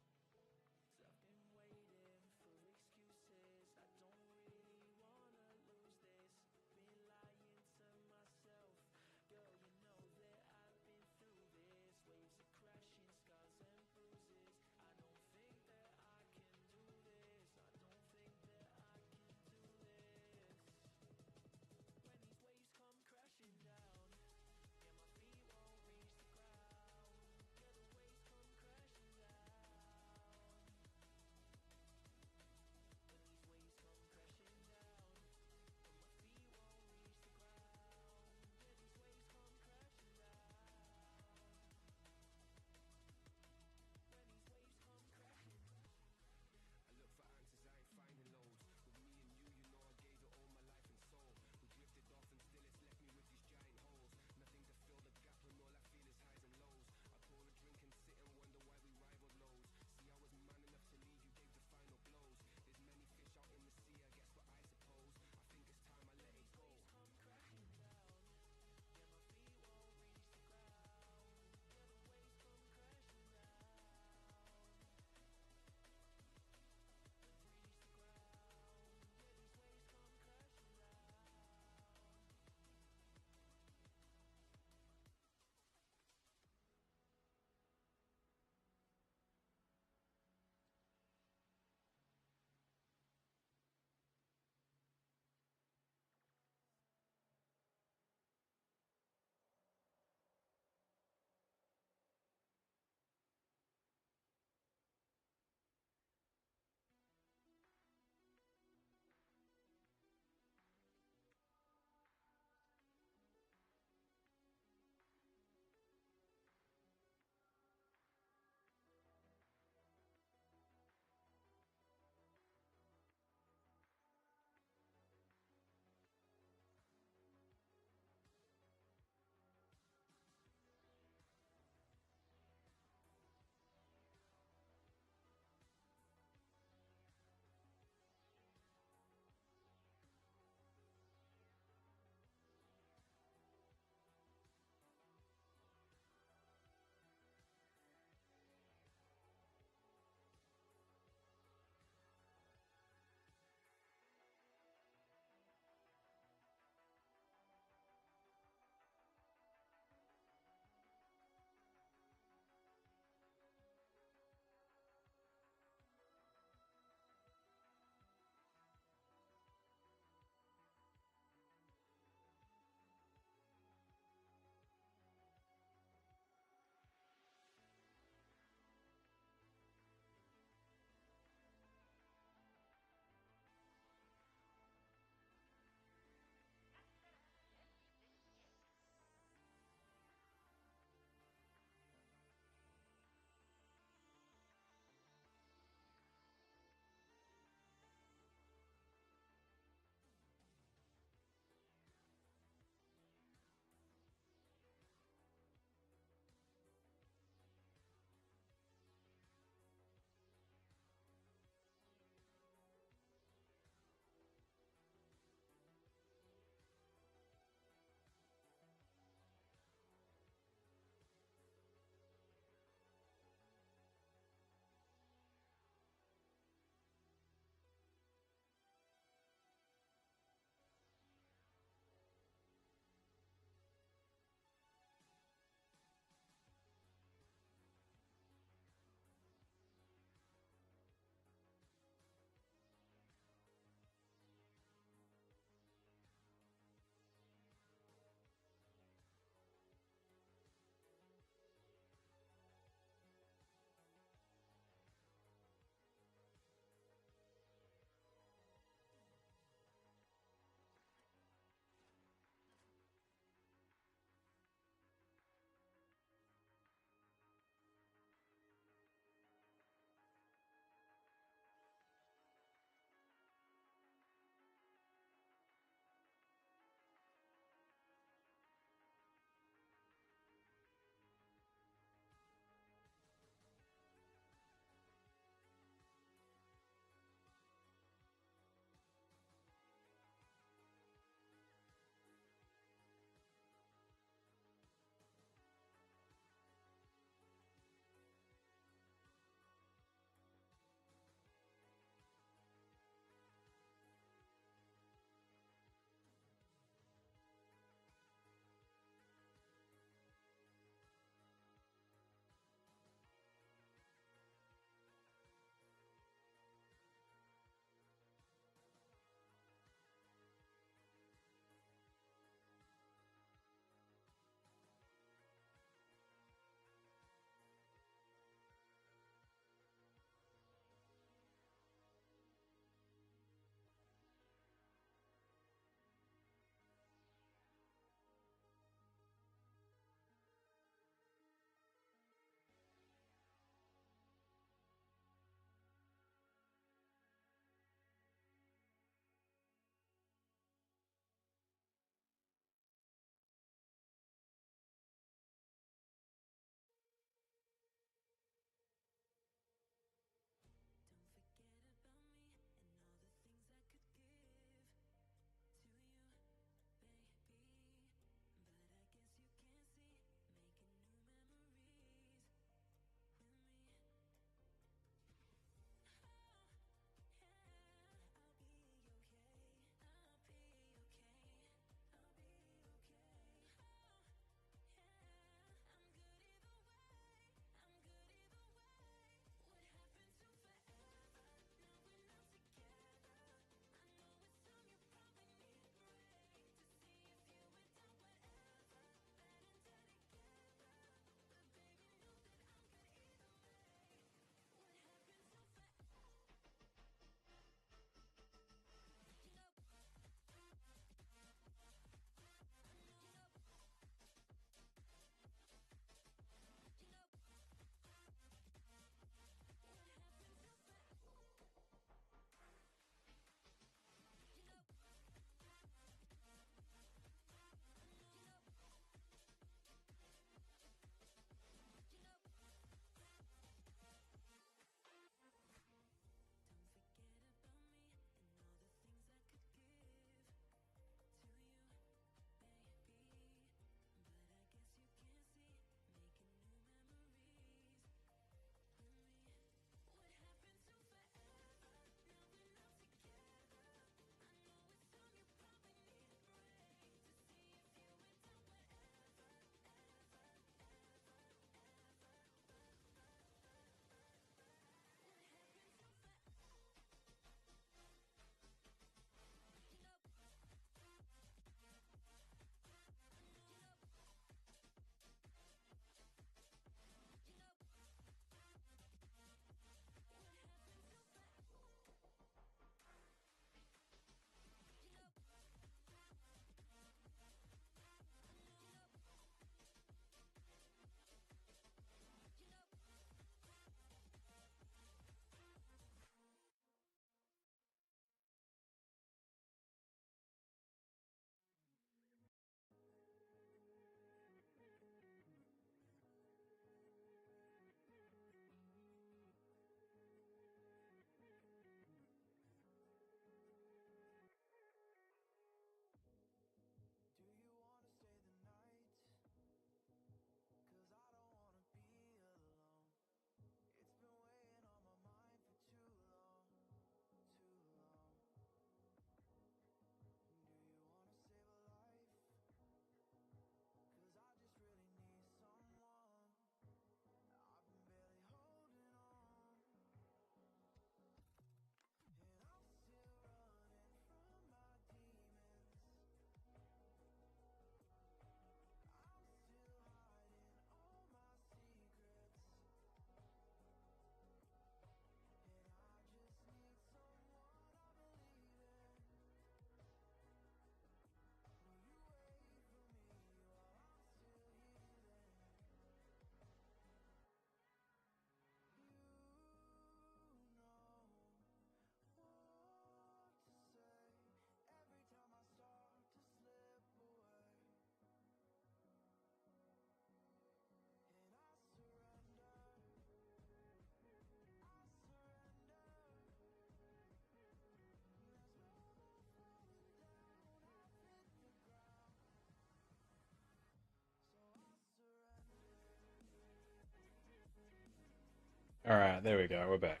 Alright, there we go. We're back.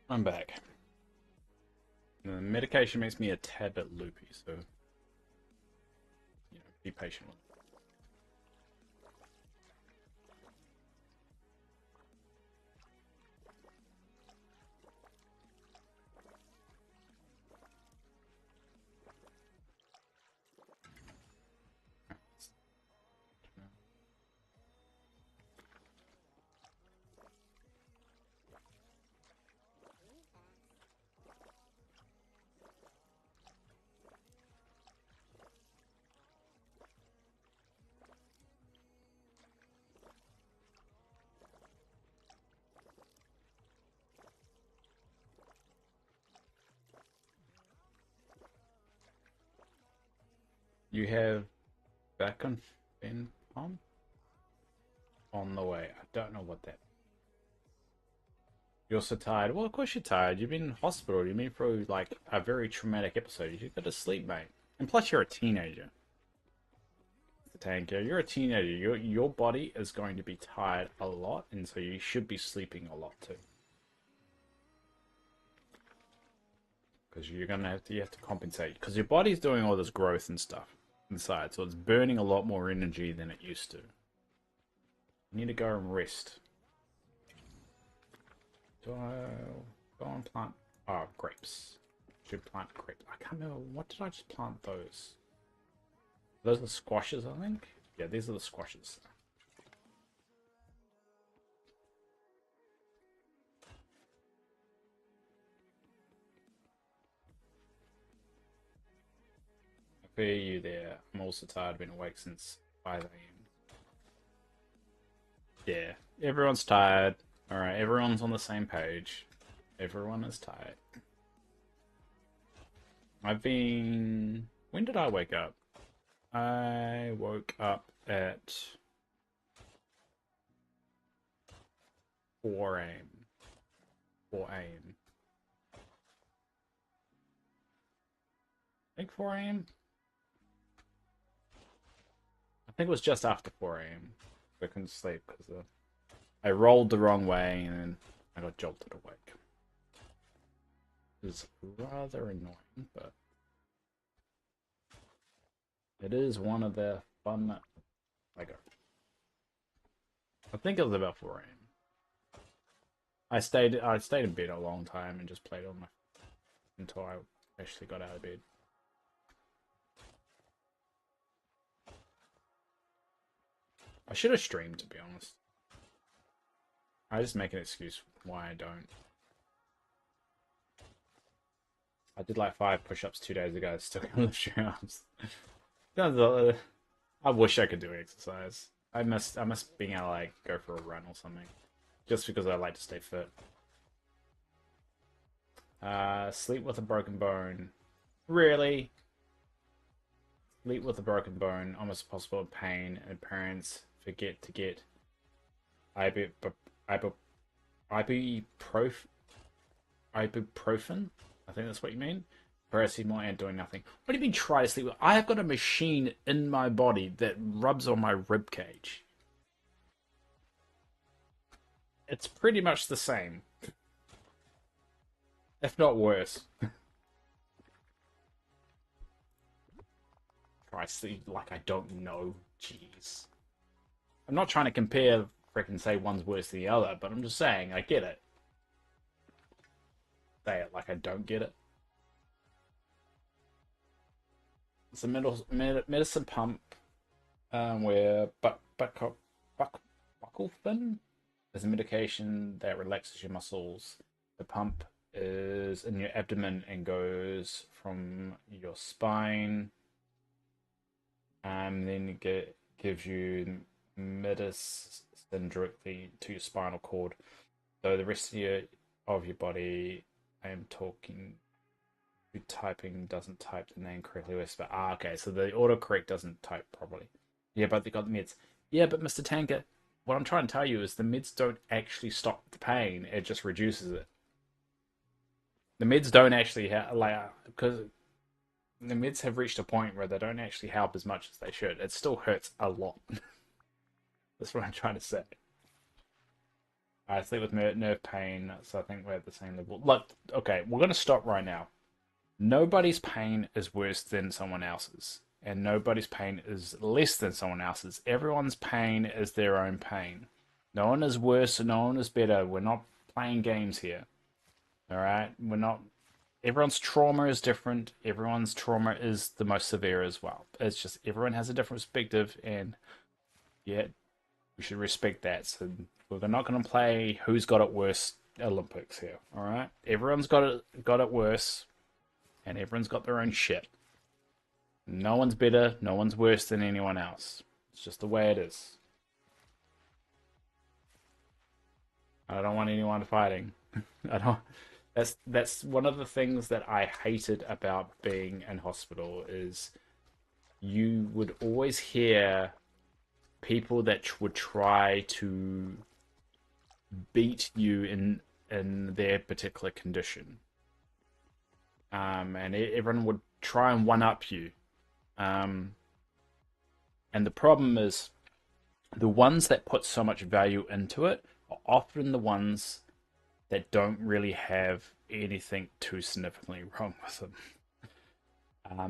I'm back. The medication makes me a tad bit loopy, so be patient with it. You have back on fin pump on the way. I don't know what that. You're so tired. Well, of course you're tired. You've been in hospital. You've been through like a very traumatic episode. You've got to sleep, mate. And plus, you're a teenager. The tanker. You're a teenager. Your body is going to be tired a lot, and so you should be sleeping a lot too. Because you're gonna have to compensate. Because your body's doing all this growth and stuff inside, so it's burning a lot more energy than it used to. You need to go and rest. Do I go and plant? Oh, grapes. Should plant grapes. I can't remember. What did I just plant those? Those are the squashes, I think. Yeah, these are the squashes. I feel you there. I'm also tired. I've been awake since 5 a.m. Yeah, everyone's tired. Alright, everyone's on the same page. Everyone is tired. I've been... When did I wake up? I woke up at 4 a.m. 4 a.m. I think 4 a.m. I think it was just after 4 a.m. I couldn't sleep because I rolled the wrong way and then I got jolted awake. It was rather annoying, but it is one of the fun. I think it was about 4 a.m. I stayed in bed a long time and just played on my until I actually got out of bed. I should have streamed, to be honest. I just make an excuse why I don't. I did like 5 push-ups 2 days ago. Still can't lift your arms. I wish I could do exercise. I miss being able to like go for a run or something. Just because I like to stay fit. Sleep with a broken bone. Really? Sleep with a broken bone, almost possible pain, and parents forget to get ibuprofen. Ibuprofen? I think that's what you mean. Paracetamol and doing nothing. What do you mean try to sleep? I have got a machine in my body that rubs on my rib cage. It's pretty much the same. If not worse. Try to sleep like I don't know. Jeez. I'm not trying to compare, freaking say one's worse than the other, but I'm just saying, I get it. Say it like I don't get it. It's a medicine pump where buckalfin is a medication that relaxes your muscles. The pump is in your abdomen and goes from your spine, and then it gives you medicine directly to your spinal cord. So the rest of your body, I am talking. Typing doesn't type the name correctly. But okay, so the autocorrect doesn't type properly. Yeah, but they got the meds. Yeah, but Mr. Tanker, what I'm trying to tell you is the meds don't actually stop the pain. It just reduces it. The meds don't actually because the meds have reached a point where they don't actually help as much as they should. It still hurts a lot. That's what I'm trying to say. I sleep with nerve pain, so I think we're at the same level. Look, okay, we're gonna stop right now. Nobody's pain is worse than someone else's, and nobody's pain is less than someone else's. Everyone's pain is their own pain. No one is worse, and no one is better. We're not playing games here. All right, we're not. Everyone's trauma is different. Everyone's trauma is the most severe as well. It's just everyone has a different perspective, and yeah, we should respect that. So we're not going to play who's got it worse Olympics here. All right, everyone's got it worse, and everyone's got their own shit. No one's better. No one's worse than anyone else. It's just the way it is. I don't want anyone fighting. I don't. That's one of the things that I hated about being in hospital is you would always hear people that would try to beat you in their particular condition, and everyone would try and one up you. Um, and the problem is the ones that put so much value into it are often the ones that don't really have anything too significantly wrong with them.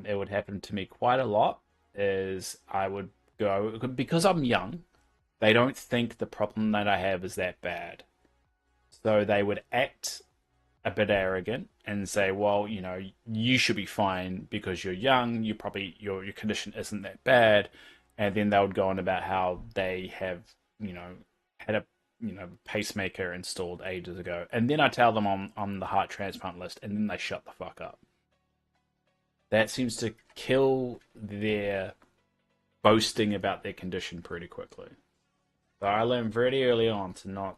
It would happen to me quite a lot. Is I would go because I'm young. They don't think the problem that I have is that bad, so they would act a bit arrogant and say, "Well, you should be fine because you're young. You probably your condition isn't that bad," and then they would go on about how they have, had a pacemaker installed ages ago, and then I tell them on the heart transplant list, and then they shut the fuck up. That seems to kill their boasting about their condition pretty quickly. So I learned very early on to not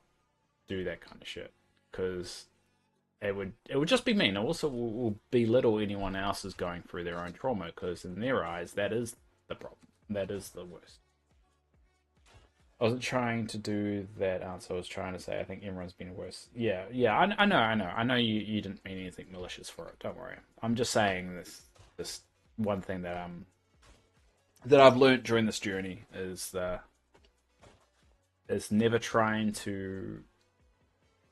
do that kind of shit because it would just be mean. It also will belittle anyone else who's going through their own trauma because in their eyes that is the problem. That is the worst. I wasn't trying to do that answer. I was trying to say I think everyone's been worse. Yeah, yeah. I know. You didn't mean anything malicious for it. Don't worry. I'm just saying this one thing that I've learned during this journey is never trying to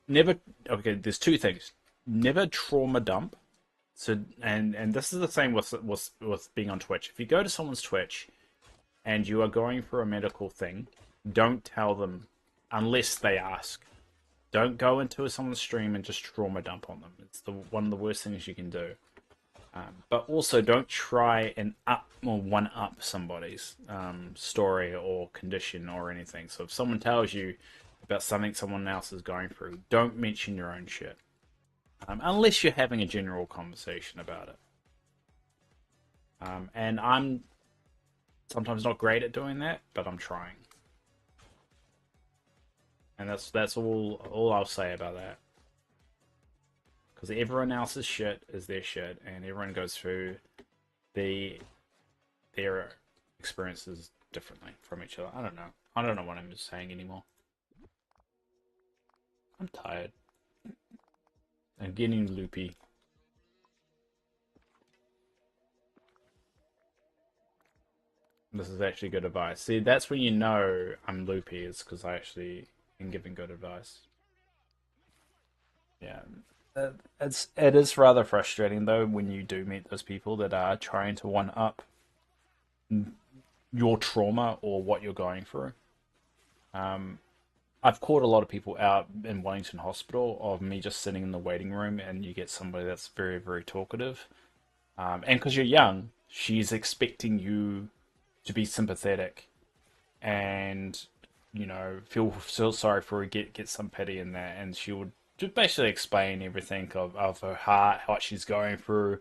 never. Okay, there's two things. Never trauma dump. So and this is the same with being on Twitch. If you go to someone's Twitch and you are going for a medical thing, don't tell them unless they ask. Don't go into someone's stream and just trauma dump on them. It's one of the worst things you can do. But also, don't try and up or one up somebody's story or condition or anything. So if someone tells you about something someone else is going through, don't mention your own shit. Unless you're having a general conversation about it. And I'm sometimes not great at doing that, but I'm trying. And that's all I'll say about that. Because everyone else's shit is their shit, and everyone goes through their experiences differently from each other. I don't know. I don't know what I'm saying anymore. I'm tired. I'm getting loopy. This is actually good advice. See, that's when you know I'm loopy, is because I actually am giving good advice. Yeah. It is rather frustrating though when you do meet those people that are trying to one up your trauma or what you're going through. Um, I've caught a lot of people out in Wellington Hospital of me just sitting in the waiting room, and you get somebody that's very, very talkative. And because you're young, she's expecting you to be sympathetic and feel so sorry for her, get some pity in there, and she would just basically explain everything of her heart, what she's going through,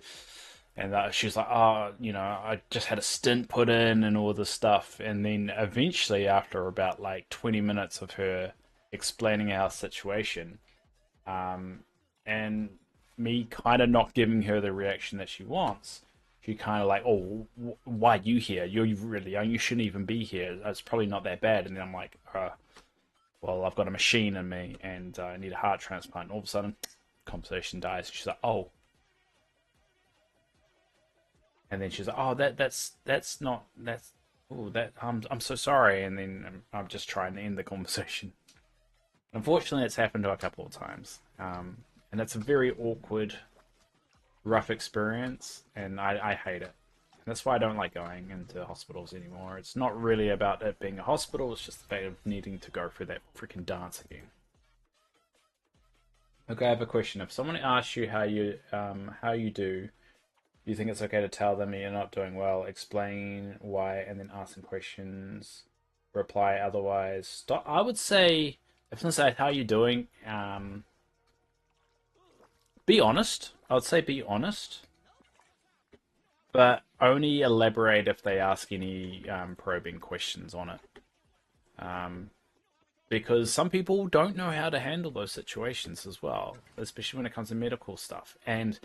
and she's like, oh, I just had a stint put in and all this stuff, and then eventually, after about like 20 minutes of her explaining our situation, and me kind of not giving her the reaction that she wants. She kind of like, oh, why are you here? You're really young. You shouldn't even be here. It's probably not that bad. And then I'm like, well, I've got a machine in me and I need a heart transplant. And all of a sudden, conversation dies. She's like, oh. And then she's like, oh, that's not that's oh that I'm so sorry. And then I'm just trying to end the conversation. Unfortunately, it's happened to a couple of times, and it's a very awkward, rough experience, and I hate it. That's why I don't like going into hospitals anymore. It's not really about it being a hospital, it's just the fact of needing to go through that freaking dance again. Okay, I have a question. If someone asks you how you do you think it's okay to tell them you're not doing well, explain why, and then ask them questions, reply otherwise? Stop. I would say, if someone says, how are you doing? Be honest. I would say be honest, but only elaborate if they ask any probing questions on it. Um, because some people don't know how to handle those situations as well, especially when it comes to medical stuff. And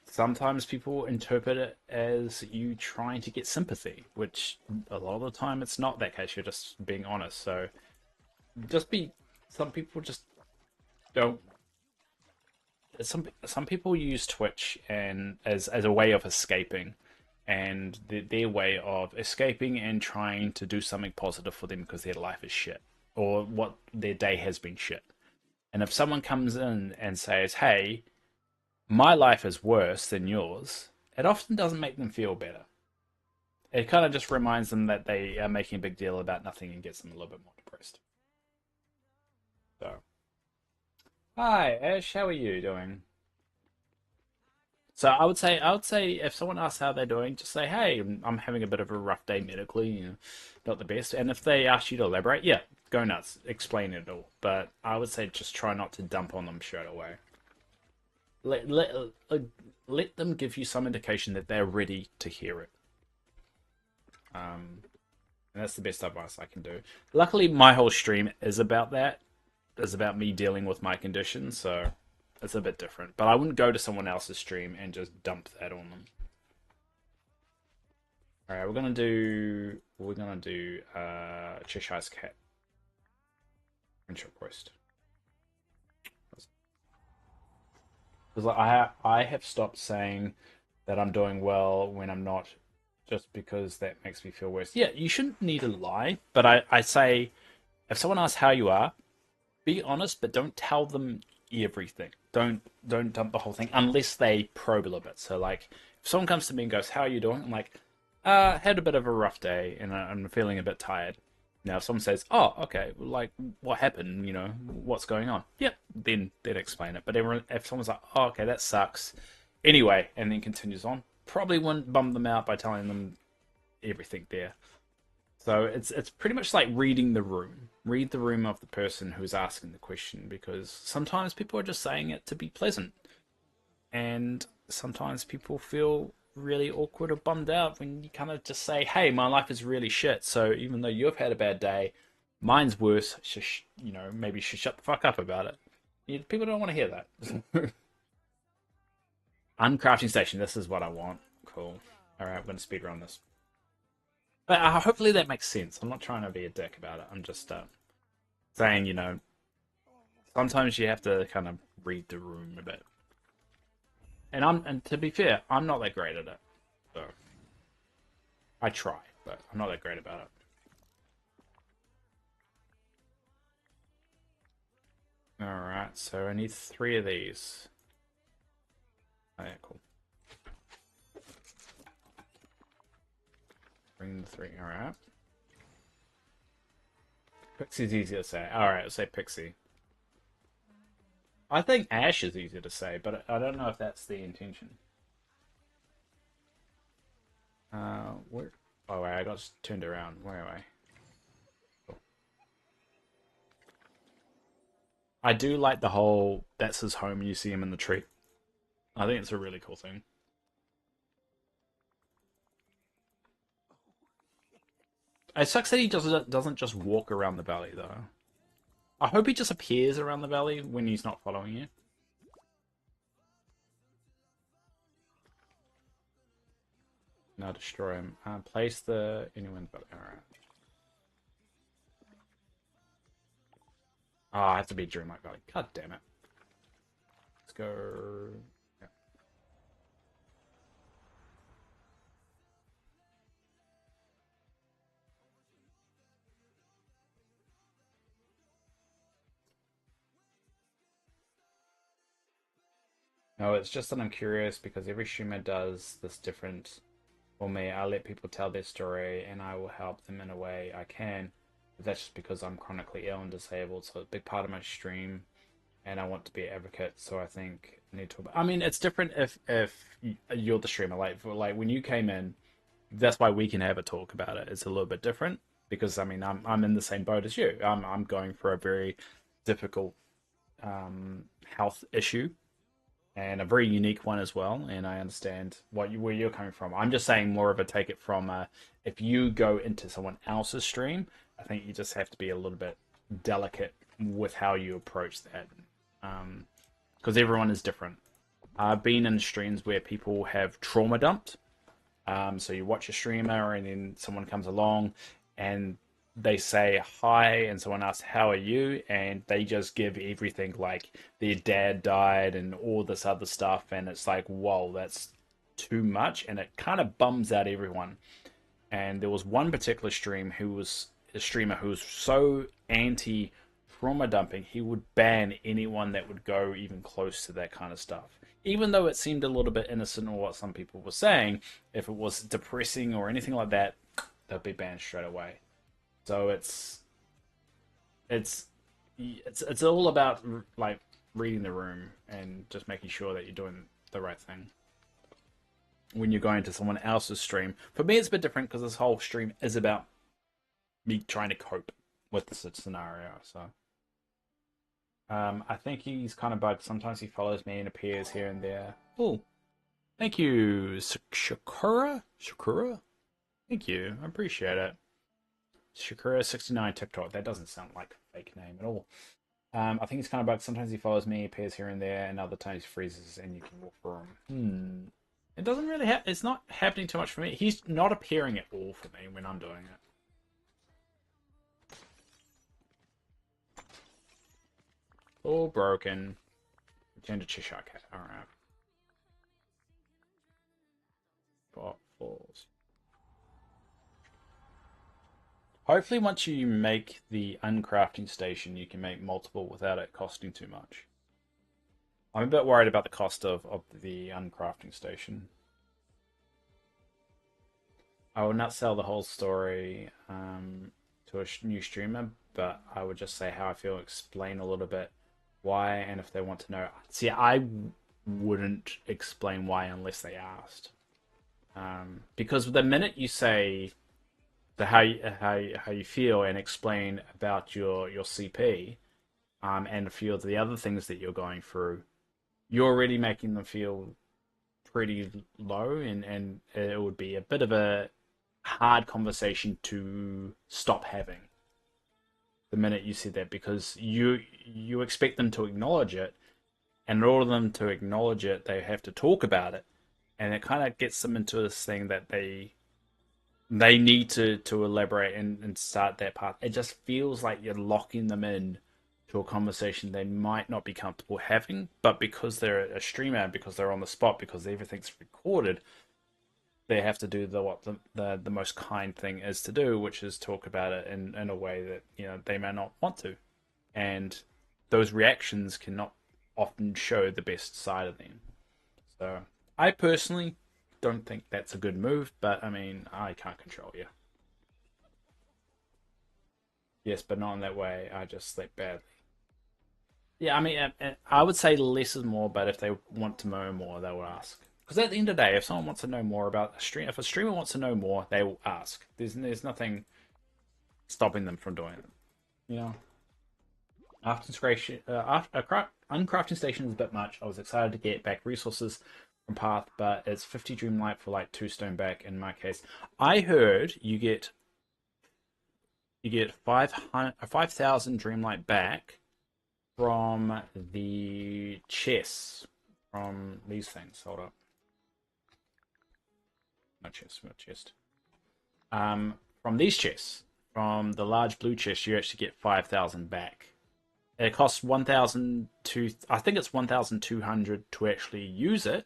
sometimes people interpret it as you trying to get sympathy, which a lot of the time it's not that case. You're just being honest. So just be. Some people just don't. Some people use Twitch and as a way of escaping, and their way of escaping and trying to do something positive for them because their life is shit or what their day has been shit. And if someone comes in and says, "Hey, my life is worse than yours," it often doesn't make them feel better. It kind of just reminds them that they are making a big deal about nothing and gets them a little bit more depressed. So, hi Ash, how are you doing? So I would say if someone asks how they're doing, just say, "Hey, I'm having a bit of a rough day medically, not the best." And if they ask you to elaborate, yeah, go nuts, explain it all. But I would say just try not to dump on them straight away. Let let uh, let them give you some indication that they're ready to hear it. And that's the best advice I can do. Luckily, my whole stream is about that. Is about me dealing with my condition, so it's a bit different. But I wouldn't go to someone else's stream and just dump that on them. All right, we're gonna do Cheshire's Cat and short post because I have stopped saying that I'm doing well when I'm not, just because that makes me feel worse. Yeah, you shouldn't need to lie, but I say if someone asks how you are, be honest, but don't tell them everything. Don't dump the whole thing unless they probe a little bit. So like, if someone comes to me and goes, "How are you doing?" I'm like, had a bit of a rough day and I'm feeling a bit tired." Now, if someone says, "Oh, okay, like what happened? What's going on?" Yep, then explain it. But if someone's like, "Oh, okay, that sucks," anyway, and then continues on, probably wouldn't bum them out by telling them everything there. So it's pretty much like reading the room. Read the room of the person who's asking the question, because sometimes people are just saying it to be pleasant, and sometimes people feel really awkward or bummed out when you kind of just say, "Hey, my life is really shit. So even though you've had a bad day, mine's worse. Maybe you should shut the fuck up about it." People don't want to hear that. Uncrafting station. This is what I want. Cool. All right, I'm gonna speed run this. But hopefully that makes sense. I'm not trying to be a dick about it. I'm just saying, sometimes you have to kind of read the room a bit. And to be fair, I'm not that great at it. So I try, but I'm not that great about it. All right, so I need 3 of these. Oh, yeah, cool. Bring the 3. All right. Pixie's easier to say. All right, let's say Pixie. I think Ash is easier to say, but I don't know if that's the intention. Where? Oh wait, I got turned around. Where am I? Cool. I do like the whole "that's his home" and you see him in the tree. I think it's a really cool thing. It sucks that he doesn't just walk around the valley though. I hope he just appears around the valley when he's not following you. Now destroy him. Place the anyone valley. All right. Oh, I have to be Dreamlight Valley. God damn it. Let's go. Yeah. No, it's just that I'm curious because every streamer does this different for me. I let people tell their story and I will help them in a way I can. But that's just because I'm chronically ill and disabled. So a big part of my stream and I want to be an advocate. So I think I need to. I mean, it's different if you're the streamer. Like when you came in, that's why we can have a talk about it. It's a little bit different because I mean I'm in the same boat as you. I'm going for a very difficult health issue and a very unique one as well. And I understand where you're coming from. I'm just saying more of a take it from if you go into someone else's stream, I think you just have to be a little bit delicate with how you approach that, because everyone is different. I've been in streams where people have trauma dumped. So you watch a streamer and then someone comes along and they say hi and someone asks how are you and they just give everything like their dad died and all this other stuff and it's like whoa, that's too much and it kind of bums out everyone. And there was one particular streamer who was so anti trauma dumping he would ban anyone that would go even close to that kind of stuff, even though it seemed a little bit innocent or what some people were saying. If it was depressing or anything like that, they'd be banned straight away. So it's it's all about like reading the room and just making sure that you're doing the right thing when you're going to someone else's stream. For me, it's a bit different because this whole stream is about me trying to cope with the scenario. So I think he's kind of bugged. Sometimes he follows me and appears here and there. Oh, thank you, Shakura. Shakura, thank you. I appreciate it. Shakura69 TikTok. That doesn't sound like a fake name at all. I think he's kind of bugged. Sometimes he follows me, appears here and there, and other times he freezes and you can walk through him. It doesn't really it's not happening too much for me. He's not appearing at all for me when I'm doing it. All broken. Return to Cheshire Cat. Alright. Bot falls. Hopefully once you make the uncrafting station, you can make multiple without it costing too much. I'm a bit worried about the cost of the uncrafting station. I will not sell the whole story to a new streamer, but I would just say how I feel, explain a little bit why, and if they want to know. See, I wouldn't explain why unless they asked. Because the minute you say how you feel and explain about your CP and a few of the other things that you're going through, you're already making them feel pretty low, and it would be a bit of a hard conversation to stop having the minute you said that, because you expect them to acknowledge it, and in order for them to acknowledge it, they have to talk about it, and it kind of gets them into this thing that they need to elaborate and start that path. It just feels like you're locking them in to a conversation they might not be comfortable having, but because they're a streamer, because they're on the spot, because everything's recorded, they have to do the most kind thing is to do, which is talk about it in a way that they may not want to, and those reactions cannot often show the best side of them. So I personally don't think that's a good move, but I mean, I can't control you. Yes, but not in that way. I just slept badly. Yeah, I mean, I would say less is more, but if they want to know more, they will ask. Because at the end of the day, if someone wants to know more about a stream, if a streamer wants to know more, they will ask. There's nothing stopping them from doing it. You know. After uncrafting station is a bit much. I was excited to get back resources from Path, but it's 50 Dreamlight for like 2 stone back in my case. I heard you get 5,000 Dreamlight back from the chests, from these things. Hold up. No chest. From these chests, from the large blue chest, you actually get 5,000 back. It costs 1,002. I think it's 1,200 to actually use it,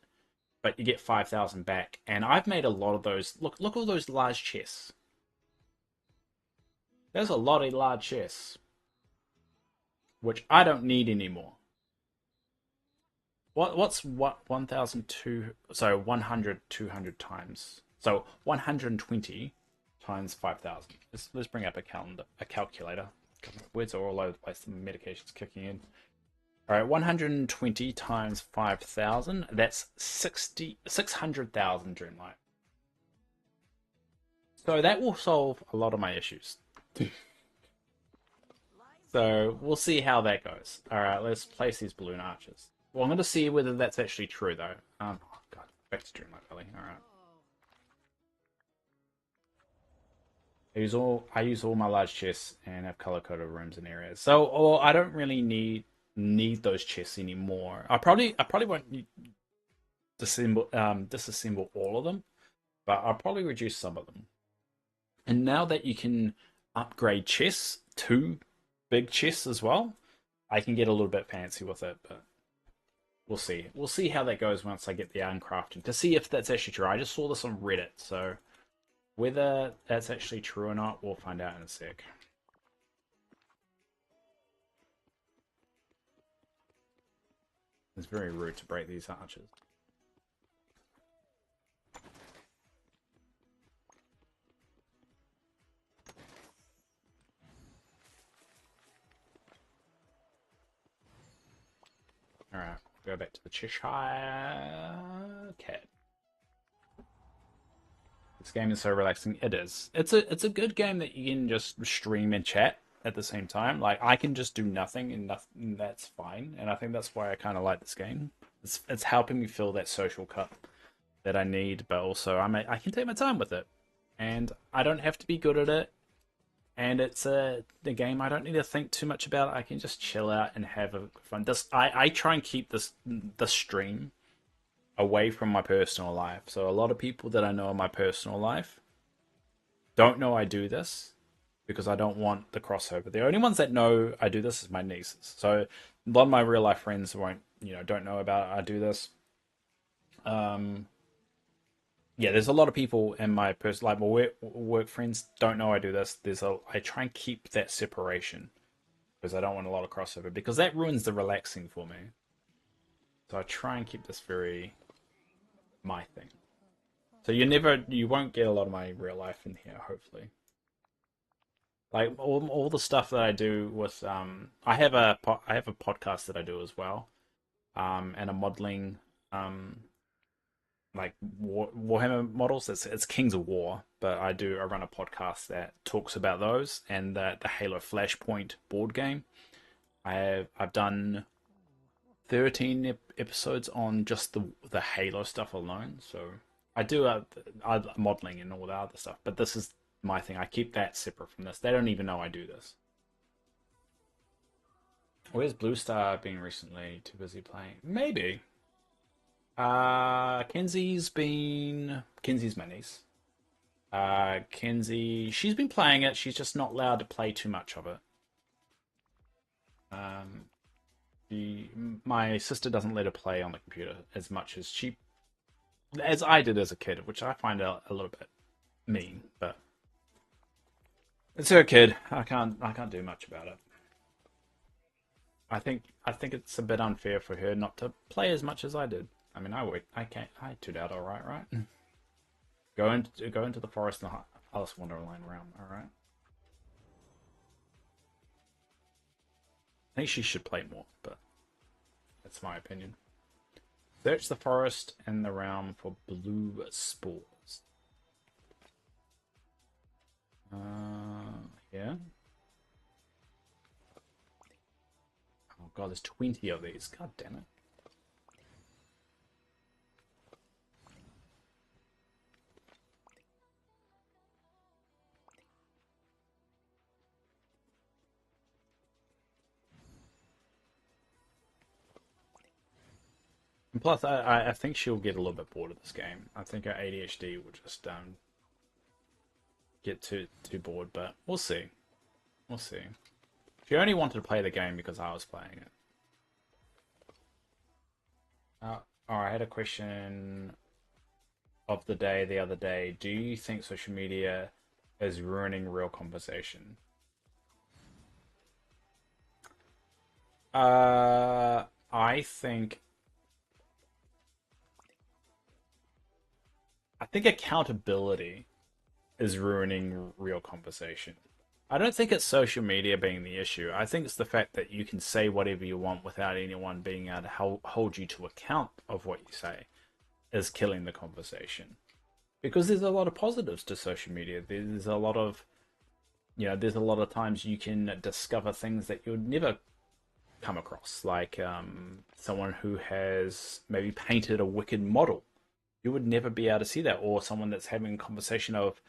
but you get 5,000 back. And I've made a lot of those. Look at all those large chests. There's a lot of large chests, which I don't need anymore. What's 1,002? So 100, 200 times. So 120 times 5,000. Let's bring up a calculator. Words are all over the place. The medication's kicking in. All right, 120 times 5,000. That's 600,000 Dream Light. So that will solve a lot of my issues. So we'll see how that goes. All right, let's place these balloon arches. Well, I'm going to see whether that's actually true, though. Oh God, back to Dreamlight Valley. All right. I use all my large chests and have color coded rooms and areas. So, or I don't really need those chests anymore. I probably won't disassemble all of them, but I'll probably reduce some of them. And now that you can upgrade chests to big chests as well, I can get a little bit fancy with it, but we'll see. We'll see how that goes once I get the uncrafting to see if that's actually true. I just saw this on Reddit, so whether that's actually true or not, we'll find out in a sec. It's very rude to break these arches. Alright, go back to the Cheshire Cat. This game is so relaxing. It is. It's a good game that you can just stream and chat at the same time. Like I can just do nothing and nothing, that's fine. And I think that's why I kind of like this game. It's helping me fill that social cup that I need, but also I can take my time with it, and I don't have to be good at it. And it's the game I don't need to think too much about. I can just chill out and have a fun. This I try and keep the stream away from my personal life. So a lot of people that I know in my personal life don't know I do this because I don't want the crossover. The only ones that know I do this is my nieces. So a lot of my real life friends won't, don't know about I do this. Um, yeah, there's a lot of people in my personal, like my work friends, don't know I do this. I try and keep that separation because I don't want a lot of crossover because that ruins the relaxing for me. So I try and keep this very my thing. So you won't get a lot of my real life in here, hopefully. Like all the stuff that I do with I have a podcast that I do as well, and a modeling like Warhammer models. It's Kings of War, but I run a podcast that talks about those and the Halo Flashpoint board game. I've done 13 episodes on just the Halo stuff alone. So I do modeling and all the other stuff, but this is my thing. I keep that separate from this. They don't even know I do this. Where's Blue Star been recently? Too busy playing. Maybe. Kenzie's my niece. Kenzie, she's been playing it. She's just not allowed to play too much of it. Um, my sister doesn't let her play on the computer as much as I did as a kid, which I find a little bit mean, but it's her kid. I can't do much about it. I think it's a bit unfair for her not to play as much as I did. I mean, I turned out all right, right? Go into the forest and Alice Wonderland realm. All right. I think she should play more, but that's my opinion. Search the forest and the realm for blue spores. Yeah. Oh god, there's 20 of these. God damn it. And plus, I think she'll get a little bit bored of this game. I think her ADHD will just get too bored, but we'll see. We'll see. She only wanted to play the game because I was playing it. I had a question of the day the other day. Do you think social media is ruining real conversation? I think I think accountability is ruining real conversation. I don't think it's social media being the issue. I think it's the fact that you can say whatever you want without anyone being able to hold you to account of what you say is killing the conversation. Because there's a lot of positives to social media. There's a lot of, there's a lot of times you can discover things that you'd never come across, like someone who has maybe painted a wicked model. You would never be able to see that, or someone that's having a conversation of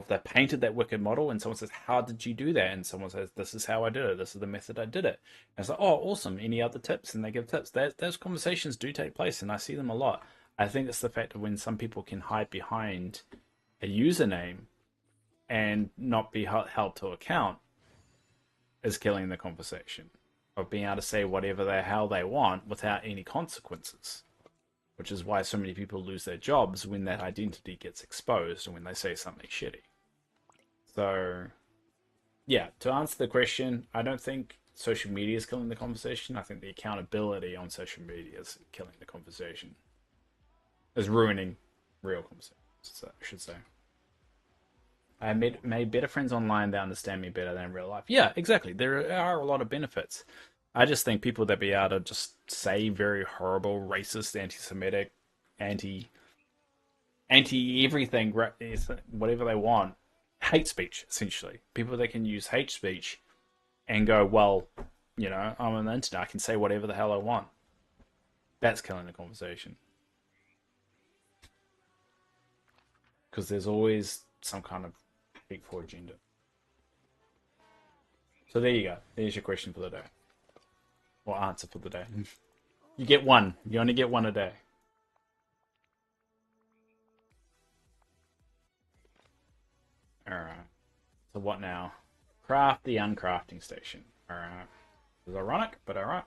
they painted that wicked model, and someone says, "How did you do that?" And someone says, "This is how I did it. This is the method I did it." And it's like, "Oh, awesome! Any other tips?" And they give tips. Those conversations do take place, and I see them a lot. I think it's the fact that when some people can hide behind a username and not be held to account is killing the conversation of being able to say whatever the hell they want without any consequences, which is why so many people lose their jobs when that identity gets exposed and when they say something shitty. So, yeah, to answer the question, I don't think social media is killing the conversation. I think the accountability on social media is killing the conversation, is ruining real conversations, I should say. I made better friends online that understand me better than in real life. Yeah, exactly. There are a lot of benefits. I just think people that be able to just say very horrible, racist, anti-Semitic, anti anti everything, whatever they want, hate speech essentially. People that can use hate speech and go, well, I'm on the internet. I can say whatever the hell I want. That's killing the conversation because there's always some kind of hateful agenda. So there you go. There's your question for the day, or answer for the day. You get one. You only get one a day. Alright. So what now? Craft the uncrafting station. Alright. It's ironic, but alright.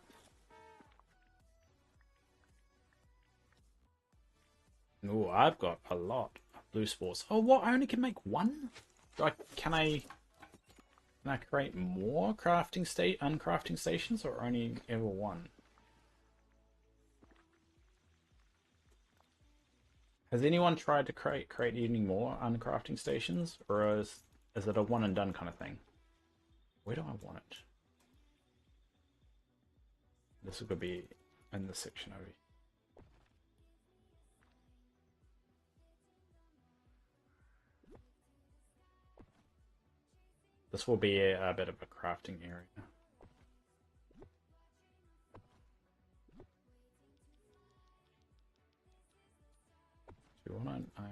Ooh, I've got a lot of blue spores. Oh, what? I only can make one? Can I create more uncrafting stations, or only ever one? Has anyone tried to create any more uncrafting stations, or is it a one and done kind of thing? Where do I want it? This could be in this section over here. This will be a bit of a crafting area. Do you want to?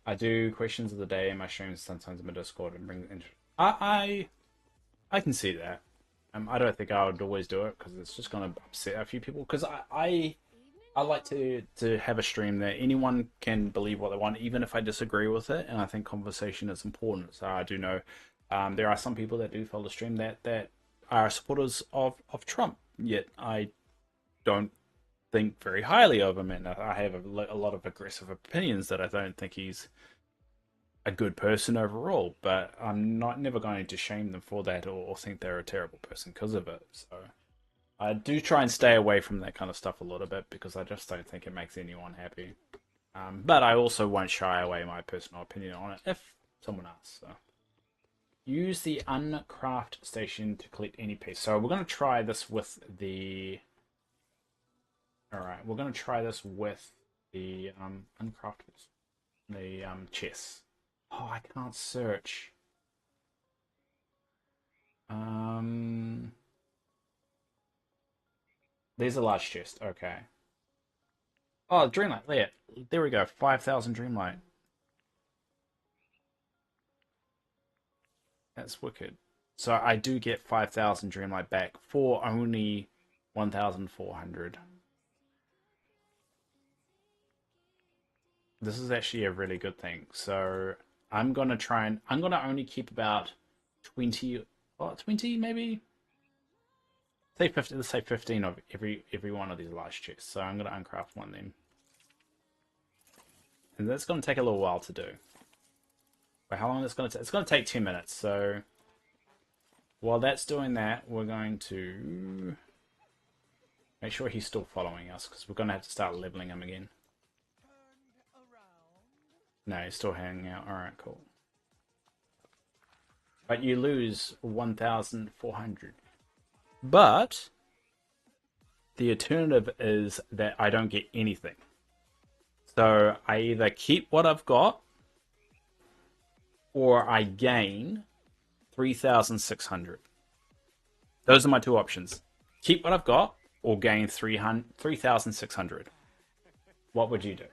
I do questions of the day in my streams sometimes in my Discord and bring interest. I can see that. I don't think I would always do it because it's just gonna upset a few people. Because I like to have a stream that anyone can believe what they want, even if I disagree with it. And I think conversation is important. So I do know there are some people that do follow the stream that are supporters of Trump. Yet I don't think very highly of him, and I have a lot of aggressive opinions that I don't think he's a good person overall. But I'm not never going to shame them for that or think they're a terrible person because of it. So I do try and stay away from that kind of stuff a little bit because I just don't think it makes anyone happy. But I also won't shy away my personal opinion on it if someone asks. So. Use the uncraft station to collect any piece. So we're going to try this with the. Alright, we're going to try this with the uncrafted, the chess. Oh, I can't search. There's a large chest. Okay. Oh, Dreamlight. There we go. 5,000 Dreamlight. That's wicked. So I do get 5,000 Dreamlight back for only 1,400. This is actually a really good thing. So I'm gonna only keep about 20, 20 maybe say 50. Let's say 15 of every one of these large chests. So I'm gonna uncraft one then, and that's gonna take a little while to do. But how long it's gonna take? It's gonna take 2 minutes. So while that's doing that, we're going to make sure he's still following us because we're gonna have to start leveling him again. No, he's still hanging out. All right, cool. But you lose 1,400. But the alternative is that I don't get anything. So I either keep what I've got or I gain 3,600. Those are my two options. Keep what I've got or gain 3,600. What would you do?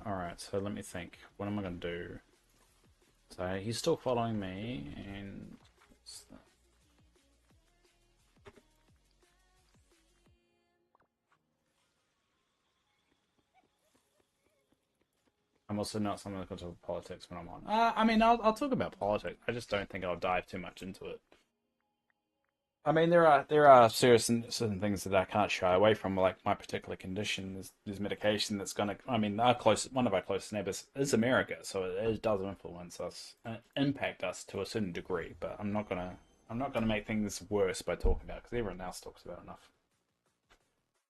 Alright, so let me think. What am I going to do? So he's still following me, and I'm also not someone that can talk politics when I'm on. I mean, I'll talk about politics. I just don't think I'll dive too much into it. I mean, there are certain things that I can't shy away from, like my particular condition. There's medication that's gonna. I mean, one of our closest neighbors is America, so it does influence us, impact us to a certain degree. But I'm not gonna make things worse by talking about it because everyone else talks about it enough.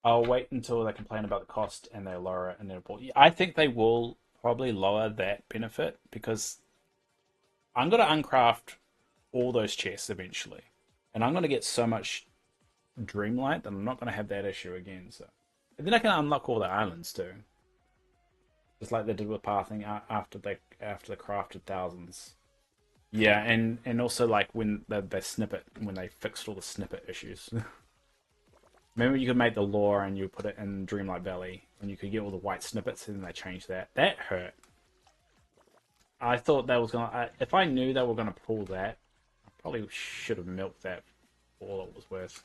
I'll wait until they complain about the cost and they lower it and then report. I think they will probably lower that benefit because I'm gonna uncraft all those chests eventually, and I'm gonna get so much Dreamlight that I'm not gonna have that issue again. So, and then I can unlock all the islands too, just like they did with pathing after the crafted thousands. Yeah, and also like when the snippet when they fixed all the snippet issues. Remember, you could make the lore and you put it in Dreamlight Valley, and you could get all the white snippets, and then they changed that. That hurt. I thought that was gonna. If I knew they were gonna pull that, I probably should have milked that for all it was worth.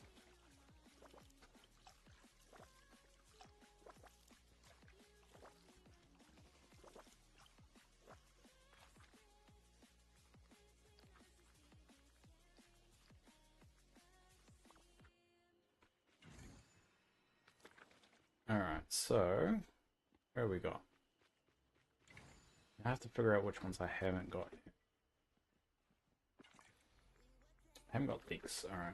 All right, so where have we got? I have to figure out which ones I haven't got yet. I haven't got these. All right.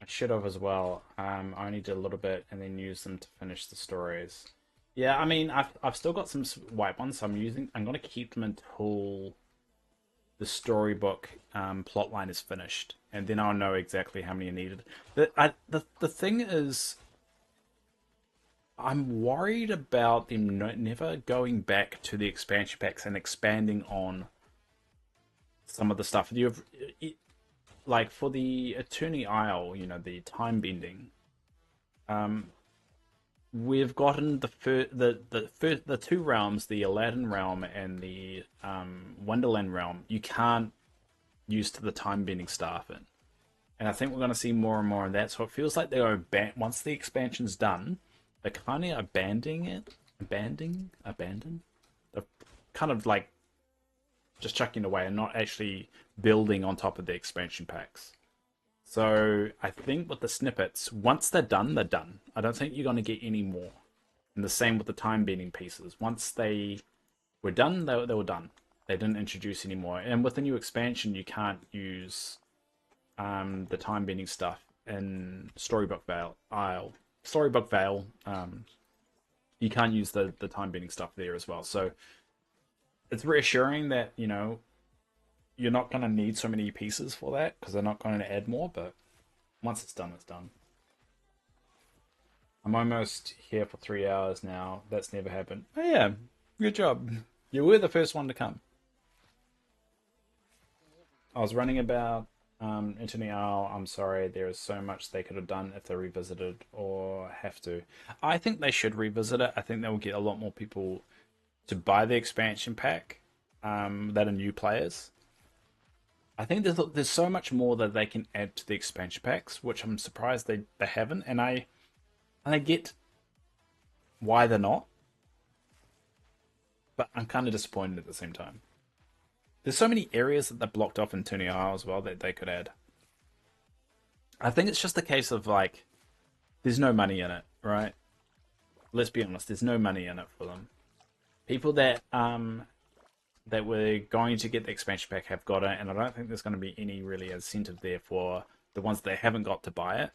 I should have as well. I only did a little bit and then used them to finish the stories. Yeah, I mean, I've still got some white ones, so I'm gonna keep them until the storybook plot line is finished, and then I'll know exactly how many are needed. The thing is, I'm worried about them never going back to the expansion packs and expanding on some of the stuff. Like for the Attorney Isle, the time bending. Um, we've gotten the two realms, the Aladdin realm and the Wonderland realm. You can't use to the time bending staff in, and I think we're going to see more and more of that. So it feels like they're once the expansion's done, they're kind of abandoning it, abandon. They're kind of like just chucking it away and not actually building on top of the expansion packs. So I think with the snippets, once they're done, they're done. I don't think you're going to get any more. And the same with the time bending pieces. Once they were done, they were done. They didn't introduce any more. And with the new expansion, you can't use the time bending stuff in Storybook Vale. You can't use the time bending stuff there as well. So it's reassuring that you're not going to need so many pieces for that because they're not going to add more. But once it's done, it's done. I'm almost here for 3 hours now. That's never happened. Oh yeah, good job. You were the first one to come. I was running about Anthony R, I'm sorry, there is so much they could have done if they revisited or have to. I think they should revisit it. I think they will get a lot more people to buy the expansion pack that are new players. I think there's so much more that they can add to the expansion packs, which I'm surprised they haven't, and I get why they're not, but I'm kind of disappointed at the same time. There's so many areas that they're blocked off in Tony Isle as well that they could add. I think it's just a case of like, there's no money in it, right? Let's be honest, there's no money in it for them. People that were going to get the expansion pack have got it, and I don't think there's going to be any really incentive there for the ones that haven't got to buy it.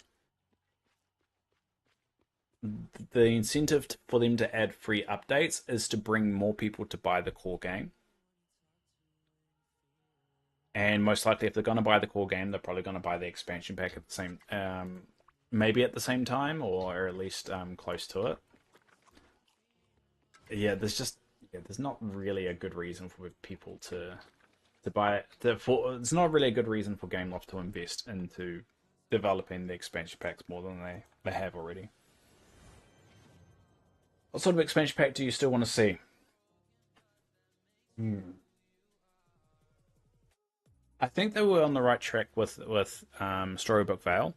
The incentive for them to add free updates is to bring more people to buy the core game. And most likely, if they're going to buy the core game, they're probably going to buy the expansion pack at the same, maybe at the same time, or at least close to it. Yeah, there's not really a good reason for people to buy it. It's not really a good reason for Gameloft to invest into developing the expansion packs more than they have already. What sort of expansion pack do you still want to see? I think they were on the right track with Storybook Vale.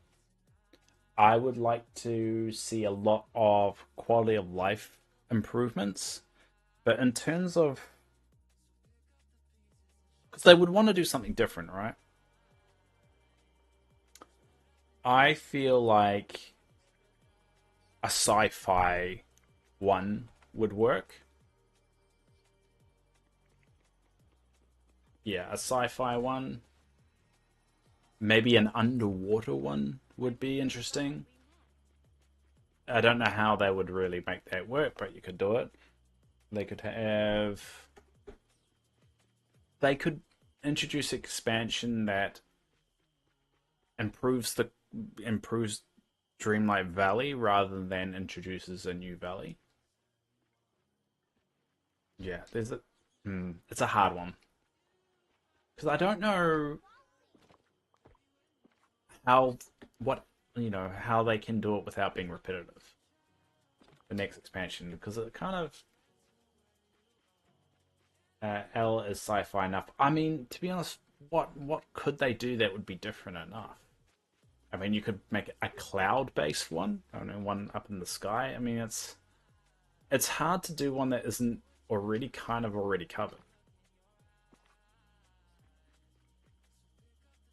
I would like to see a lot of quality of life improvements, but in terms of because they would want to do something different, right? I feel like a sci-fi one would work. Yeah, a sci-fi one. Maybe an underwater one would be interesting. I don't know how they would really make that work, but you could do it. They could have. They could introduce expansion that improves the improves Dreamlight Valley rather than introduces a new valley. Yeah, it's a hard one because I don't know how what how they can do it without being repetitive. The next expansion because it kind of L is sci-fi enough. I mean, to be honest, what could they do that would be different enough? I mean, you could make a cloud-based one. I don't know, one up in the sky. I mean, it's hard to do one that isn't already kind of already covered.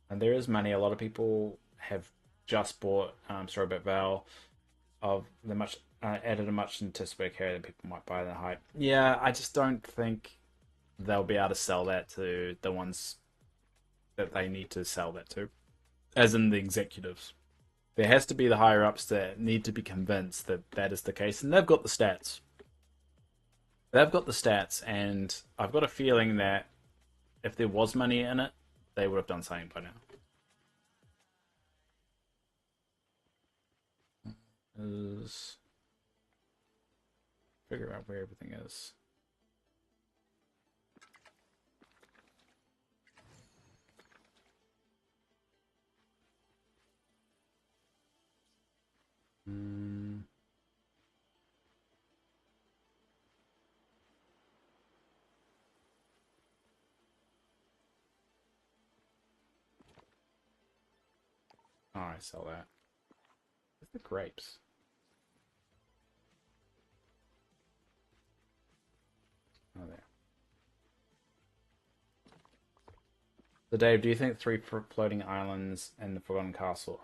And there is money. A lot of people have just bought Storybook Vale of the much added a much anticipated carry that people might buy the hype. Yeah, I just don't think they'll be able to sell that to the ones that they need to sell that to, as in the executives. There has to be the higher ups that need to be convinced that that is the case, and they've got the stats. They've got the stats, and I've got a feeling that if there was money in it, they would have done something by now. Is figure out where everything is. Oh, I sell that. Where's the grapes? Oh, there. So, Dave, do you think three floating islands and the Forgotten Castle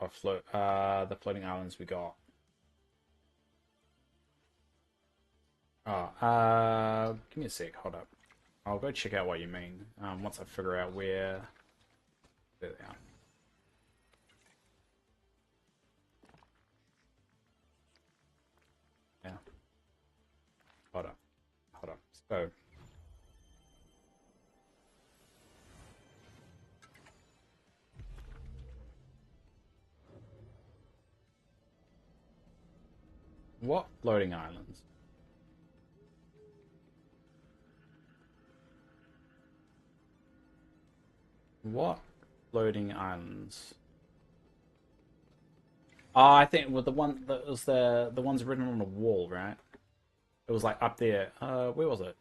are the floating islands we got? Oh, give me a sec. Hold up. I'll go check out what you mean. Once I figure out where. There they are. Yeah. Hold up. Hold up. So. What floating islands? What Floating islands. Oh, I think with the one that was the ones written on the wall, right? It was like up there. Where was it?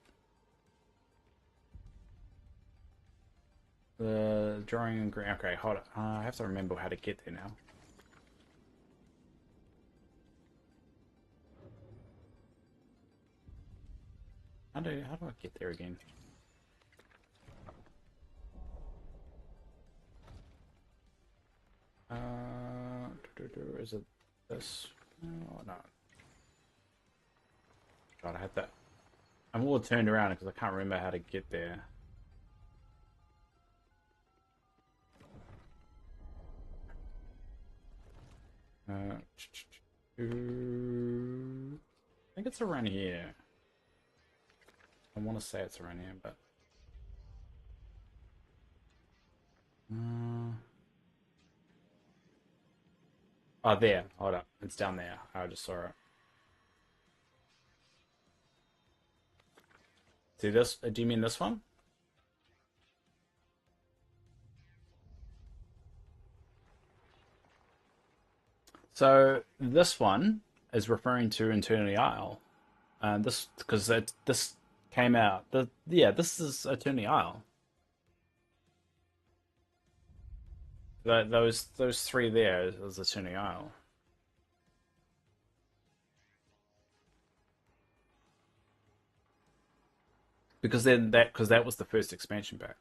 The drawing and green. Okay, hold it. I have to remember how to get there now. How do I get there again? Is it this? Oh, no. God, I had that. I'm all turned around because I can't remember how to get there. I think it's around here. I want to say it's around here, but oh, there. Hold up, it's down there. I just saw it. See this? Do you mean this one? So this one is referring to Eternity Isle. This because this came out. Yeah, this is Eternity Isle. Those three there is Eternity Isle. Because that was the first expansion pack,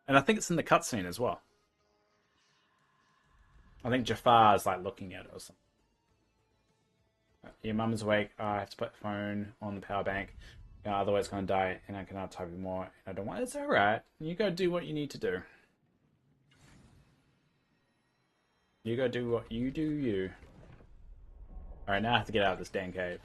and I think it's in the cutscene as well. I think Jafar is like looking at it or something. Your mum is awake. I have to put the phone on the power bank. Otherwise, it's gonna die, and I cannot type anymore. I don't want. It's all right. You go do what you need to do. You go do what you do. You. All right, now I have to get out of this dang cave.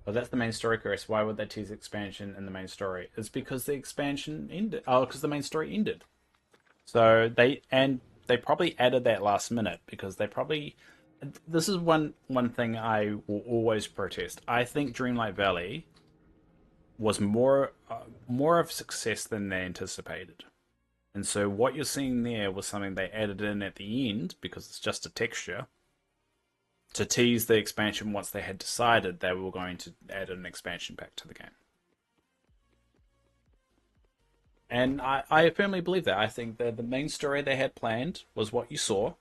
But that's the main story, Chris. Why would they tease expansion in the main story? It's because the expansion ended. Oh, because the main story ended. So they probably added that last minute because they probably. This is one thing I will always protest. I think Dreamlight Valley was more of a success than they anticipated. And so what you're seeing there was something they added in at the end because it's just a texture to tease the expansion once they had decided they were going to add an expansion pack to the game. And I firmly believe that. I think that the main story they had planned was what you saw,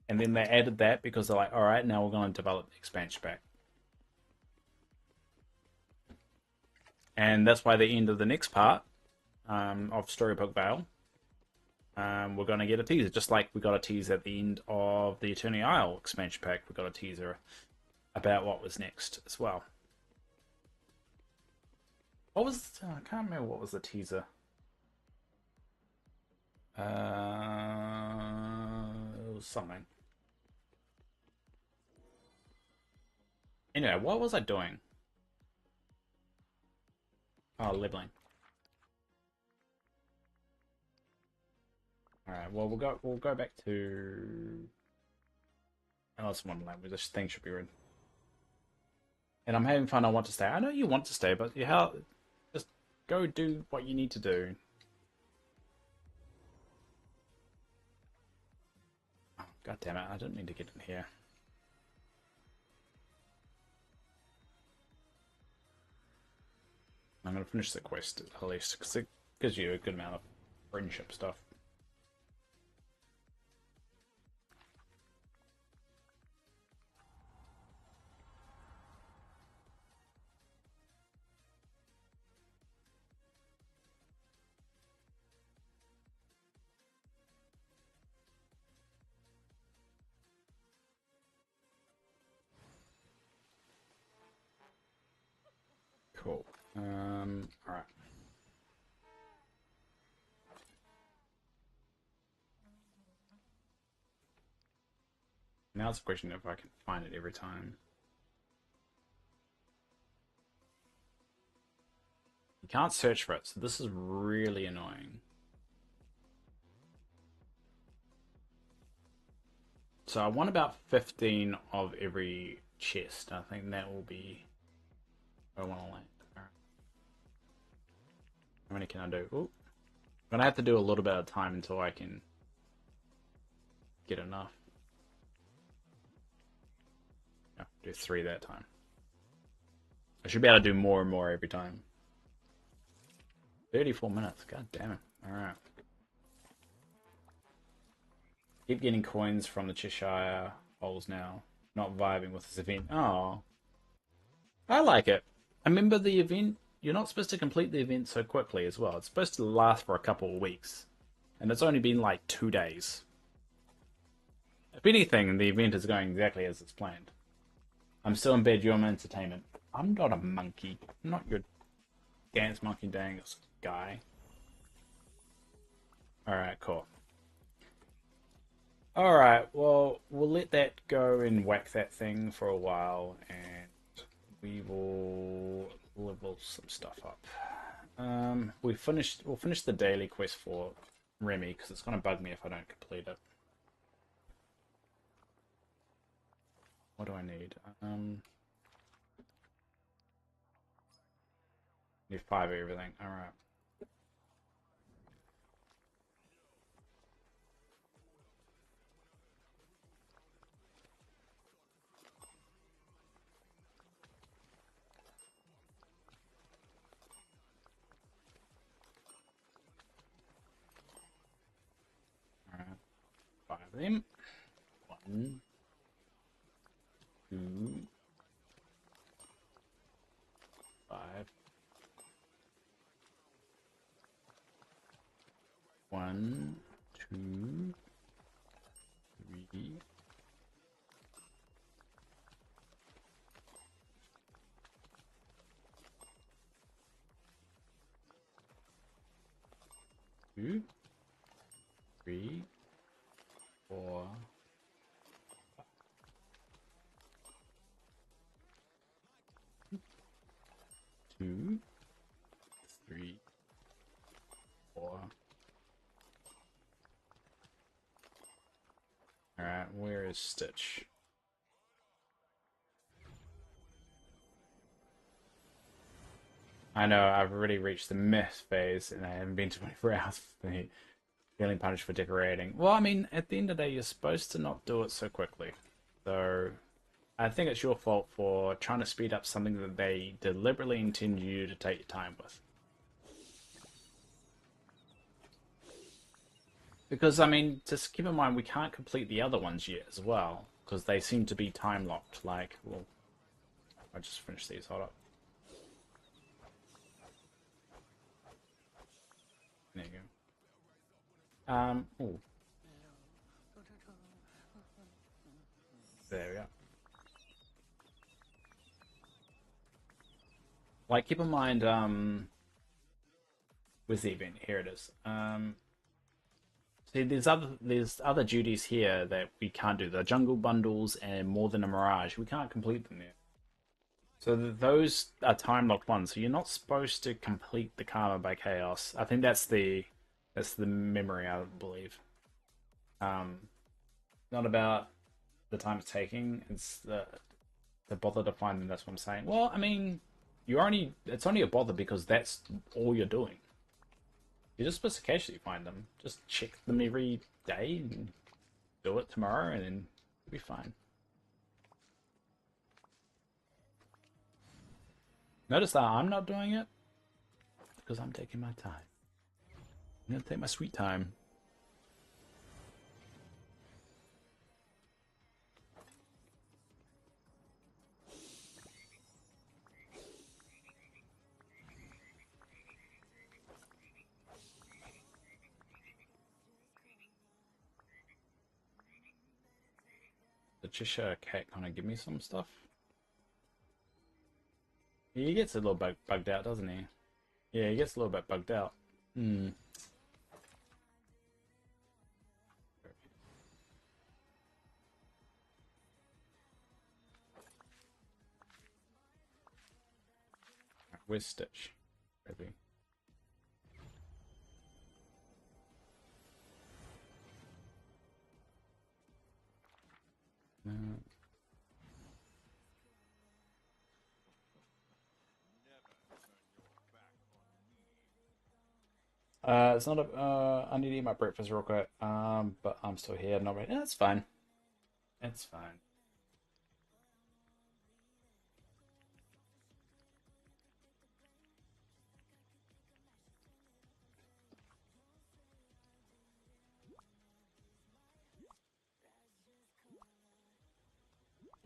and then they added that because they're like, all right, now we're going to develop the expansion pack. And that's why the end of the next part of Storybook Vale, we're going to get a teaser. Just like we got a teaser at the end of the Eternity Isle expansion pack, we got a teaser about what was next as well. What was... I can't remember what was the teaser. It was something. Anyway, what was I doing? Oh, leveling. All right. Well, we'll go back to. Oh, it's one language. This thing should be written. And I'm having fun. I want to stay. I know you want to stay, but just go do what you need to do. Oh, God damn it! I didn't mean to get in here. I'm gonna finish the quest at least because it gives you a good amount of friendship stuff. Cool. All right. Now it's a question if I can find it every time. You can't search for it, so this is really annoying. So I want about 15 of every chest. I think that will be what I want to land. All right. many can I do? Ooh. I'm gonna have to do a little bit of time until I can get enough. No, do 3 that time. I should be able to do more and more every time. 34 minutes. God damn it. Alright. Keep getting coins from the Cheshire holes now. Not vibing with this event. Oh. I like it. I remember the event. You're not supposed to complete the event so quickly as well. It's supposed to last for a couple of weeks. And it's only been like 2 days. If anything, the event is going exactly as it's planned. I'm still in bed, you're my entertainment. I'm not a monkey. I'm not your dance monkey dangles guy. Alright, cool. Alright, well, we'll let that go and whack that thing for a while, and we will level some stuff up. We'll finish the daily quest for Remy, because it's going to bug me if I don't complete it. What do I need? Need 5 of everything. Alright. Alright. 5 of them. 1, 2, 5. 1, 2, 3. 2, 3, 4. 2, 3, 4. Alright, where is Stitch? I know, I've already reached the mess phase and I haven't been 24 hours for me feeling punished for decorating. Well, I mean, at the end of the day, you're supposed to not do it so quickly. So, I think it's your fault for trying to speed up something that they deliberately intend you to take your time with. Because, I mean, just keep in mind, we can't complete the other ones yet as well, because they seem to be time locked. Like, well, I just finished these, hold up. There you go. Oh, there we go. Like, keep in mind, where's the event? Here it is. See, there's other duties here that we can't do. The jungle bundles and more than a mirage. We can't complete them yet. So those are time locked ones. So you're not supposed to complete the Karma by Chaos. I think that's the memory, I believe. Not about the time it's taking. It's the bother to find them. That's what I'm saying. Well, I mean, it's only a bother because that's all you're doing. You're just supposed to occasionally find them. Just check them every day and do it tomorrow, and then you'll be fine. Notice that I'm not doing it because I'm taking my time. I'm gonna take my sweet time. The Cheshire Cat kind of give me some stuff. He gets a little bugged out, doesn't he? Yeah, he gets a little bit bugged out. Hmm. Where's Stitch? Maybe. It's not a. I need to eat my breakfast real quick. But I'm still here. Not ready. That's fine. It's fine.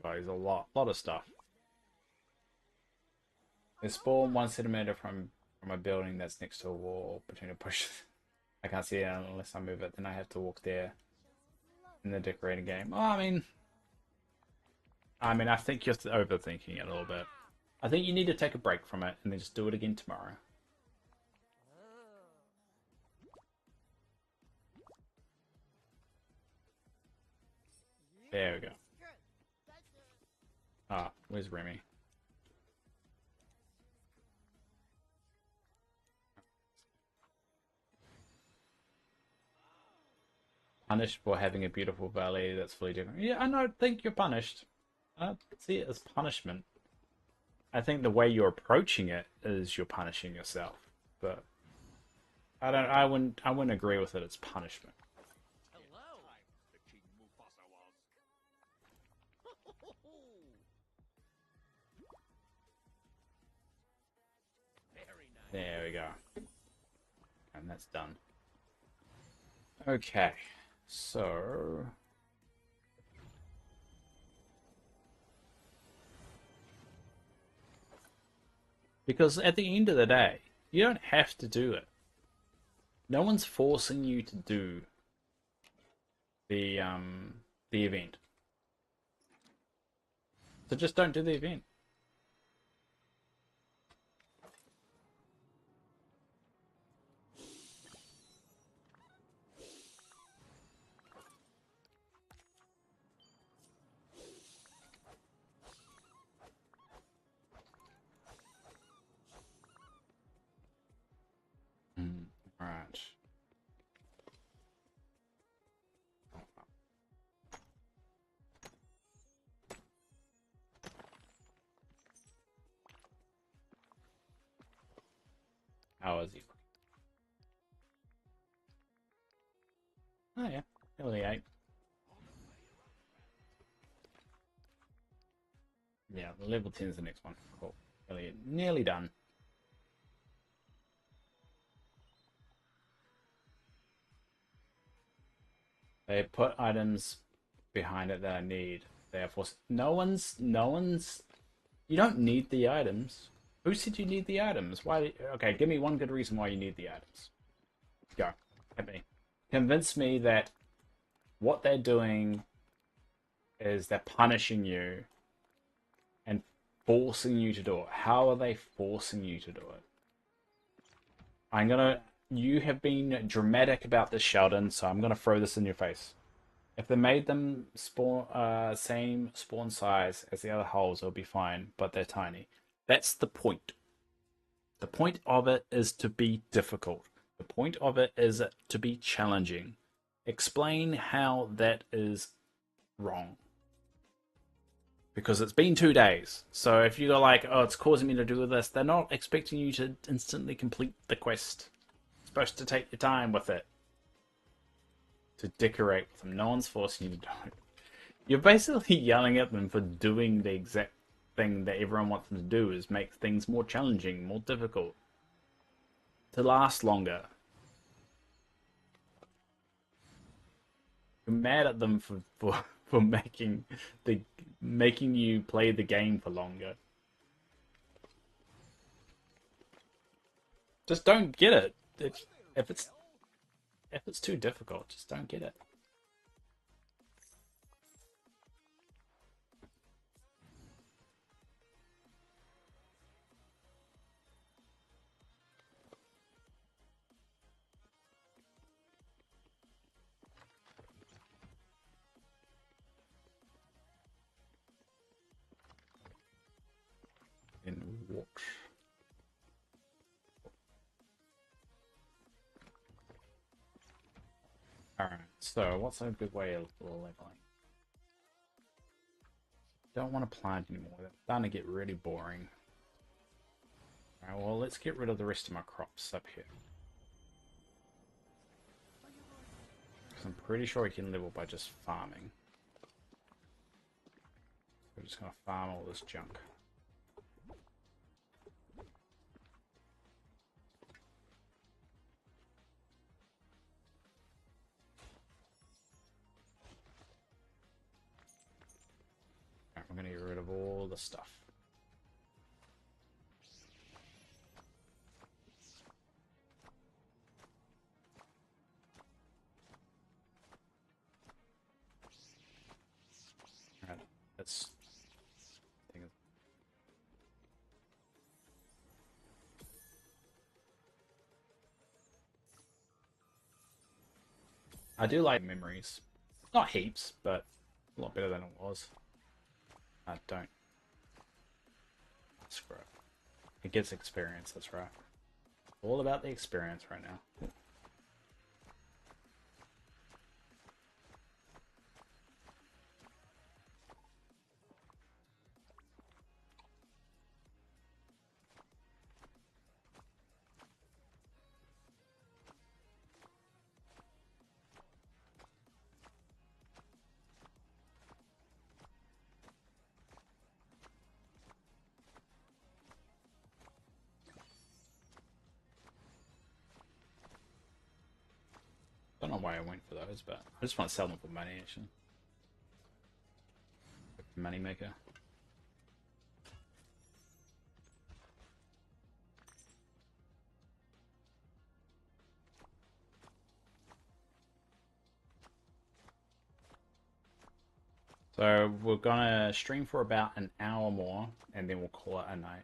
Guys, a lot of stuff. They spawn 1 centimeter from a building that's next to a wall between a push. I can't see it unless I move it. Then I have to walk there in the decorating game. Oh, I mean, I think you're overthinking it a little bit. I think you need to take a break from it and then just do it again tomorrow. There we go. Ah, where's Remy? Punished for having a beautiful valley that's fully decorated. Yeah, I don't think you're punished. I don't see it as punishment. I think the way you're approaching it is you're punishing yourself. But I wouldn't agree with it as punishment. Hello. Very nice. There we go. And that's done. Okay. So because at the end of the day, you don't have to do it. No one's forcing you to do the event. So just don't do the event. Right. How is he? Oh yeah, nearly 8. Yeah, level 10 is the next one. Cool. Nearly done. They put items behind it that I need. Therefore, no one's. You don't need the items. Who said you need the items? Why? Okay, give me one good reason why you need the items. Go. Hit me. Convince me that what they're doing is they're punishing you and forcing you to do it. How are they forcing you to do it? I'm gonna. You have been dramatic about this, Sheldon, so I'm gonna throw this in your face. If they made them spawn same spawn size as the other holes, it'll be fine, but they're tiny. That's the point. The point of it is to be difficult. The point of it is to be challenging. Explain how that is wrong. Because it's been 2 days. So if you go like, oh, it's causing me to do this, they're not expecting you to instantly complete the quest. You're supposed to take your time with it. To decorate with them. No one's forcing you to do it. You're basically yelling at them for doing the exact thing that everyone wants them to do, is make things more challenging, more difficult, to last longer. You're mad at them for making you play the game for longer. Just don't get it. If it's if it's too difficult, just don't get it. In what? Alright, so what's a good way of leveling? Don't want to plant anymore. That's starting to get really boring. Alright, well, let's get rid of the rest of my crops up here. I'm pretty sure we can level by just farming. We're just gonna farm all this junk. Alright, we're gonna get rid of all the stuff. Alright, that's... I do like memories. Not heaps, but a lot better than it was. I don't. Screw it. It gets experience, that's right. All about the experience right now. Don't know why I went for those, but I just want to sell them for money, actually. Money maker. So we're gonna stream for about an hour more, and then we'll call it a night.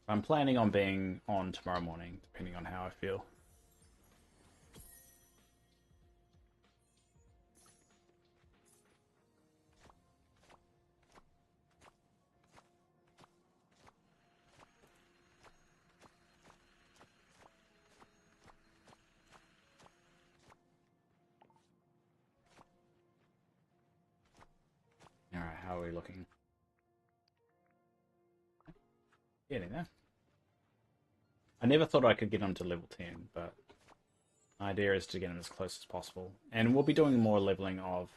I'm planning on being on tomorrow morning, depending on how I feel. Alright, how are we looking? Getting there. I never thought I could get him to level 10, but my idea is to get him as close as possible. And we'll be doing more leveling of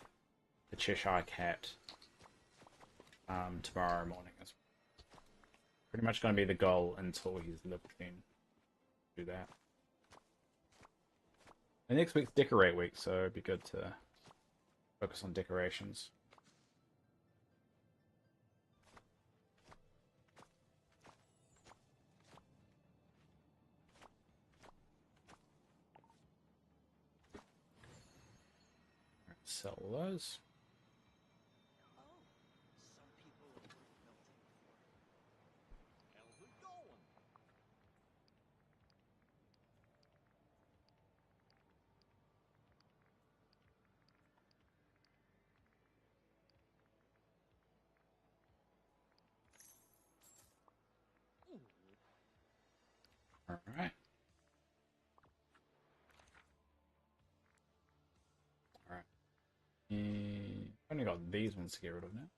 the Cheshire Cat tomorrow morning. That's pretty much going to be the goal until he's level 10. Do that. And next week's decorate week, so it'd be good to focus on decorations. Sell those. Oh, some people are worth melting for. How's it going? All right. All right. Only got these ones to get rid of now.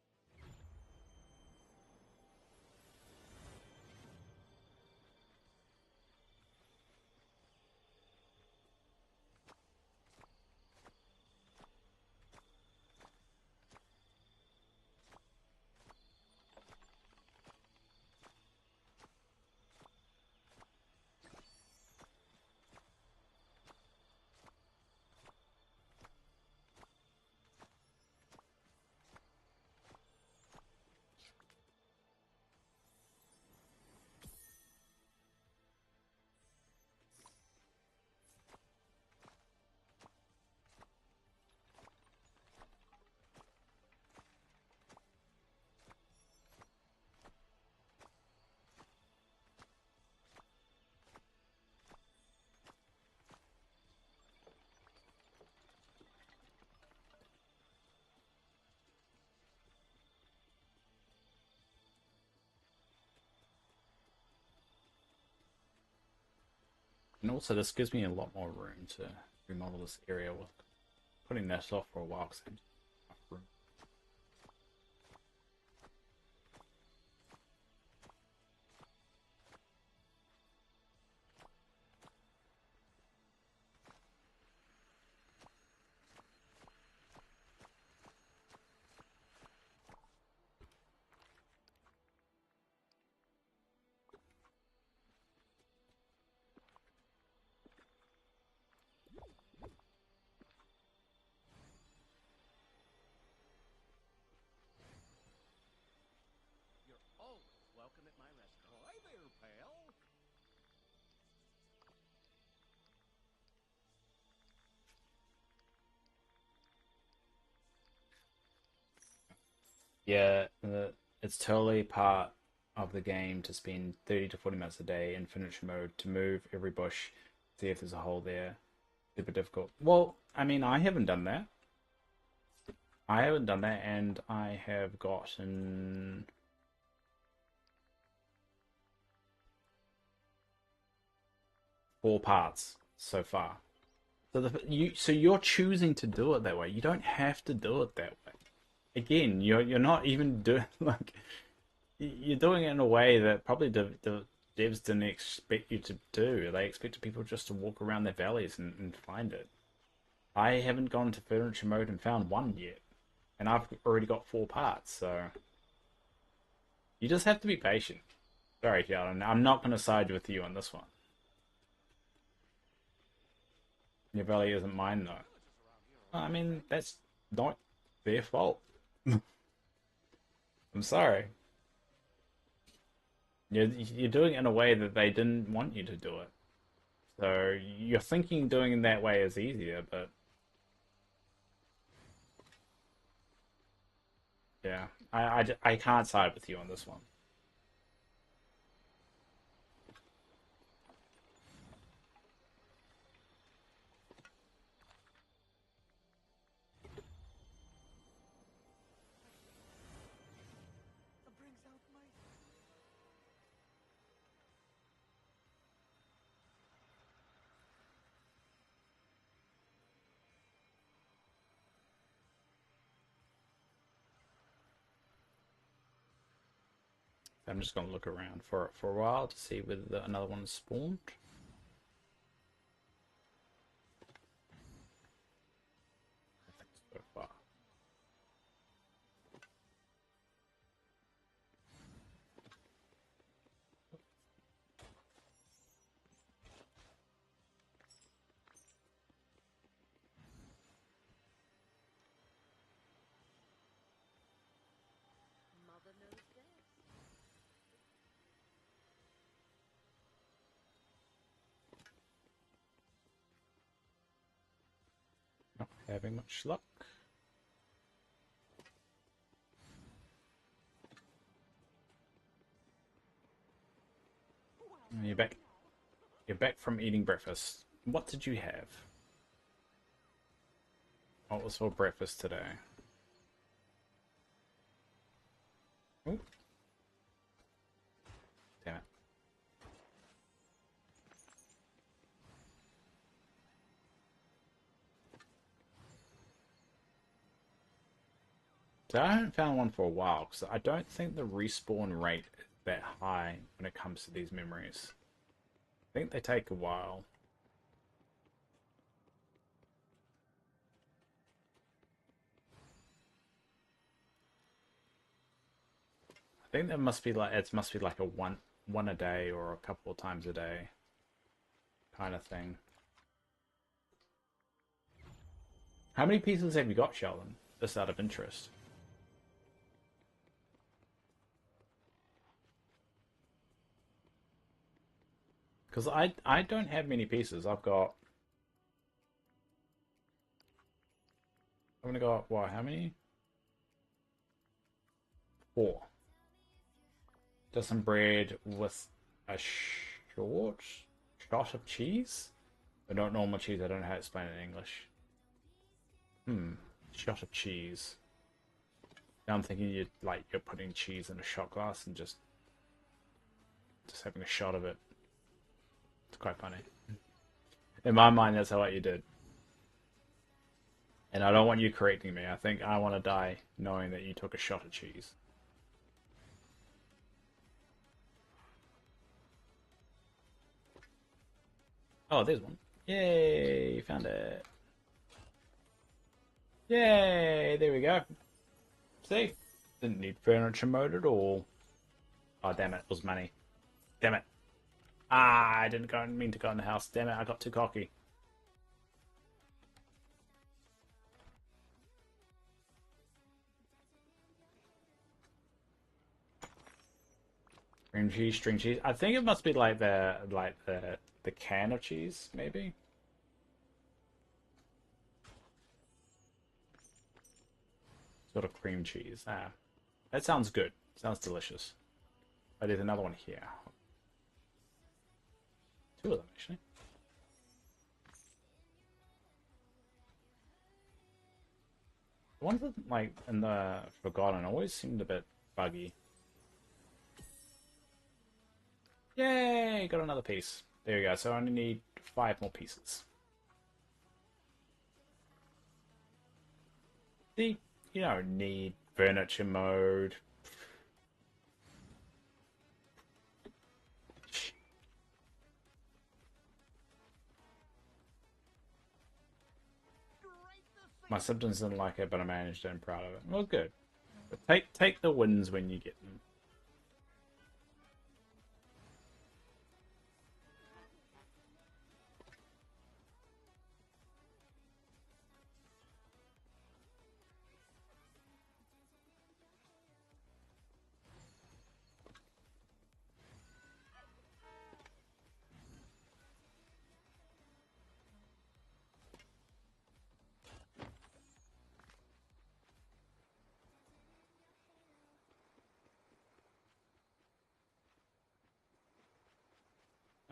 And also, this gives me a lot more room to remodel this area with putting that off for a while. Cause I just have enough room. Yeah, it's totally part of the game to spend 30 to 40 minutes a day in furniture mode to move every bush, see if there's a hole there. Super difficult. Well, I mean, I haven't done that. I haven't done that, and I have gotten 4 parts so far. So you're choosing to do it that way. You don't have to do it that way. Again, you're not even doing like you're doing it in a way that probably the devs didn't expect you to do. They expected people just to walk around their valleys and find it. I haven't gone to furniture mode and found one yet, and I've already got 4 parts. So you just have to be patient. Sorry, Sheldon. I'm not going to side with you on this one. Your valley isn't mine though. I mean, that's not their fault. I'm sorry. You're doing it in a way that they didn't want you to do it. So you're thinking doing it that way is easier, but yeah, I can't side with you on this one. That brings out my. I'm just gonna look around for a while to see whether another one is spawned. Nothing so far. Mother knows best. Not having much luck. You're back. You're back from eating breakfast. What did you have? What was for breakfast today? Oh, damn it. So I haven't found one for a while because I don't think the respawn rate is that high when it comes to these memories. I think they take a while. I think that must be like it must be like a one a day or a couple of times a day kind of thing. How many pieces have you got, Sheldon? Just out of interest. Because I don't have many pieces. I'm gonna go what? How many? 4. Just some bread with a short shot of cheese. I don't normal cheese. I don't know how to explain it in English. Shot of cheese. Now I'm thinking you're putting cheese in a shot glass and just having a shot of it. It's quite funny. In my mind, that's what you did. And I don't want you correcting me. I think I want to die knowing that you took a shot of cheese. Oh, there's one. Yay, found it. Yay, there we go. See? Didn't need furniture mode at all. Oh, damn it, it was money. Damn it. Ah, I didn't mean to go in the house. Damn it, I got too cocky. Cream cheese, string cheese. I think it must be like the can of cheese, maybe. Sort of cream cheese. Ah. That sounds good. Sounds delicious. Oh, there's another one here. Two of them, actually. The ones that, like, in the Forgotten always seemed a bit buggy. Yay! Got another piece. There we go. So I only need 5 more pieces. See, you don't need furniture mode. My symptoms didn't like it, but I managed it. I'm proud of it. Well, good. But take the wins when you get them.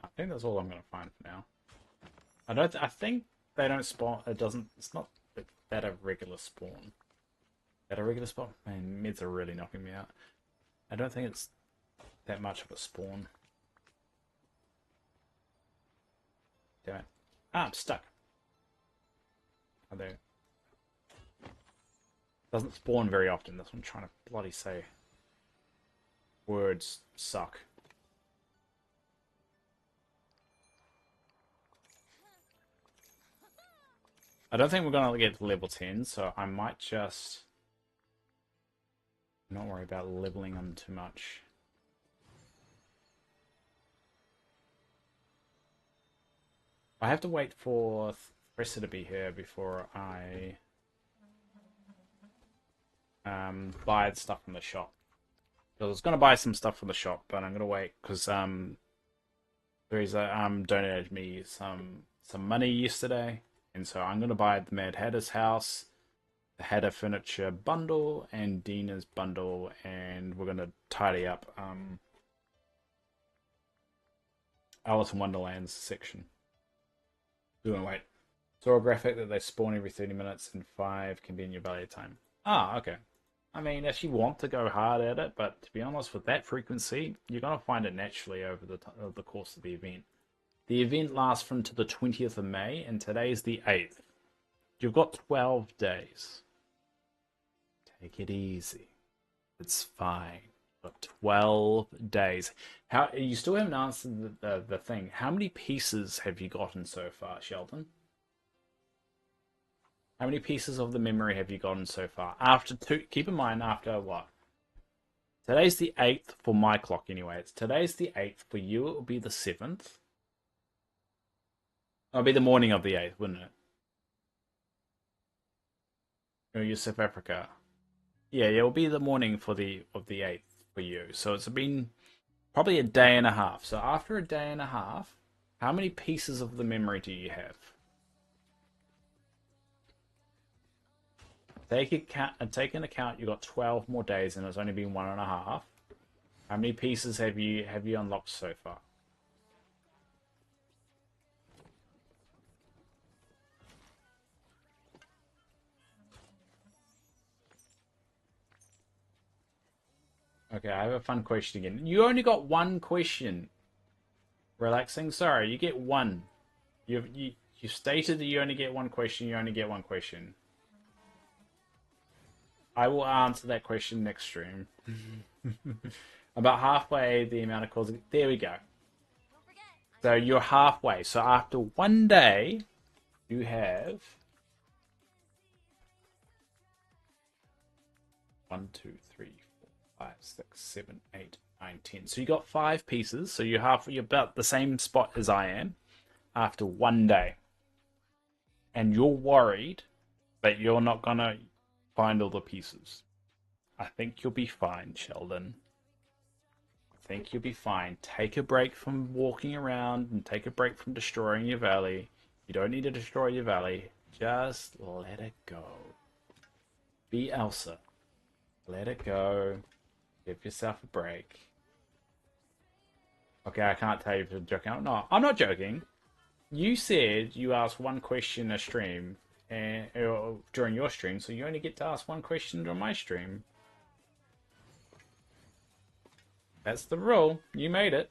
I think that's all I'm going to find for now. I think they don't spawn. It doesn't. It's not that a regular spawn. That a regular spawn. Man, meds are really knocking me out. I don't think it's that much of a spawn. Damn it. Ah, I'm stuck. Oh, there. Doesn't spawn very often. That's what I'm trying to bloody say. Words suck. I don't think we're going to get to level 10, so I might just not worry about leveling them too much. I have to wait for Thressa to be here before I buy the stuff from the shop. I was going to buy some stuff from the shop, but I'm going to wait because Theresa donated me some money yesterday. And so I'm going to buy the Mad Hatter's house, the Hatter Furniture bundle, and Dina's bundle, and we're going to tidy up Alice in Wonderland's section. Doing wait. Saw a graphic that they spawn every 30 minutes and 5 can be in your value time. Ah, okay. I mean, if you want to go hard at it, but to be honest, with that frequency, you're going to find it naturally over the course of the event. The event lasts from to the 20th of May, and today's the 8th. You've got 12 days. Take it easy. It's fine. You've got 12 days. How you still haven't answered the thing. How many pieces have you gotten so far, Sheldon? How many pieces of the memory have you gotten so far? After two, keep in mind, after what? Today's the 8th for my clock anyway. Today's the 8th. For you, it will be the 7th. It'll be the morning of the 8th, wouldn't it? Oh, you're South Africa. Yeah, it'll be the morning for the 8th for you. So it's been probably a day and a half. So after a day and a half, how many pieces of the memory do you have? Take into account you got 12 more days and it's only been 1.5. How many pieces have you unlocked so far? Okay, I have a fun question again. You only got one question. Relaxing? Sorry, you get one. You stated that you only get one question. You only get one question. I will answer that question next stream. About halfway the amount of calls. There we go. So you're halfway. So after one day, you have 1, 2, 3, 4, 5, 6, 7, 8, 9, 10. So you got 5 pieces. So you're about the same spot as I am after one day. And you're worried that you're not gonna find all the pieces. I think you'll be fine, Sheldon. I think you'll be fine. Take a break from walking around and take a break from destroying your valley. You don't need to destroy your valley. Just let it go. Be Elsa. Let it go. Give yourself a break. Okay, I can't tell you if you're joking. I'm not joking. You said you asked one question a stream and during your stream, so you only get to ask one question during my stream. That's the rule. You made it.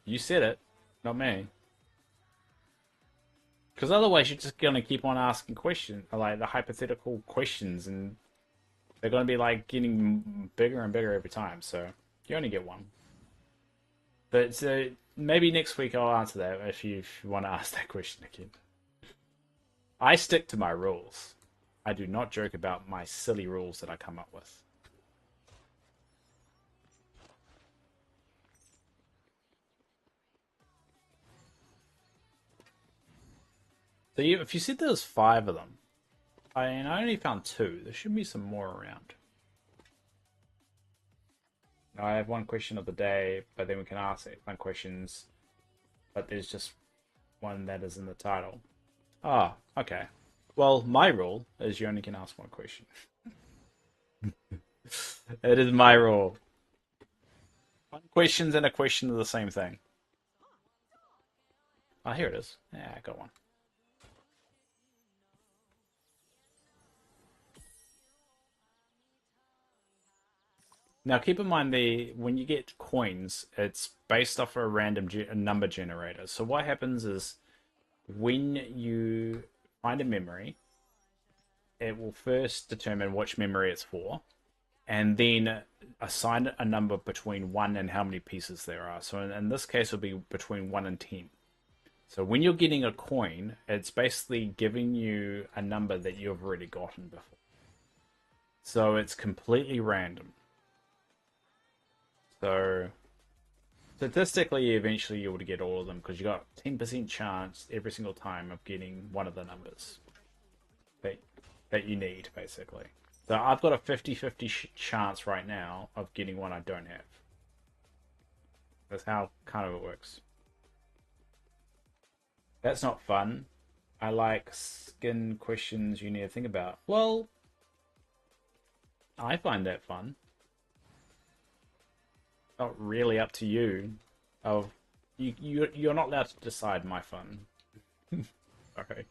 You said it, not me. Because otherwise, you're just gonna keep on asking questions, like the hypothetical questions, and they're gonna be like getting bigger and bigger every time. So you only get one. But so maybe next week I'll answer that if you want to ask that question again. I stick to my rules. I do not joke about my silly rules that I come up with. So if you said there was 5 of them, and I only found 2, there should be some more around. I have one question of the day, but then we can ask 1 questions, but there's just one that is in the title. Ah, okay. Well, my rule is you only can ask 1 question. It is my rule. 1 questions and a question are the same thing. Ah, here it is. Yeah, I got one. Now, keep in mind when you get coins, it's based off a random number generator. So what happens is when you find a memory, it will first determine which memory it's for, and then assign a number between 1 and how many pieces there are. So in this case, it'll be between 1 and 10. So when you're getting a coin, it's basically giving you a number that you've already gotten before. So it's completely random. So statistically, eventually you would get all of them because you got 10% chance every single time of getting one of the numbers that you need, basically. So I've got a 50-50 chance right now of getting one I don't have. That's how kind of it works. That's not fun. I like skin questions you need to think about. Well, I find that fun. Not really up to you. Of you're not allowed to decide my fun. Okay.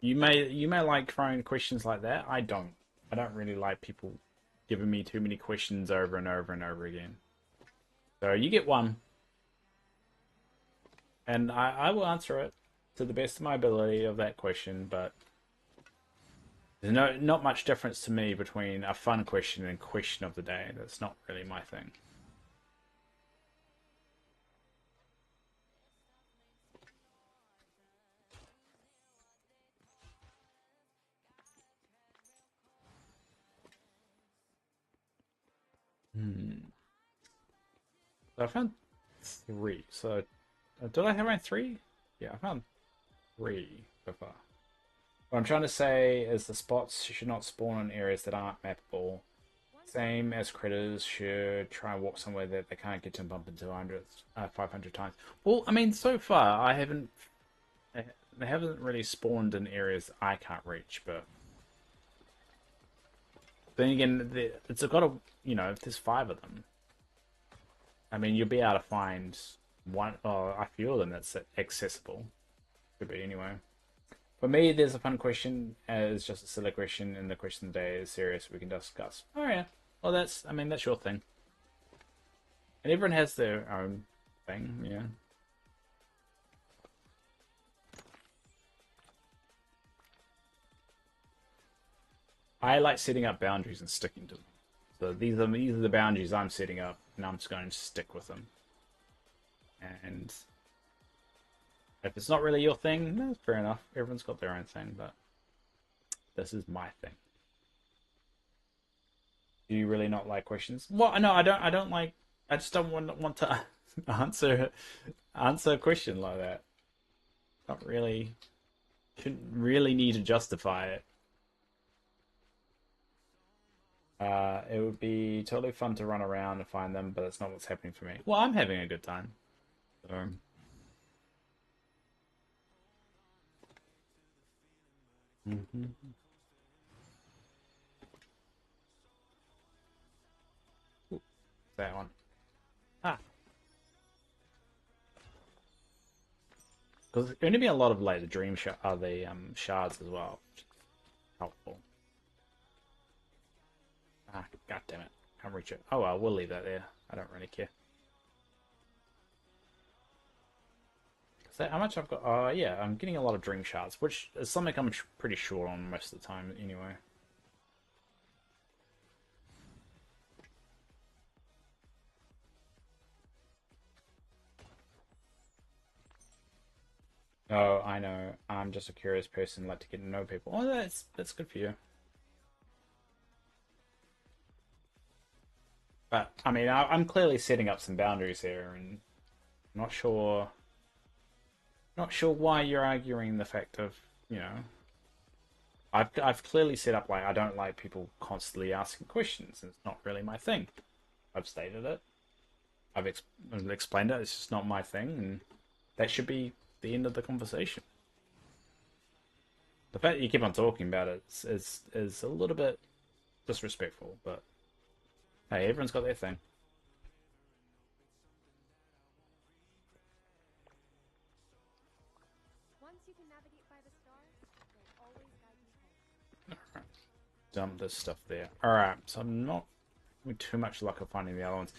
You may like throwing questions like that. I don't. I don't really like people giving me too many questions over and over and over again. So you get one. And I will answer it to the best of my ability of that question, but there's not much difference to me between a fun question and question of the day. That's not really my thing. So I found 3. So did I have around 3? Yeah, I found 3 so far. What I'm trying to say is the spots should not spawn in areas that aren't mappable. Same as critters should try and walk somewhere that they can't get to and bump into 500 times. Well, I mean, so far they haven't really spawned in areas I can't reach, but then again, it's got a, if there's 5 of them, I mean, you'll be able to find a few of them that's accessible. Could be anyway. For me, there's a fun question. It's just a silly question, and the question of the day is serious. We can discuss. Oh yeah. Well, that's your thing. And everyone has their own thing. Yeah. I like setting up boundaries and sticking to them. So these are the boundaries I'm setting up, and I'm just going to stick with them. And if it's not really your thing, that's fair enough. Everyone's got their own thing, but this is my thing. Do you really not like questions? Well, no, I don't. I don't like. I just don't want to answer a question like that. Not really. Shouldn't really need to justify it. It would be totally fun to run around and find them, but it's not what's happening for me. Well, I'm having a good time. So. that one. Ah. Because there's going to be a lot of like the dream the shards as well. Which is helpful. Ah, god damn it. Can't reach it. Oh well, we'll leave that there. I don't really care. So how much I've got? Yeah, I'm getting a lot of dream shards, which is something I'm pretty short on most of the time anyway. Oh, I know. I'm just a curious person, like to get to know people. Oh, that's good for you. But I mean, I'm clearly setting up some boundaries here, and not sure, not sure why you're arguing the fact of, you know, I've clearly set up like I don't like people constantly asking questions, and it's not really my thing. I've stated it. I've explained it. It's just not my thing, and that should be the end of the conversation. The fact that you keep on talking about it is a little bit disrespectful, but hey, everyone's got their thing. Once you can navigate by the stars, they'll always guide you home. Alright, dump this stuff there. Alright, so I'm not having too much luck of finding the other ones.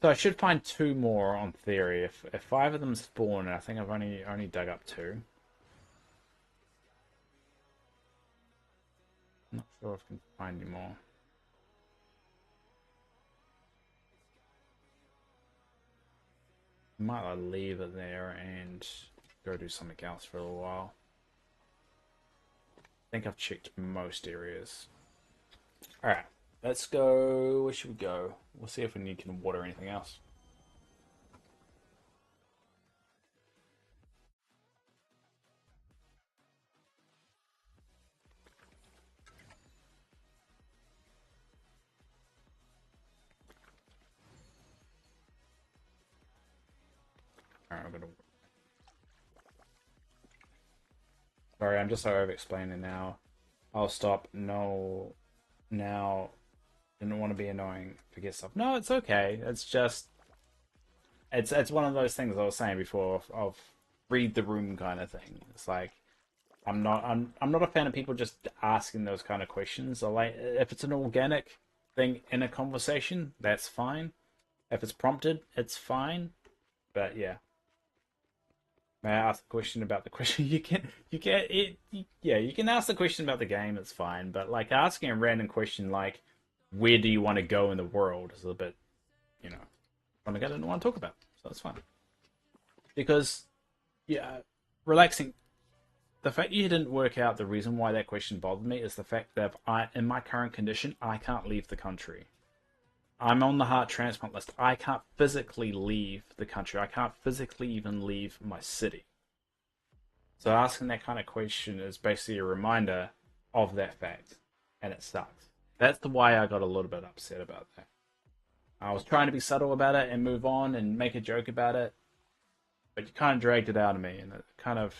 So I should find two more on theory. If five of them spawn, and I think I've only dug up two. I'm not sure if I can find any more. Might like leave it there and go do something else for a little while. I think I've checked most areas. Alright, let's go. Where should we go? We'll see if we can water anything else. Alright, I'm gonna. Sorry, I'm just so over explaining now. I'll stop. No, now. Didn't want to be annoying. Forget stuff. No, it's okay. It's just. It's one of those things I was saying before of read the room kind of thing. It's like I'm not a fan of people just asking those kind of questions. I like if it's an organic thing in a conversation, that's fine. If it's prompted, it's fine. But yeah, may I ask a question about the question? Yeah, you can ask the question about the game. It's fine. But like asking a random question like, where do you want to go in the world is a bit, you know, something I don't want to talk about. So that's fine. Because yeah, relaxing. The fact you didn't work out the reason why that question bothered me is the fact that in my current condition, I can't leave the country. I'm on the heart transplant list. I can't physically leave the country. I can't physically even leave my city. So asking that kind of question is basically a reminder of that fact, and it sucks. That's the why I got a little bit upset about that. I was trying to be subtle about it and move on and make a joke about it, but you kind of dragged it out of me, and it kind of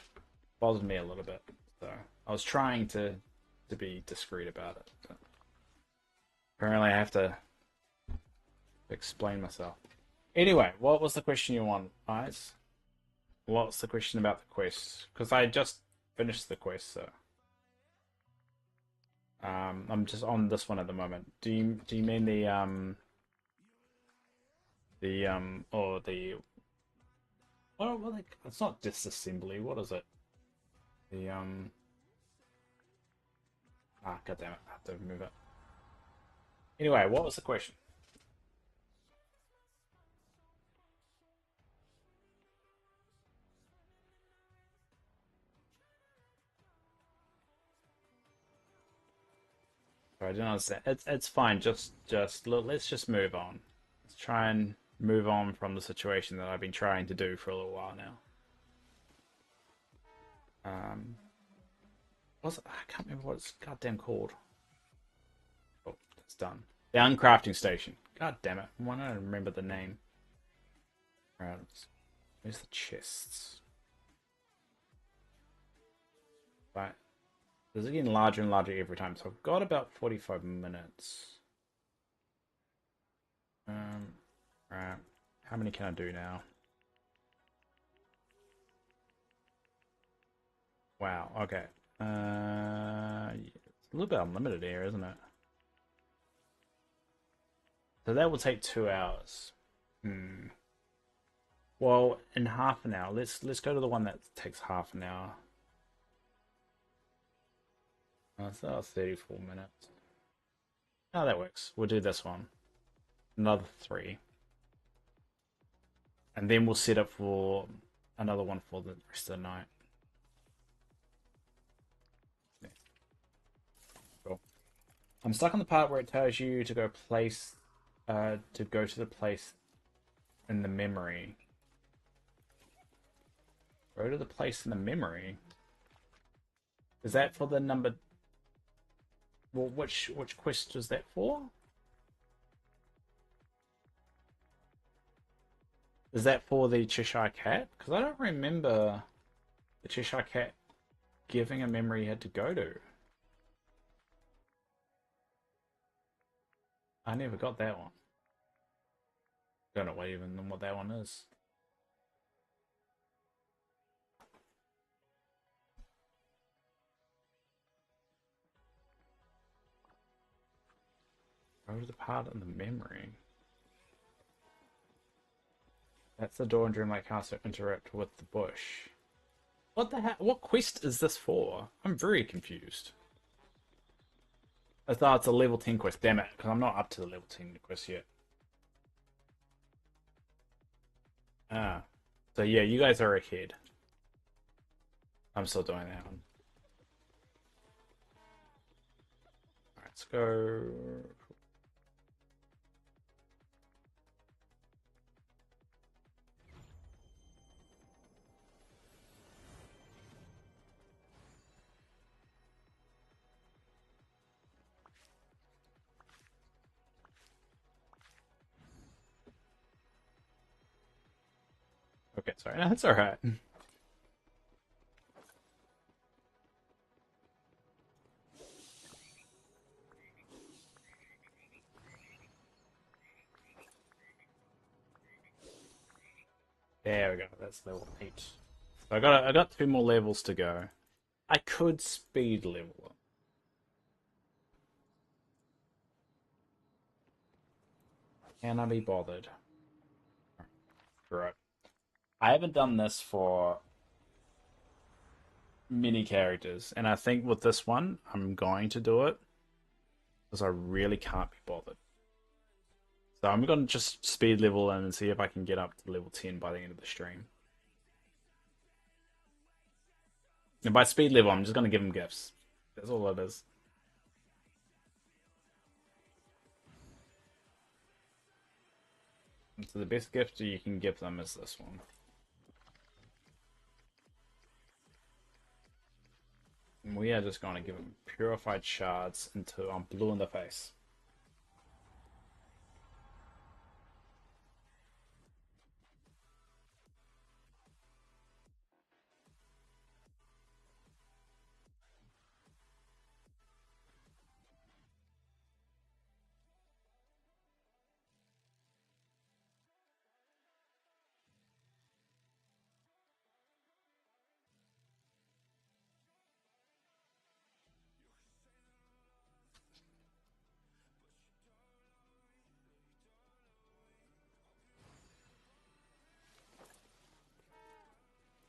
bothered me a little bit. So I was trying to be discreet about it. But apparently, I have to explain myself. Anyway, what was the question you want, guys? What's the question about the quest? Because I just finished the quest, so I'm just on this one at the moment. Do you mean or the well like it's not disassembly. What is it? The god damn it, I have to move it. Anyway, what was the question? Sorry, I didn't understand. It's fine. Just look. Let's just move on. Let's try and move on from the situation that I've been trying to do for a little while now. Um, was I can't remember what it's goddamn called. Oh, it's done. The uncrafting station. God damn it! Why don't I remember the name? Right. Where's the chests? Right. This is getting larger and larger every time. So I've got about 45 minutes. Right. How many can I do now? Wow. Okay. It's a little bit unlimited here, isn't it? So that will take 2 hours. Hmm. Well, in half an hour, let's go to the one that takes half an hour. So 34 minutes. Oh, that works. We'll do this one. Another 3. And then we'll set up for another one for the rest of the night. Yeah. Cool. I'm stuck on the part where it tells you to go to go to the place in the memory. Go to the place in the memory. Is that for the number? Well, which quest is that for? Is that for the Cheshire Cat? Because I don't remember the Cheshire Cat giving a memory you had to go to. I never got that one. Don't know what that one is. Go to the part in the memory. That's the door in Dreamlight Castle. Interact with the bush. What the heck? What quest is this for? I'm very confused. I thought it's a level 10 quest. Damn it, because I'm not up to the level 10 quest yet. Ah. So yeah, you guys are ahead. I'm still doing that one. Alright, let's go. Okay, sorry. No, that's alright. There we go. That's level 8. So I got 2 more levels to go. I could speed level them. Can I be bothered? Right. I haven't done this for many characters, and I think with this one, I'm going to do it because I really can't be bothered. So I'm going to just speed level and see if I can get up to level 10 by the end of the stream. And by speed level, I'm just going to give them gifts. That's all it is. So the best gift you can give them is this one. And we are just going to give them purified shards until I'm blue in the face.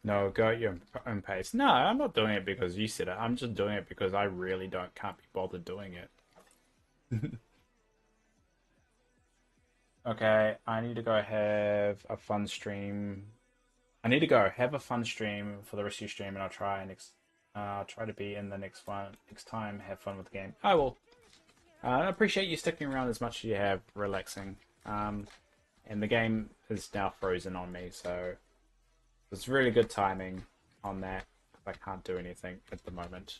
No, go at your own pace. No, I'm not doing it because you said it. I'm just doing it because I really can't be bothered doing it. Okay, I need to go have a fun stream. I need to go have a fun stream for the rest of your stream, and I'll try to be in the next one next time. Have fun with the game. I will. I appreciate you sticking around as much as you have, relaxing. And the game is now frozen on me, so it's really good timing on that. I can't do anything at the moment.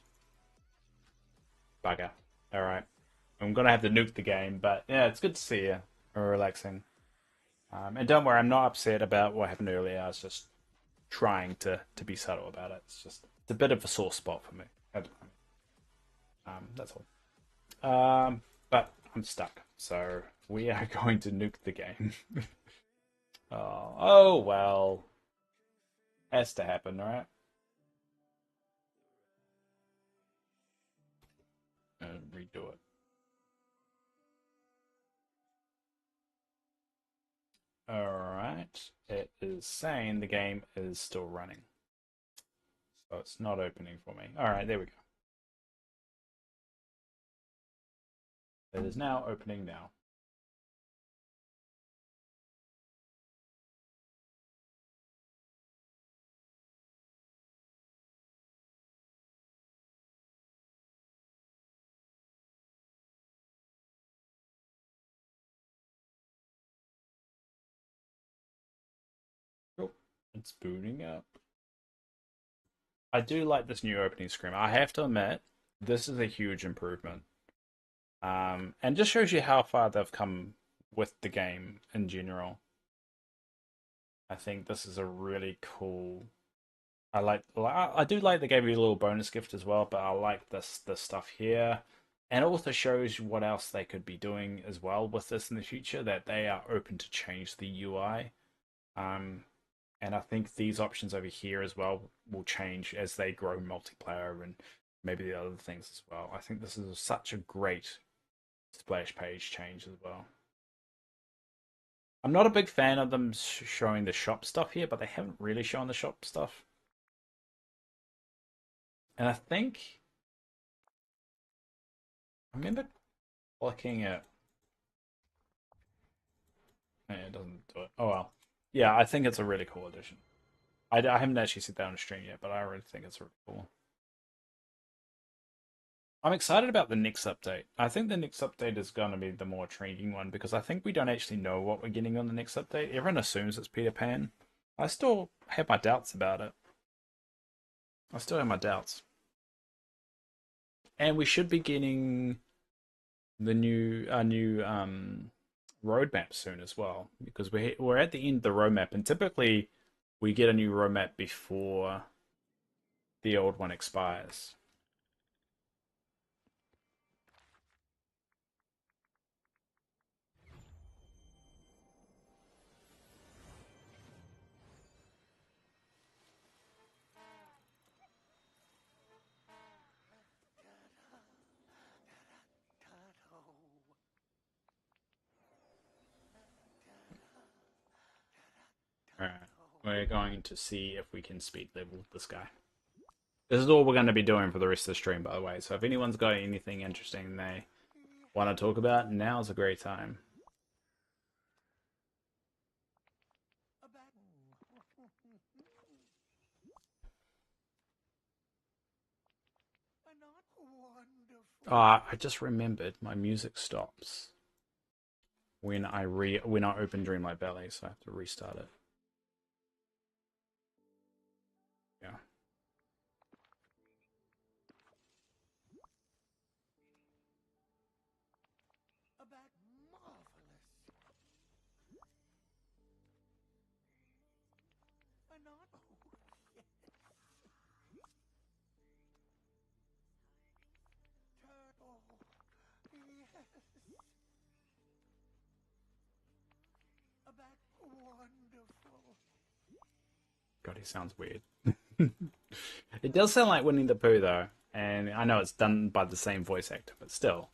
Bugger. All right, I'm gonna have to nuke the game, but yeah, it's good to see you. Relaxing. And don't worry, I'm not upset about what happened earlier. I was just trying to be subtle about it. It's a bit of a sore spot for me at the moment. That's all. But I'm stuck. So we are going to nuke the game. Oh well. Has to happen, right? And redo it. Alright. It is saying the game is still running. So it's not opening for me. Alright, there we go. It is now opening now. Oh, it's booting up. I do like this new opening screen. I have to admit, this is a huge improvement. And just shows you how far they've come with the game in general. I think this is a really cool. I do like they gave you a little bonus gift as well, but I like this stuff here, and it also shows what else they could be doing as well with this in the future. That they are open to change the UI, and I think these options over here as well will change as they grow multiplayer and maybe the other things as well. I think this is such a great splash page change as well. I'm not a big fan of them showing the shop stuff here, but they haven't really shown the shop stuff. And I think I remember looking at. Yeah, it doesn't do it. Oh well. Yeah, I think it's a really cool addition. I haven't actually seen that on stream yet, but I really think it's really cool. I'm excited about the next update. I think the next update is going to be the more intriguing one because I think we don't actually know what we're getting on the next update. Everyone assumes it's Peter Pan. I still have my doubts about it. I still have my doubts. And we should be getting the new roadmap soon as well because we're at the end of the roadmap and typically we get a new roadmap before the old one expires. All right, we're going to see if we can speed level this guy. This is all we're going to be doing for the rest of the stream, by the way. So if anyone's got anything interesting they want to talk about, now's a great time. I just remembered my music stops when I open Dreamlight Valley, so I have to restart it. Yeah. God, he sounds weird. It does sound like Winnie the Pooh though, and I know it's done by the same voice actor, but still,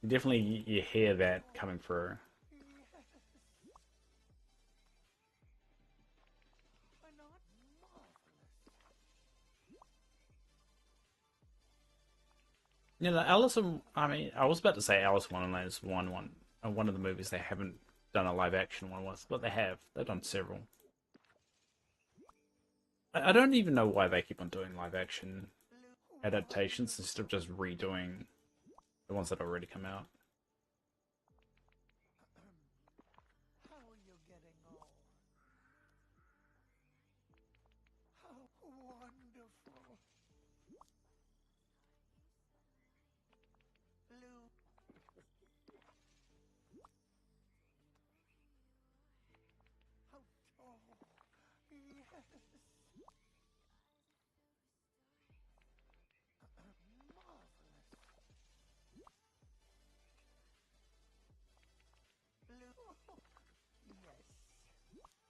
definitely you hear that coming through. You know, Alice. I mean, I was about to say Alice in Wonderland is one of the movies they haven't done a live action one with, but they have. They've done several. I don't even know why they keep on doing live action adaptations instead of just redoing the ones that already come out.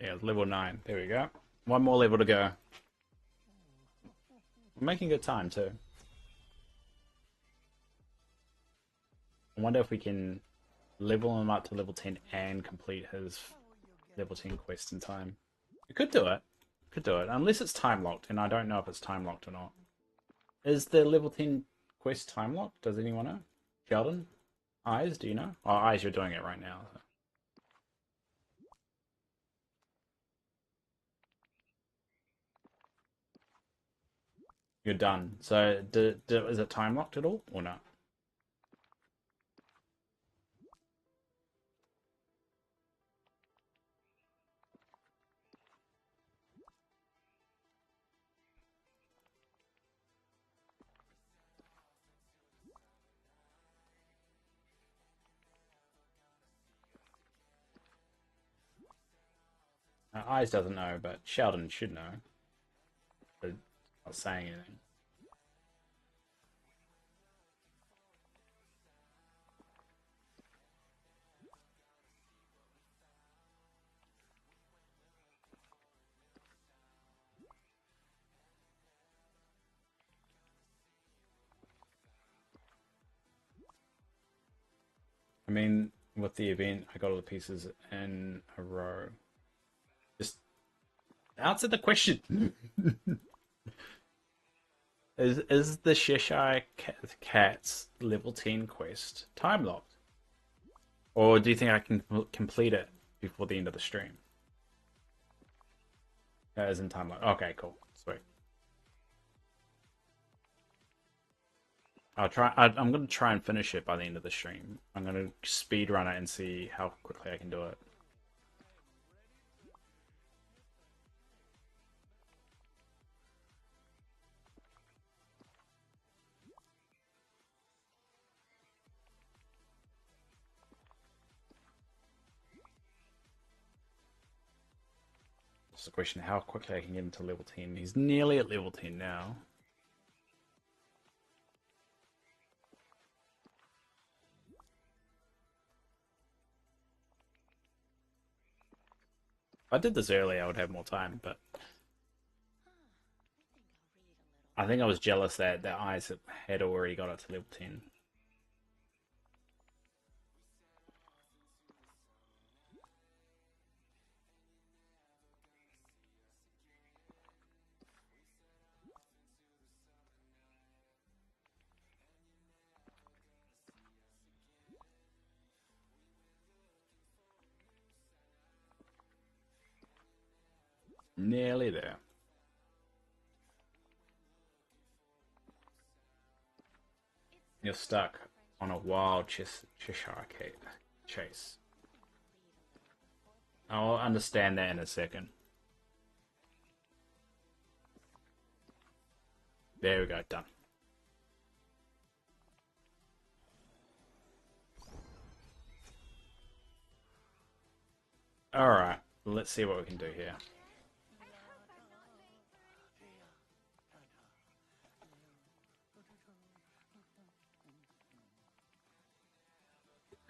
Yeah, level 9. There we go. One more level to go. We're making good time too. I wonder if we can level him up to level 10 and complete his level 10 quest in time. We could do it. Could do it. Unless it's time locked, and I don't know if it's time locked or not. Is the level 10 quest time locked? Does anyone know? Sheldon? Eyes, do you know? Oh, Eyes, you're doing it right now. So. You're done. So, is it time locked at all or not? Eyes doesn't know, but Sheldon should know. But not saying anything. I mean, with the event, I got all the pieces in a row. Just answer the question. Is the Cheshire Cat's level 10 quest time locked? Or do you think I can complete it before the end of the stream? That is in time locked. Okay, cool. Sweet. I'm going to try and finish it by the end of the stream. I'm going to speed run it and see how quickly I can do it. It's the question how quickly I can get into level 10. He's nearly at level 10 now. If I did this early, I would have more time, but I think I was jealous that the Eyes had already got it to level 10. Nearly there. You're stuck on a wild Cheshire Cat chase. I'll understand that in a second. There we go, done. Alright, let's see what we can do here.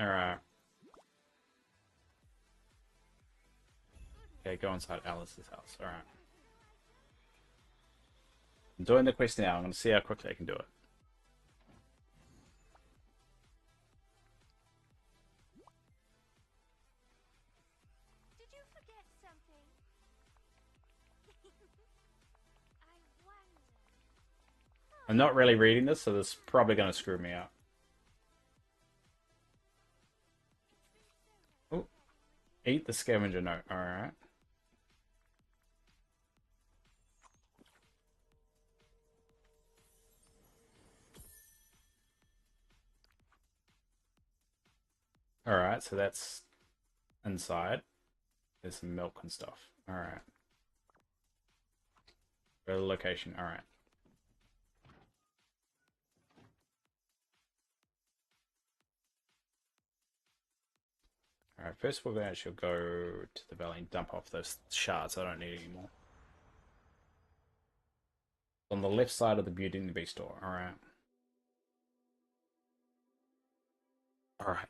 Alright. Okay, go inside Alice's house. Alright. I'm doing the quest now. I'm going to see how quickly I can do it. Did you forget something? I wonder. I'm not really reading this, so this is probably going to screw me up. Oh, eat the scavenger note. Alright. Alright, so that's inside. There's some milk and stuff. Alright. Go to the location. Alright. Alright, first we're going to go to the valley and dump off those shards I don't need anymore. On the left side of the Beauty and the Beast store. Alright. Alright.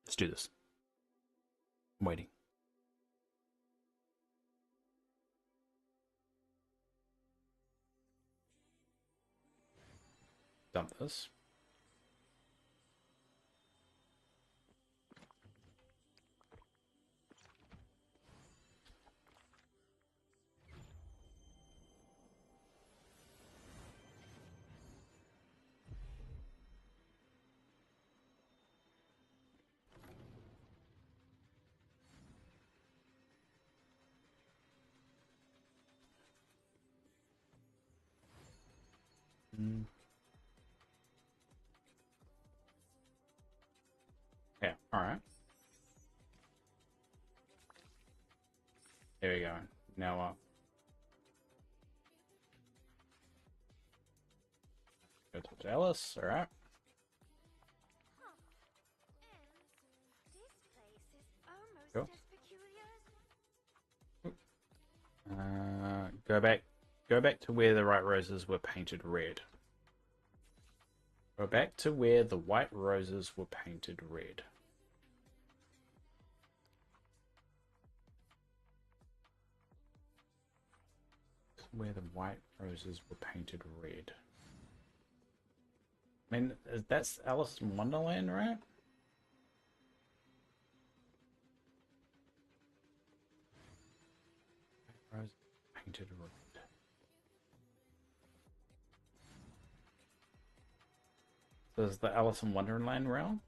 Let's do this. I'm waiting. dump this. Mm. Yeah, alright. There we go. Now go talk to Alice, alright. Huh. And this place is almost Cool. as peculiar as... Go back to where the white roses were painted red. Go back to where the white roses were painted red. Where the white roses were painted red. I mean, that's Alice in Wonderland, right? Rose painted red. So is the Alice in Wonderland realm?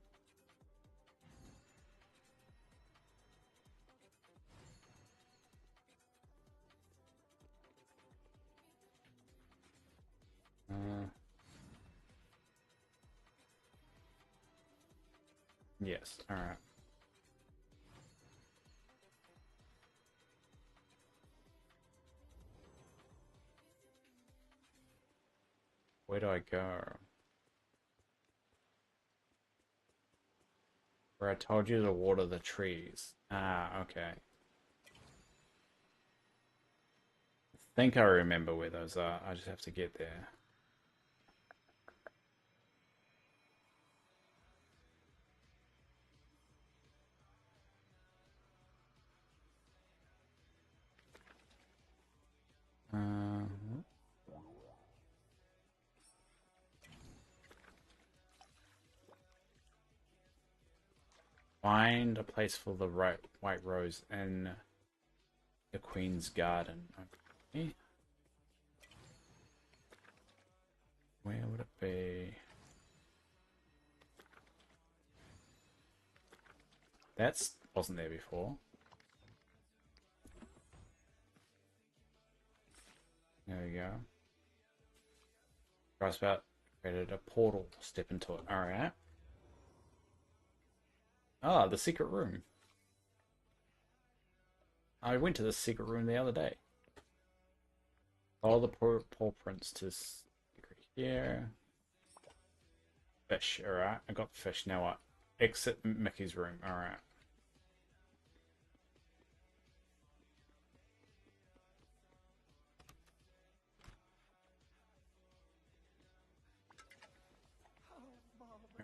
Yes, alright. Where do I go? Where I told you to water the trees. Ah, okay. I think I remember where those are. I just have to get there. Uh, Find a place for the white rose in the Queen's Garden. Okay. Where would it be? That's wasn't there before. There we go. Crossbout created a portal. Step into it. Alright. Ah, the secret room. I went to the secret room the other day. Follow the paw prints to secret here. Fish, alright. I got the fish. Now what? Exit Mickey's room. Alright.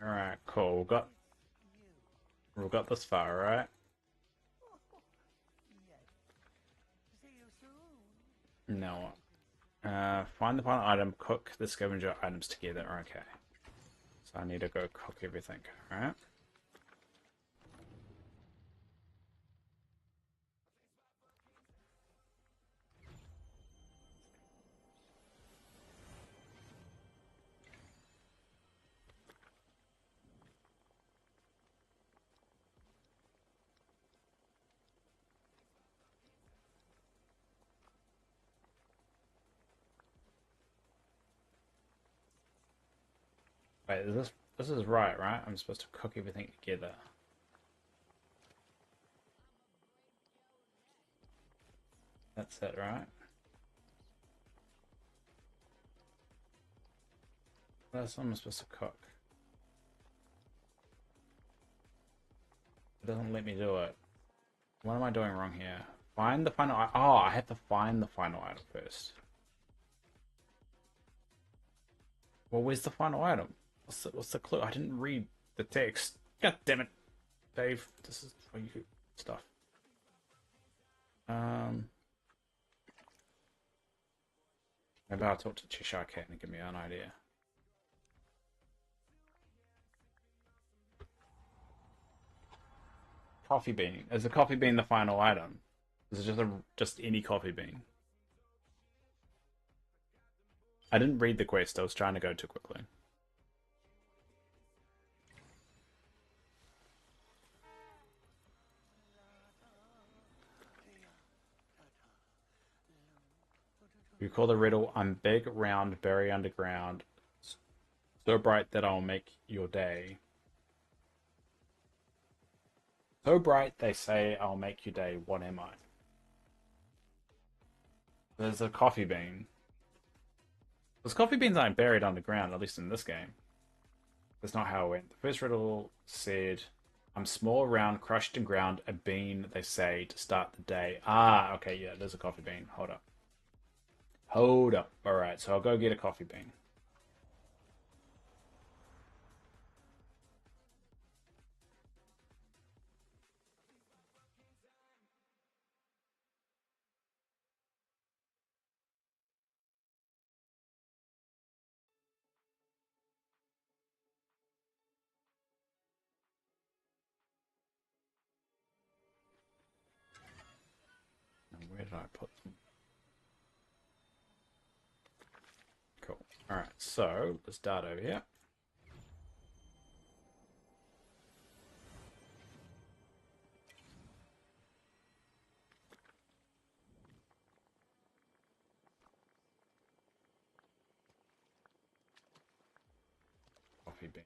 Alright, cool. We've got this far, right? Yes. See you soon. Now what? Find the final item, cook the scavenger items together. Okay. So I need to go cook everything, alright? Wait, this is right? I'm supposed to cook everything together. That's it, right? What else am I supposed to cook? It doesn't let me do it. What am I doing wrong here? Find the final item. Oh, I have to find the final item first. Well, where's the final item? What's the clue? I didn't read the text. God damn it, Dave. This is for you stuff. Maybe I'll talk to Cheshire Cat and give me an idea. coffee bean. Is the coffee bean the final item? Is it just any coffee bean? I didn't read the quest. I was trying to go too quickly. You call the riddle, I'm big, round, very underground, so bright that I'll make your day. So bright, they say, I'll make your day. What am I? There's a coffee bean. Those coffee beans aren't buried underground, at least in this game. That's not how it went. The first riddle said, I'm small, round, crushed and ground, a bean, they say, to start the day. Ah, okay, yeah, there's a coffee bean. Hold up. Hold up. Alright, so I'll go get a coffee bean. Where did I put them? Cool. Alright, so let's start over here. Coffee bean.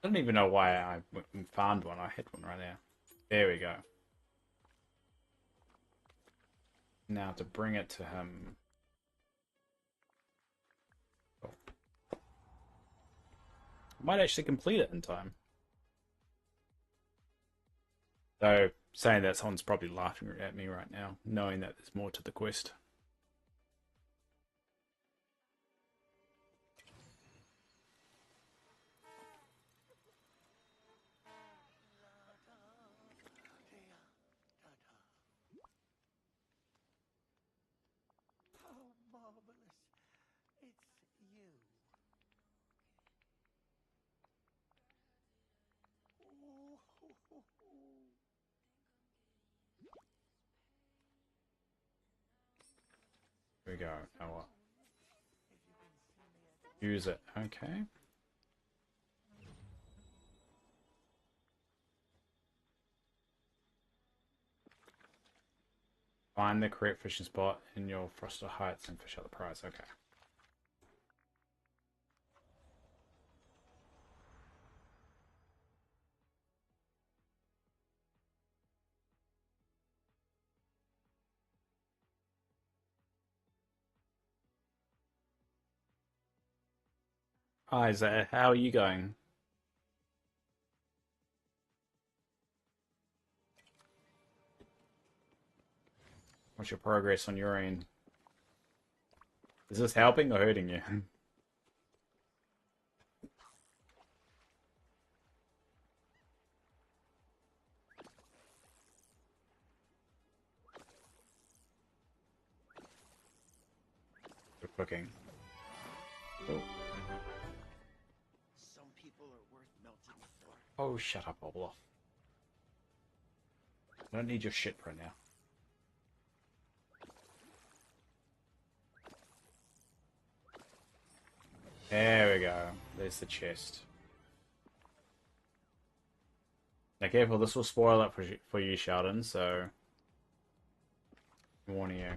I don't even know why I found one. I hit one right there. There we go. Now to bring it to him. Oh. Might actually complete it in time. Though, saying that, someone's probably laughing at me right now, knowing that there's more to the quest. Oh, marvelous. It's you. Oh, ho, ho, ho. Here we go. Now what? If you can see me at all. Use it. Okay. Find the correct fishing spot in your Froster Heights and fish out the prize. Okay. Hi, Isaiah. How are you going? What's your progress on your end? Is this helping or hurting you? Good cooking. Oh. Some people are worth melting for. Oh, shut up, Obloff. I don't need your shit right now. There we go. There's the chest. Now careful, this will spoil it for you, Sheldon, so I'm warning you.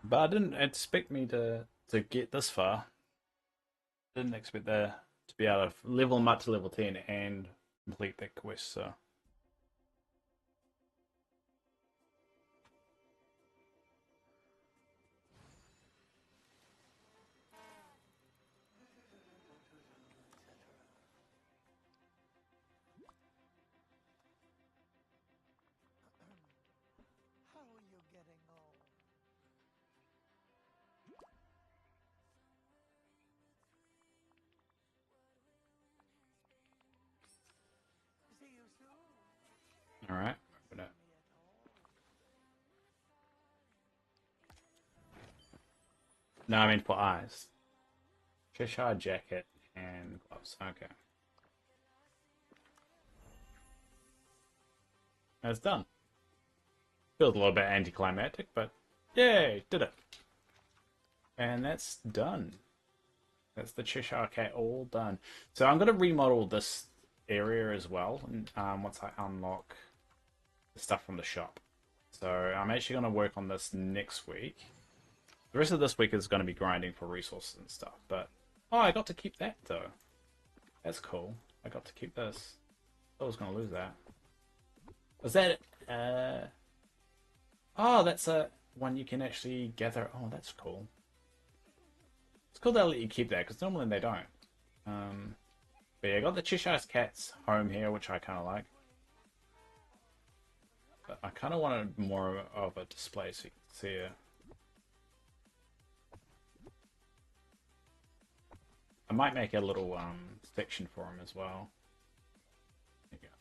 But I didn't expect me to get this far. Didn't expect to be able to level them up to level 10 and complete that quest, so. How are you getting on? See you soon. Alright, See open it. me at all. No, I mean for eyes. Cheshire jacket and gloves. Okay. That's done. Feels a little bit anticlimactic, but yay, did it. And that's done. That's the Cheshire Cat all done. So I'm going to remodel this area as well, and once I unlock the stuff from the shop. So I'm actually going to work on this next week. The rest of this week is going to be grinding for resources and stuff. But oh, I got to keep that though. That's cool. I got to keep this. I was going to lose that. Was that? Oh, that's a one you can actually gather. Oh, that's cool. It's cool they'll let you keep that because normally they don't. But yeah, I got the Cheshire Cat's home here, which I kind of like. But I kind of wanted more of a display so you can see it. I might make a little section for him as well. There you go.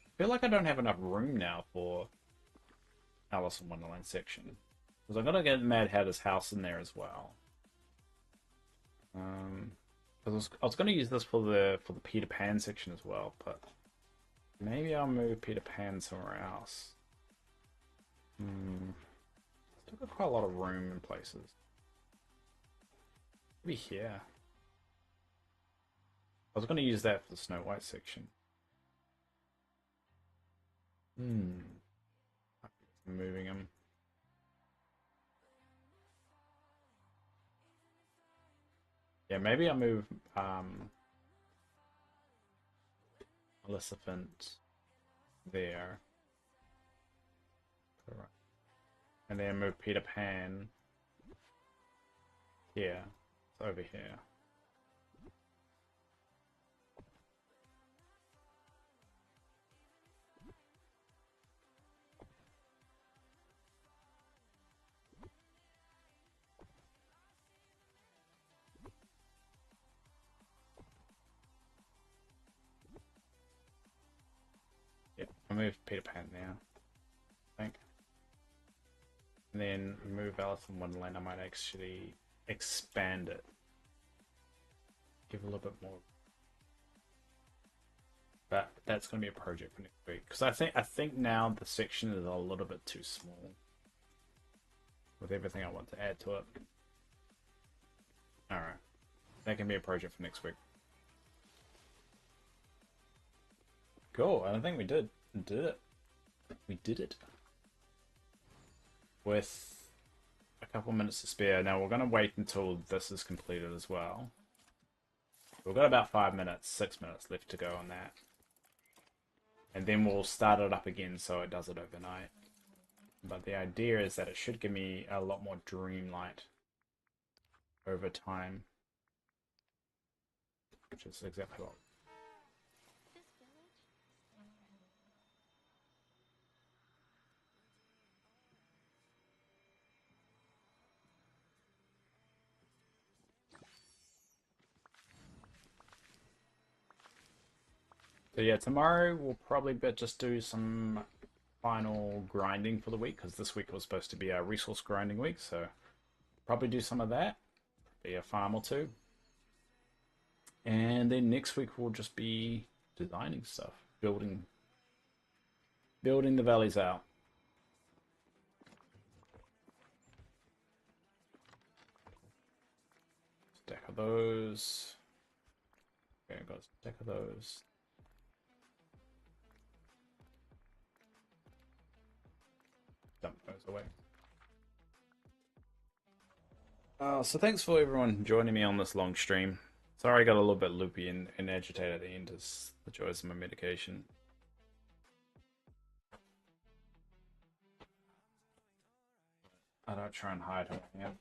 I feel like I don't have enough room now for Alice in Wonderland section. Because I've got to get Mad Hatter's house in there as well. Because I was going to use this for the Peter Pan section as well, but maybe I'll move Peter Pan somewhere else. Still got quite a lot of room in places. Maybe here. I was going to use that for the Snow White section. Moving them. Yeah, maybe I'll move Maleficent there. Correct. And then move Peter Pan here. It's over here. Yep, I'll move Peter Pan now, I think. And then move Alice in Wonderland. I might actually expand it. Give a little bit more. But that's going to be a project for next week. Because I think now the section is a little bit too small. With everything I want to add to it. Alright. That can be a project for next week. Cool, and I think we did it. We did it. With a couple minutes to spare. Now we're going to wait until this is completed as well. We've got about 5 minutes, 6 minutes left to go on that. And then we'll start it up again so it does it overnight. But the idea is that it should give me a lot more dreamlight over time. Which is exactly what. This village? So yeah, tomorrow we'll probably just do some final grinding for the week because this week was supposed to be our resource grinding week, so probably do some of that, be a farm or two, and then next week we'll just be designing stuff, building the valleys out. Stack of those. Okay, got a stack of those. Dump those away. So thanks for everyone joining me on this long stream. Sorry I got a little bit loopy and agitated at the end as the joys of my medication. I don't try and hide who I am.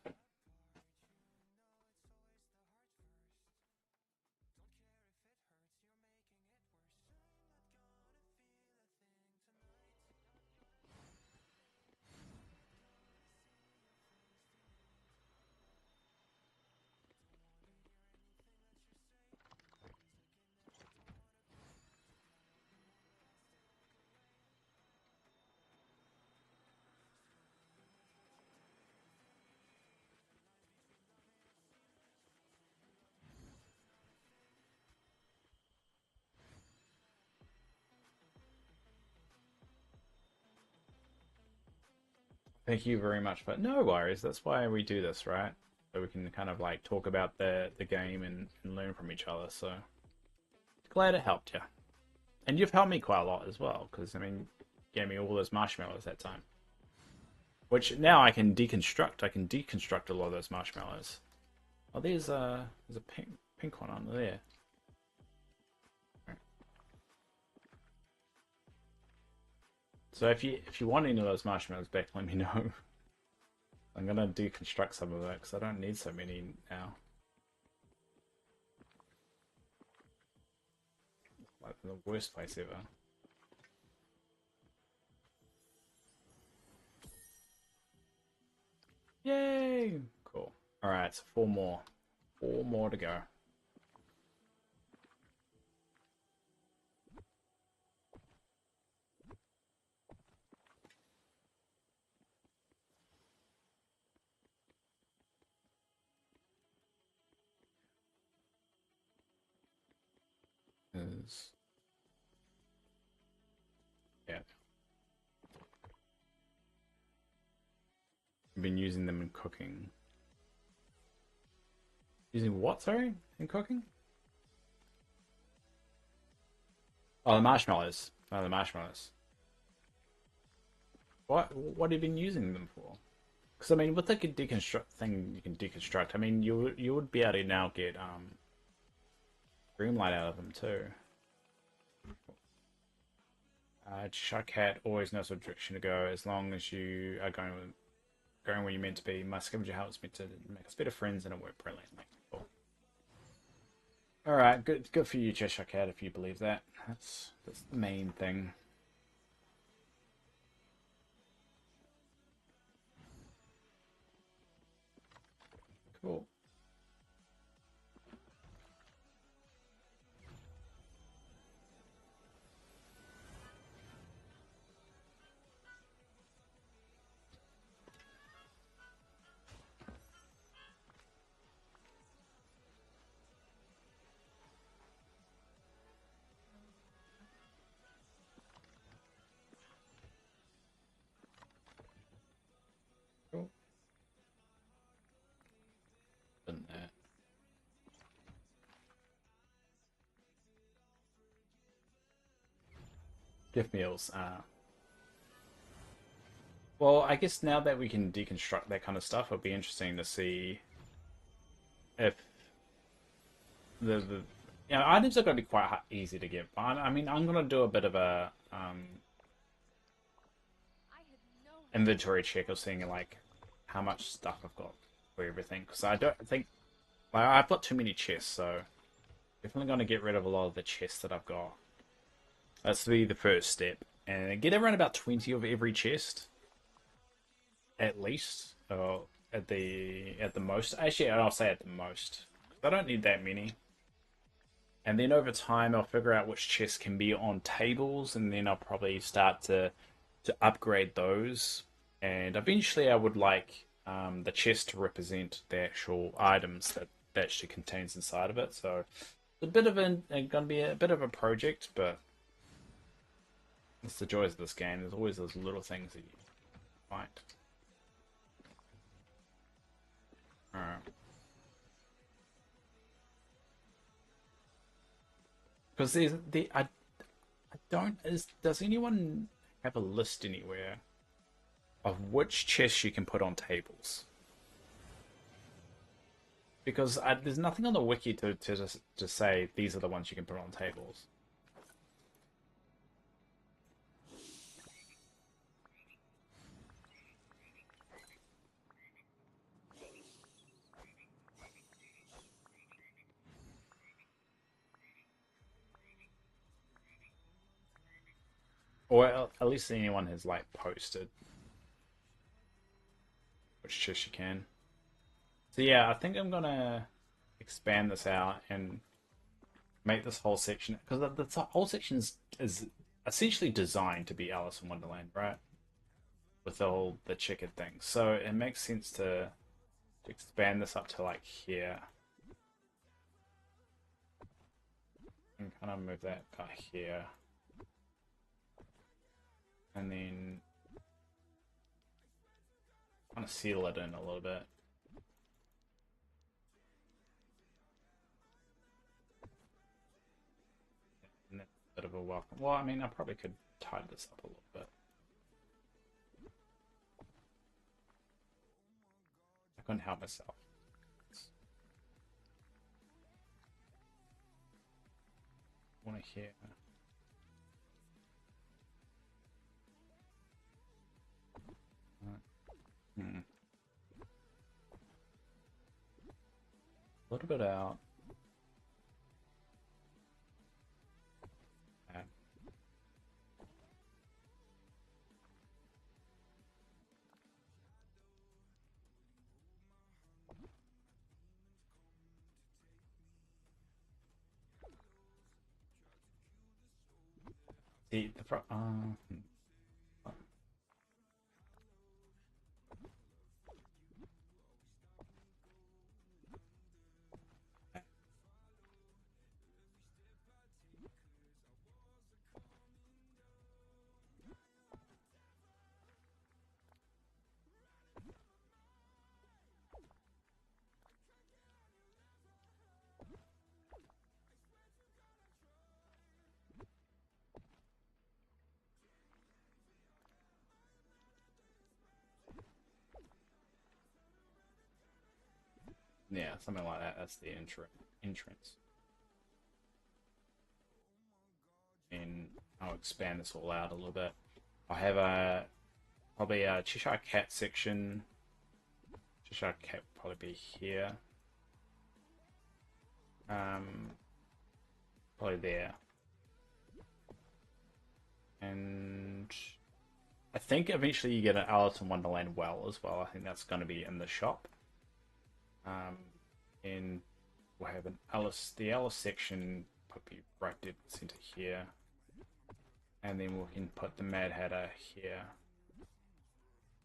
Thank you very much, but no worries. That's why we do this, right? So we can kind of like talk about the game and learn from each other. So glad it helped you, and you've helped me quite a lot as well. Because I mean, you gave me all those marshmallows that time, which now I can deconstruct. I can deconstruct a lot of those marshmallows. Oh, there's a pink one under there. So if you want any of those marshmallows back, let me know. I'm gonna deconstruct some of it because I don't need so many now. Like the worst place ever. Yay! Cool. Alright, so four more. Four more to go. Is yeah. I've been using them in cooking. Using what, sorry? In cooking? Oh, the marshmallows. Oh, the marshmallows. What have you been using them for? Because I mean, with the deconstruct thing, you can deconstruct. I mean, you would be able to now get green light out of them too. Cheshire Cat always knows what direction to go as long as you are going where you're meant to be. My scavenger hunt was meant to make us better friends, and it worked brilliantly. Cool. All right, good for you, Cheshire Cat. If you believe that, that's the main thing. Cool. Cool. Done that. Gift meals. Well, I guess now that we can deconstruct that kind of stuff, it'll be interesting to see if the you know, items are going to be quite easy to get. But I mean, I'm going to do a bit of a I had no inventory check of seeing like how much stuff I've got for everything because I don't think like I've got too many chests, so definitely going to get rid of a lot of the chests that I've got. That's be the first step, and get around about 20 of every chest at least, or at the most. Actually, I'll say at the most. I don't need that many. And then over time, I'll figure out which chests can be on tables, and then I'll probably start to upgrade those. And eventually, I would like the chest to represent the actual items that actually contains inside of it. So it's a bit of going to be a bit of a project, but it's the joys of this game. There's always those little things that you find. Alright. Because I don't does anyone have a list anywhere of which chests you can put on tables? Because there's nothing on the wiki to say these are the ones you can put on tables. Or at least anyone has like posted which chest you can. So yeah, I think I'm gonna expand this out and make this whole section because the whole section is essentially designed to be Alice in Wonderland, right? With all the chicken things, so it makes sense to expand this up to like here and kind of move that guy here, and then kind of seal it in a little bit. And that's a bit of a welcome. Well, I mean, I probably could tidy this up a little bit. I couldn't help myself. I want to hear. Hmm. A little bit out. Yeah. The yeah, something like that. That's the entrance. And I'll expand this all out a little bit. I have a probably a Cheshire Cat section. Cheshire Cat will probably be here. Probably there. And I think eventually you get an Alice in Wonderland well as well. I think that's going to be in the shop. And we'll have the Alice section probably right dead center here. And then we can put the Mad Hatter here.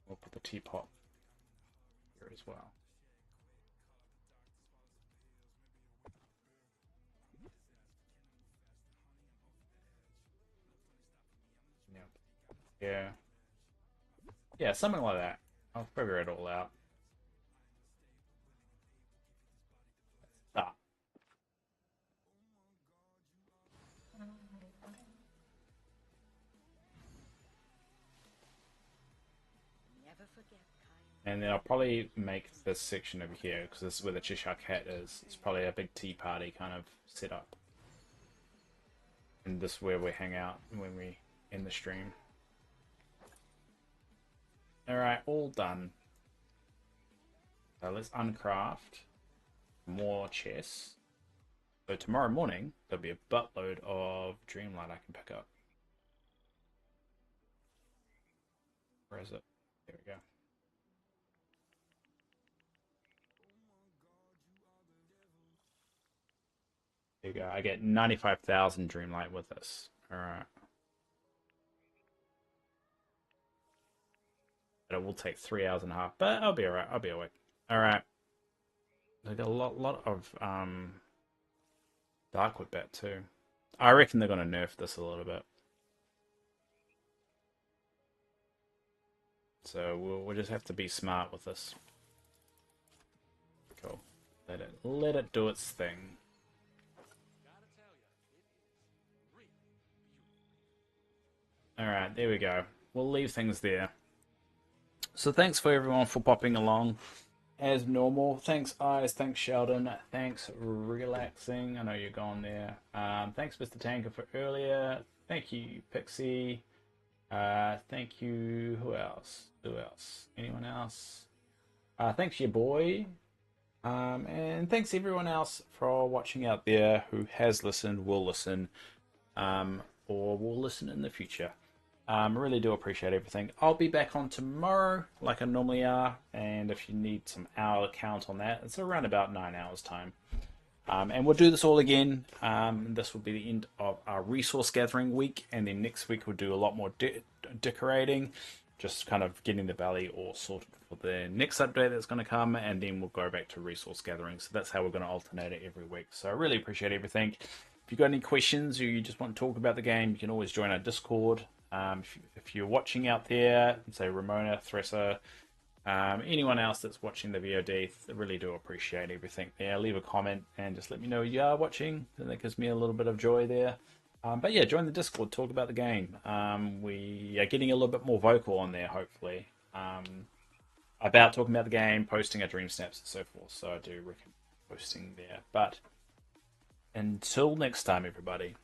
We'll put the teapot here as well. Yeah. Yeah, something like that. I'll figure it all out. Ah. Never forget, kind. And then I'll probably make this section over here because this is where the Cheshire Cat is. It's probably a big tea party kind of setup. And this is where we hang out when we end the stream. Alright, all done. So let's uncraft more chests. So tomorrow morning, there'll be a buttload of Dreamlight I can pick up. Where is it? There we go. There you go. I get 95,000 Dreamlight with this. Alright. But it will take 3 hours and a half, but I'll be alright. I'll be awake. Alright. They got a lot of Darkwood bat too. I reckon they're gonna nerf this a little bit. So we'll just have to be smart with this. Cool. Let it do its thing. Alright, there we go. We'll leave things there. So thanks for everyone for popping along. As normal, thanks Eyes, thanks Sheldon, thanks Relaxing, I know you're gone there. Thanks Mr. Tanker for earlier. Thank you Pixie. Thank you, who else? Anyone else? Thanks your boy. And thanks everyone else for watching out there who has listened, will listen, or will listen in the future. I really do appreciate everything. I'll be back on tomorrow, like I normally are, and if you need some hour count on that, it's around about 9 hours time. And we'll do this all again. This will be the end of our resource gathering week, and then next week we'll do a lot more decorating, just kind of getting the valley all sorted for the next update that's going to come, and then we'll go back to resource gathering. So that's how we're going to alternate it every week. So I really appreciate everything. If you've got any questions or you just want to talk about the game, you can always join our Discord. If you're watching out there, say Ramona, Thressa, Anyone else that's watching the VOD, I really do appreciate everything there. Leave a comment and just let me know you are watching. And that gives me a little bit of joy there. But yeah, join the Discord, talk about the game. We are getting a little bit more vocal on there, hopefully, about talking about the game, posting our dream snaps and so forth. So I do recommend posting there. But until next time, everybody.